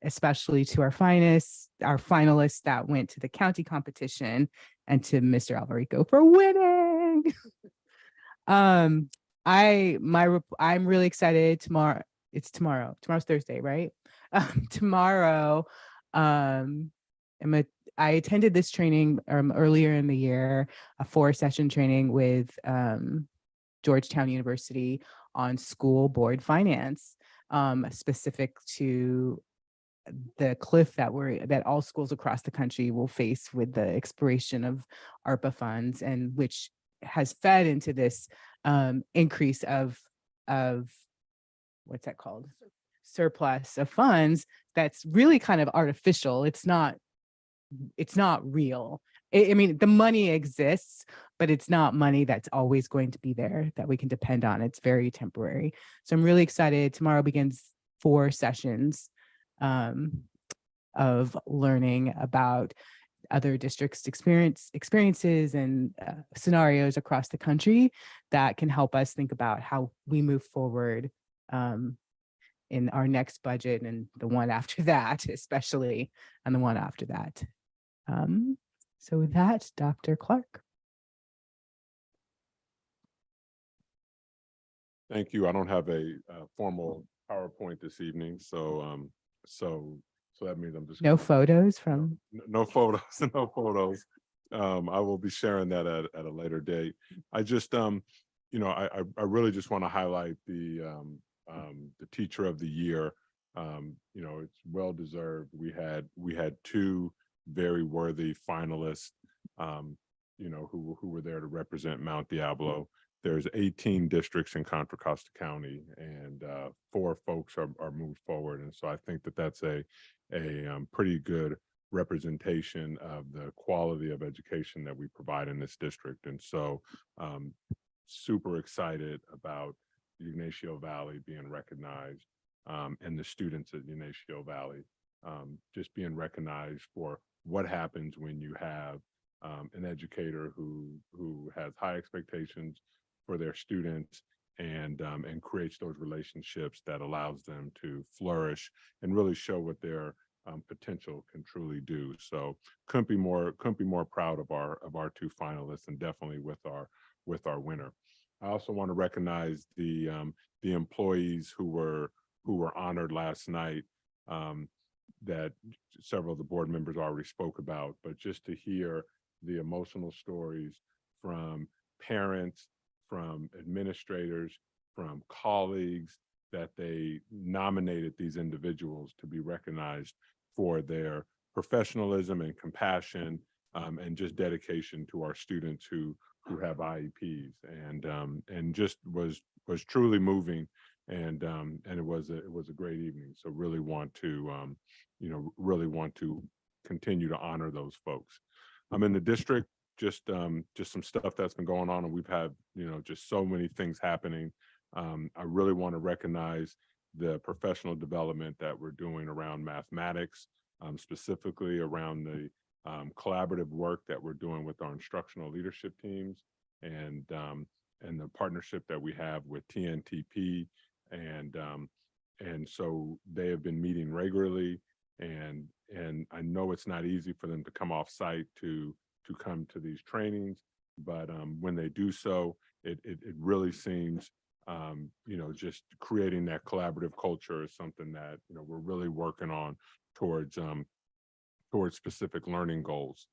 especially to our finalists that went to the county competition, and to Mr. Alvarico for winning. I'm really excited. Tomorrow's Thursday, right? Tomorrow, I attended this training earlier in the year, a 4-session training with Georgetown University on school board finance, specific to the cliff that all schools across the country will face with the expiration of ARPA funds, and which has fed into this increase of what's that called? Surplus of funds. That's really kind of artificial. It's not real. I mean, the money exists, but it's not money that's always going to be there that we can depend on. It's very temporary. So I'm really excited. Tomorrow begins 4 sessions of learning about other districts' experiences and scenarios across the country that can help us think about how we move forward in our next budget and the one after that, especially, and the one after that. So with that, Dr. Clark. Thank you. I don't have a formal PowerPoint this evening, so that means I'm just No photos from. no photos, no photos. I will be sharing that at a later date. I just, I really just want to highlight the Teacher of the Year. It's well deserved. We had 2 very worthy finalists, who were there to represent Mount Diablo. There's 18 districts in Contra Costa County, and 4 folks are moved forward. And so I think that that's a pretty good representation of the quality of education that we provide in this district. And so super excited about Ignacio Valley being recognized, and the students at Ignacio Valley just being recognized for what happens when you have an educator who has high expectations for their students and creates those relationships that allows them to flourish and really show what their potential can truly do. So couldn't be more proud of our 2 finalists, and definitely with our winner. I also want to recognize the employees who were honored last night, that several of the board members already spoke about, but just to hear the emotional stories from parents, from administrators, from colleagues, that they nominated these individuals to be recognized for their professionalism and compassion, and just dedication to our students who have IEPs, and just was truly moving, and it was a great evening. So really want to continue to honor those folks. I'm in the district, just some stuff that's been going on, and we've had just so many things happening. I really want to recognize the professional development that we're doing around mathematics, specifically around the collaborative work that we're doing with our instructional leadership teams, and the partnership that we have with TNTP, and so they have been meeting regularly. and I know it's not easy for them to come off site to come to these trainings, but when they do so, it really seems just creating that collaborative culture is something that we're really working on towards specific learning goals.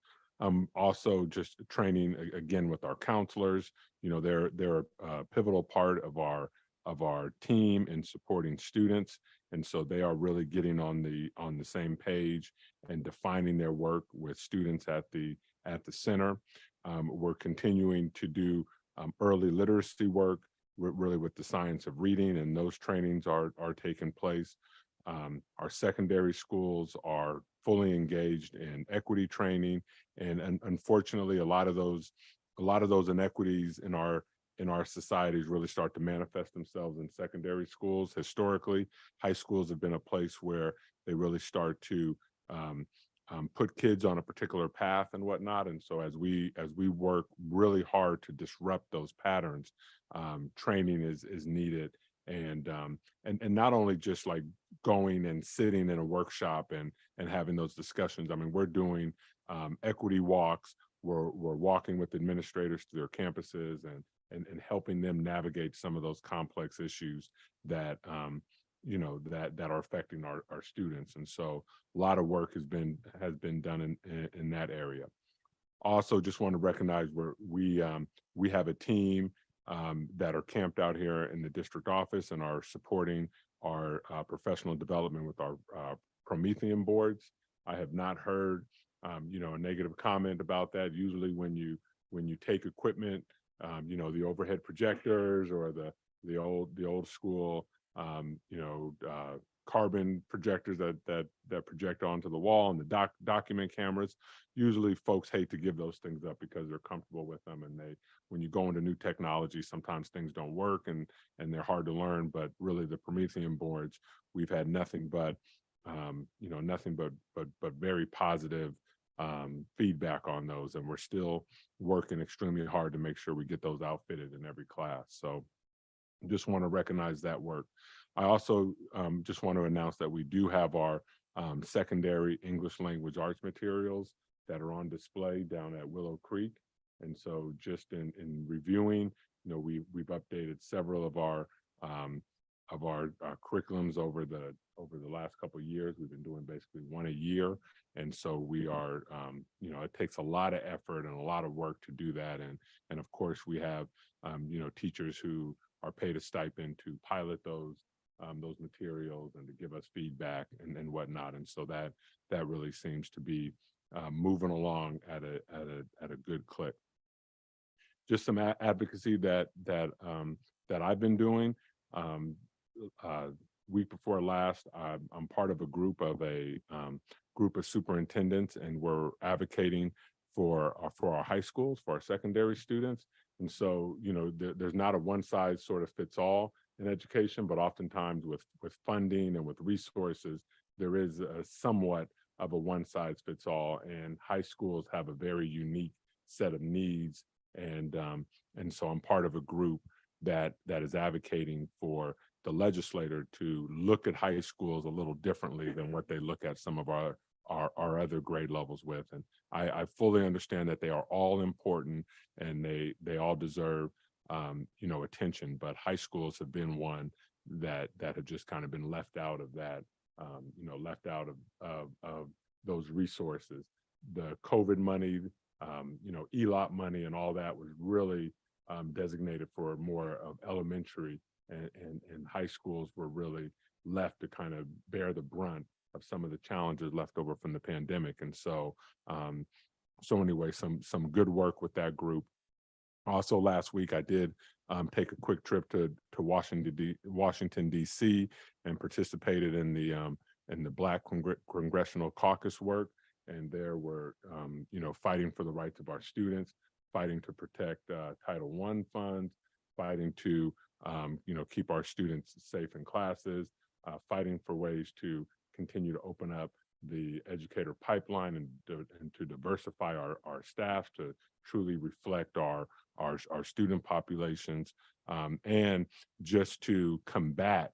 Also just training again with our counselors. They're a pivotal part of our team in supporting students, and so they are really getting on the same page and defining their work with students at the center. We're continuing to do early literacy work really with the science of reading, and those trainings are taking place. Our secondary schools are fully engaged in equity training, and unfortunately, a lot of those inequities in our societies really start to manifest themselves in secondary schools. Historically, high schools have been a place where they really start to put kids on a particular path and whatnot. And so as we work really hard to disrupt those patterns, training is needed. And not only just like going and sitting in a workshop and having those discussions. I mean, we're doing equity walks. We're walking with administrators to their campuses and helping them navigate some of those complex issues that that are affecting our students. And so a lot of work has been done in that area. Also, just want to recognize we have a team that are camped out here in the district office and are supporting our professional development with our Promethean boards. I have not heard a negative comment about that. Usually when you take equipment, the overhead projectors or the old school carbon projectors that project onto the wall, and the document cameras, usually folks hate to give those things up because they're comfortable with them, and when you go into new technology, sometimes things don't work and they're hard to learn. But really the Promethean boards, we've had nothing but very positive feedback on those, and we're still working extremely hard to make sure we get those outfitted in every class. So just want to recognize that work. I also just want to announce that we do have our secondary English language arts materials that are on display down at Willow Creek. And so just in reviewing, we've updated several of our curriculums over the last couple of years. We've been doing basically one a year. And so we are, it takes a lot of effort and a lot of work to do that. And of course we have, teachers who are paid a stipend to pilot those materials and to give us feedback and whatnot. And so that really seems to be moving along at a good clip. Just some advocacy that I've been doing. Week before last, I'm part of a group of superintendents, and we're advocating for our high schools, for our secondary students. And so, there's not a one size sort of fits all in education, but oftentimes with funding and with resources, there is somewhat of a one size fits all, and high schools have a very unique set of needs. And so I'm part of a group that is advocating for the legislator to look at high schools a little differently than what they look at some of our other grade levels with. And I fully understand that they are all important and they all deserve attention, but high schools have been one that have just kind of been left out of that, left out of those resources. The COVID money, ELOP money and all that was really designated for more of elementary, and high schools were really left to kind of bear the brunt of some of the challenges left over from the pandemic. And so anyway, some good work with that group. Also last week, I did take a quick trip to Washington, D.C. and participated in the Black Congressional Caucus work. And there we're, fighting for the rights of our students, fighting to protect Title I funds, fighting to, keep our students safe in classes, fighting for ways to continue to open up the educator pipeline and to diversify our staff to truly reflect our student populations, and just to combat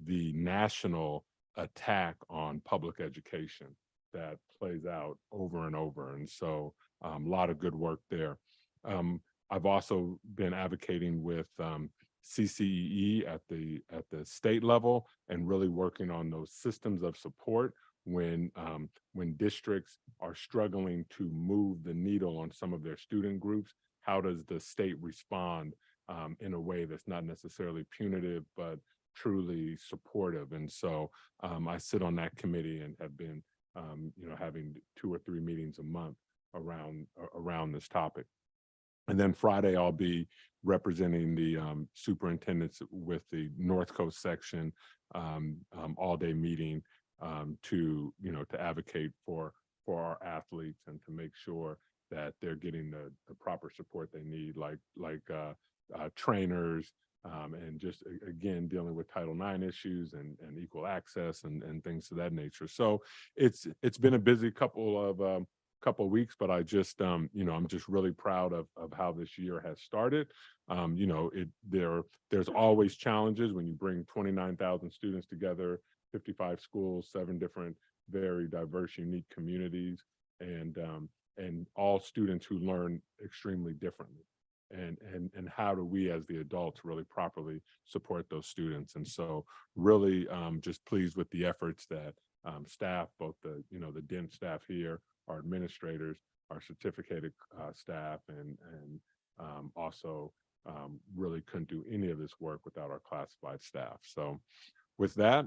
the national attack on public education that plays out over and over. And so a lot of good work there. I've also been advocating with CCEE at the state level and really working on those systems of support when districts are struggling to move the needle on some of their student groups. How does the state respond in a way that's not necessarily punitive, but truly supportive? And so I sit on that committee and have been having 2 or 3 meetings a month around this topic. And then Friday, I'll be representing the superintendents with the North Coast section all-day meeting to advocate for our athletes and to make sure that they're getting the proper support they need, like trainers, and just again dealing with Title IX issues and equal access and things of that nature. So it's been a busy couple of weeks, but I just I'm just really proud of how this year has started. There's always challenges when you bring 29,000 students together, 55 schools, 7 different very diverse, unique communities, and all students who learn extremely differently. And how do we as the adults really properly support those students? And so really just pleased with the efforts that staff, both the DENT staff here, our administrators, our certificated staff, and also really couldn't do any of this work without our classified staff. So with that,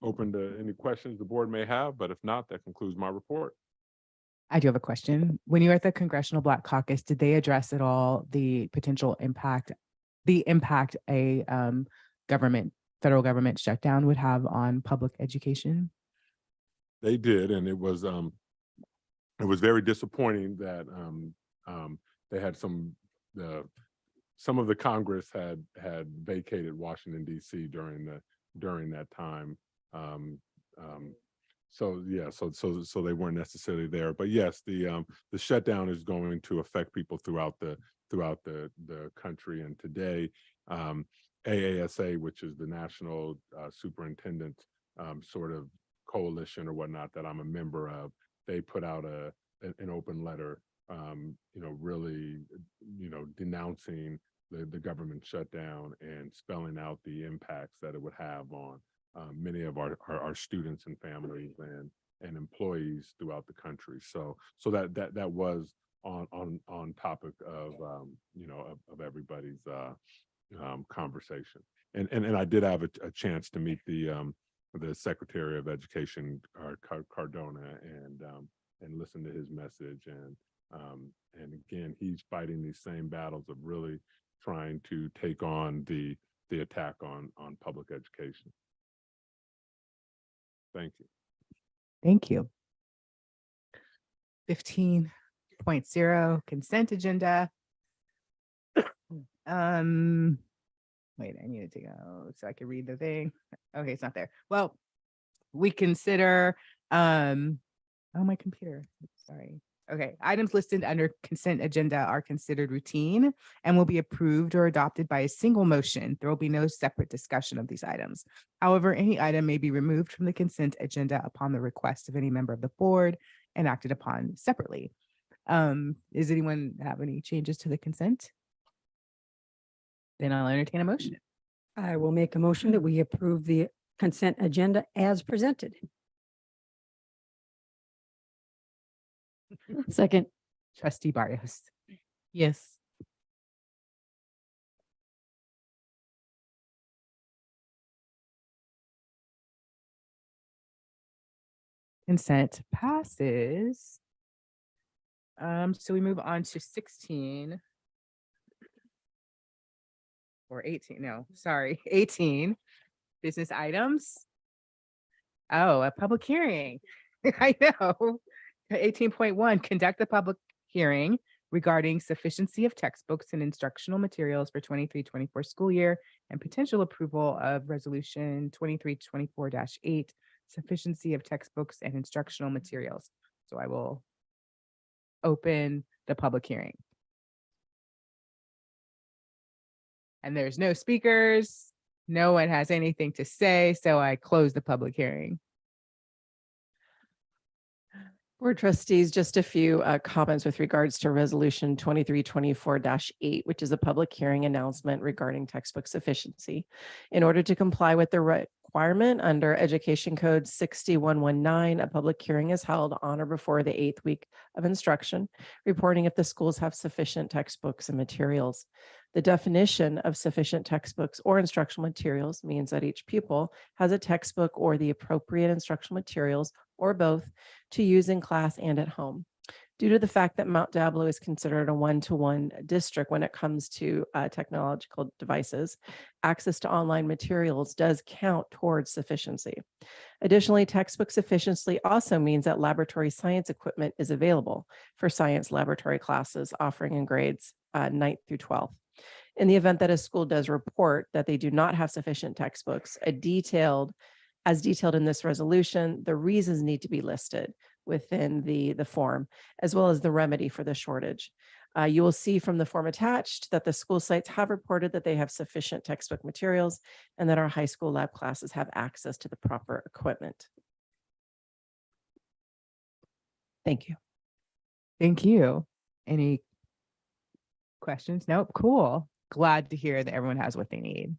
open to any questions the board may have, but if not, that concludes my report. I do have a question. When you were at the Congressional Black Caucus, did they address at all the potential impact a federal government shutdown would have on public education? They did, and it was very disappointing that they had some of the Congress had vacated Washington D.C. during that time. So yeah, so they weren't necessarily there. But yes, the shutdown is going to affect people throughout the country. And today, AASA, which is the National Superintendent sort of coalition or whatnot that I'm a member of, they put out an open letter, really, denouncing the government shutdown and spelling out the impacts that it would have on many of our students and families and employees throughout the country. So that was on topic of of everybody's conversation. And I did have a chance to meet the Secretary of Education, Cardona, and listen to his message. And again, he's fighting these same battles of really trying to take on the attack on public education. Thank you. Thank you. 15.0 consent agenda. Wait, I needed to go so I could read the thing. Okay, it's not there. Well, we consider oh, my computer. Sorry. Okay, items listed under consent agenda are considered routine and will be approved or adopted by a single motion. There will be no separate discussion of these items. However, any item may be removed from the consent agenda upon the request of any member of the board and acted upon separately. Does anyone have any changes to the consent? Then I'll entertain a motion. I will make a motion that we approve the consent agenda as presented. Second. Trustee Barrios. Yes. Consent passes. So we move on to 16 or 18. No, sorry, 18 business items. Oh, a public hearing. I know. 18.1, conduct a public hearing regarding sufficiency of textbooks and instructional materials for 23-24 school year and potential approval of resolution 23-24-8, sufficiency of textbooks and instructional materials. So I will open the public hearing. And there's no speakers. No one has anything to say, so I close the public hearing. Board trustees, just a few comments with regards to resolution 2324-8, which is a public hearing announcement regarding textbook sufficiency. In order to comply with the requirement under Education Code 6119, a public hearing is held on or before the 8th week of instruction, reporting if the schools have sufficient textbooks and materials. The definition of sufficient textbooks or instructional materials means that each pupil has a textbook or the appropriate instructional materials or both to use in class and at home. Due to the fact that Mount Diablo is considered a one-to-one district when it comes to technological devices, access to online materials does count towards sufficiency. Additionally, textbook sufficiency also means that laboratory science equipment is available for science laboratory classes offering in grades 9th through 12th. In the event that a school does report that they do not have sufficient textbooks, as detailed in this resolution, the reasons need to be listed within the form, as well as the remedy for the shortage. You will see from the form attached that the school sites have reported that they have sufficient textbook materials and that our high school lab classes have access to the proper equipment. Thank you. Thank you. Any questions? Nope. Cool. Glad to hear that everyone has what they need.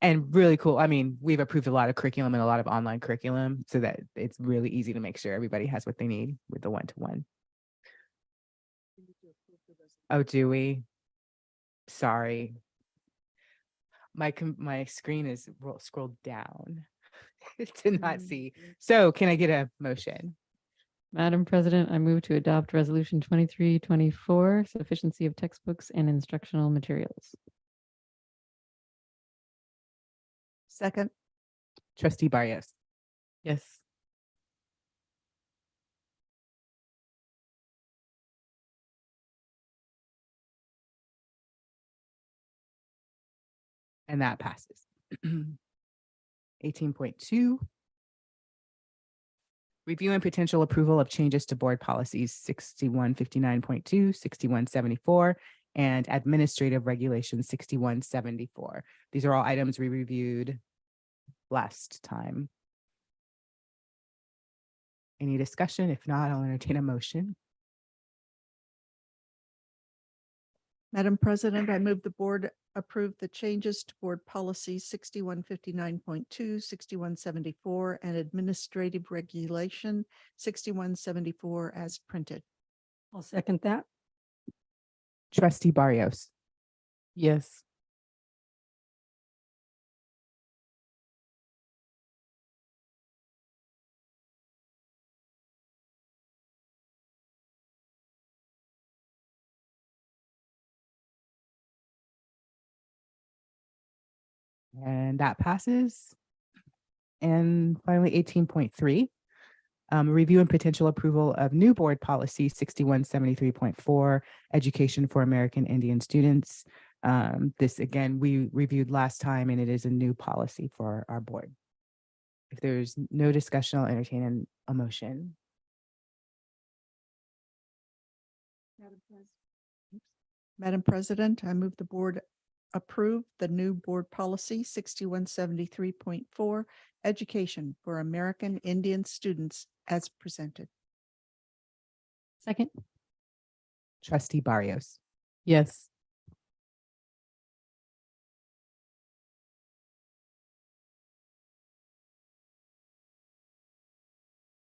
And really cool. I mean, we've approved a lot of curriculum and a lot of online curriculum so that it's really easy to make sure everybody has what they need with the one-to-one. Oh, do we? Sorry. My screen is scrolled down to not see. So can I get a motion? Madam President, I move to adopt resolution 2324, sufficiency of textbooks and instructional materials. Second. Trustee Barrios. Yes. And that passes. 18.2. Review and potential approval of changes to board policies 6159.2, 6174, and administrative regulations 6174. These are all items we reviewed last time. Any discussion? If not, I'll entertain a motion. Madam President, I move the board approve the changes to board policy 6159.2, 6174, and administrative regulation 6174 as printed. I'll second that. Trustee Barrios. Yes. And that passes. And finally, 18.3. Review and potential approval of new board policy 6173.4, education for American Indian students. This again, we reviewed last time and it is a new policy for our board. If there's no discussion, I'll entertain a motion. Madam President, I move the board approve the new board policy 6173.4, education for American Indian students as presented. Second. Trustee Barrios. Yes.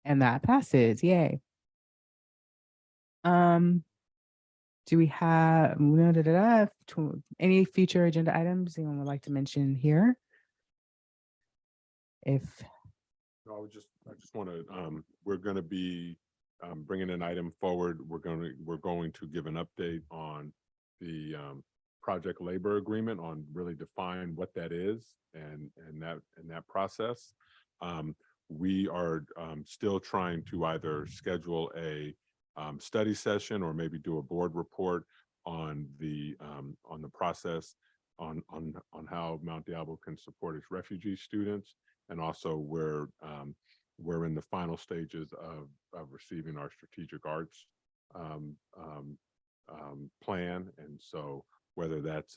And that passes. Yay. Do we have any future agenda items anyone would like to mention here? If No, I just want to, we're going to be bringing an item forward. We're going to give an update on the project labor agreement, on really define what that is and that process. We are still trying to either schedule a study session or maybe do a board report on the process on how Mount Diablo can support its refugee students. And also we're in the final stages of receiving our strategic arts plan. And so whether that's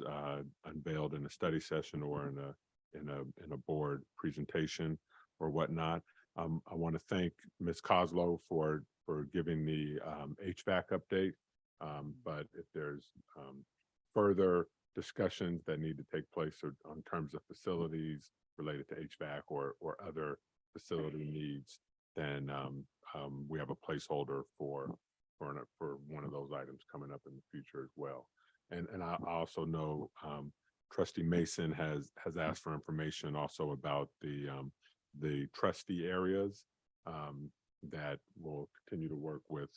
unveiled in a study session or in a board presentation or whatnot. I want to thank Ms. Coslow for giving the HVAC update. But if there's further discussions that need to take place on terms of facilities related to HVAC or other facility needs, then we have a placeholder for one of those items coming up in the future as well. And I also know Trustee Mason has asked for information also about the trustee areas that will continue to work with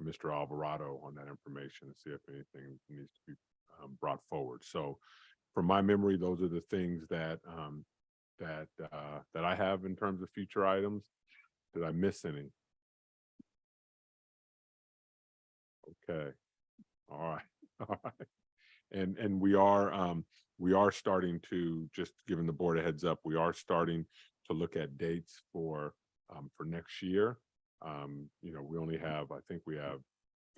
Mr. Alvarado on that information and see if anything needs to be brought forward. So from my memory, those are the things that I have in terms of future items. Did I miss any? Okay. All right. All right. And we are starting to, just giving the board a heads up, we are starting to look at dates for next year. You know, we only have, I think we have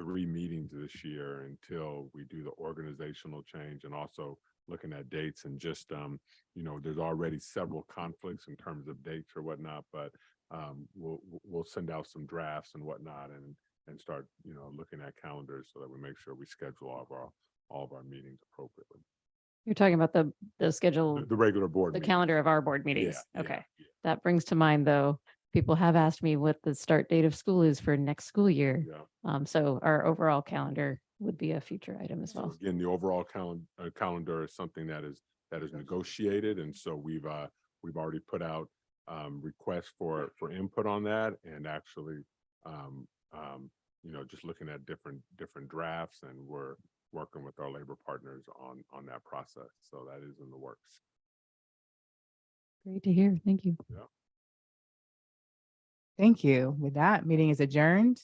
3 meetings this year until we do the organizational change, and also looking at dates and just, you know, there's already several conflicts in terms of dates or whatnot, but we'll send out some drafts and whatnot and start, you know, looking at calendars so that we make sure we schedule all of our meetings appropriately. You're talking about the schedule, The regular board the meetings. calendar of our board meetings. Yeah, Okay. yeah. That brings to mind, though, people have asked me what the start date of school is for next school year. Yeah. So our overall calendar would be a future item as So well. again, the overall calendar is something that is negotiated, and so we've already put out requests for input on that, and actually you know, just looking at different drafts, and we're working with our labor partners on that process. So that is in the works. Great to hear. Thank you. Yeah. Thank you. With that, meeting is adjourned.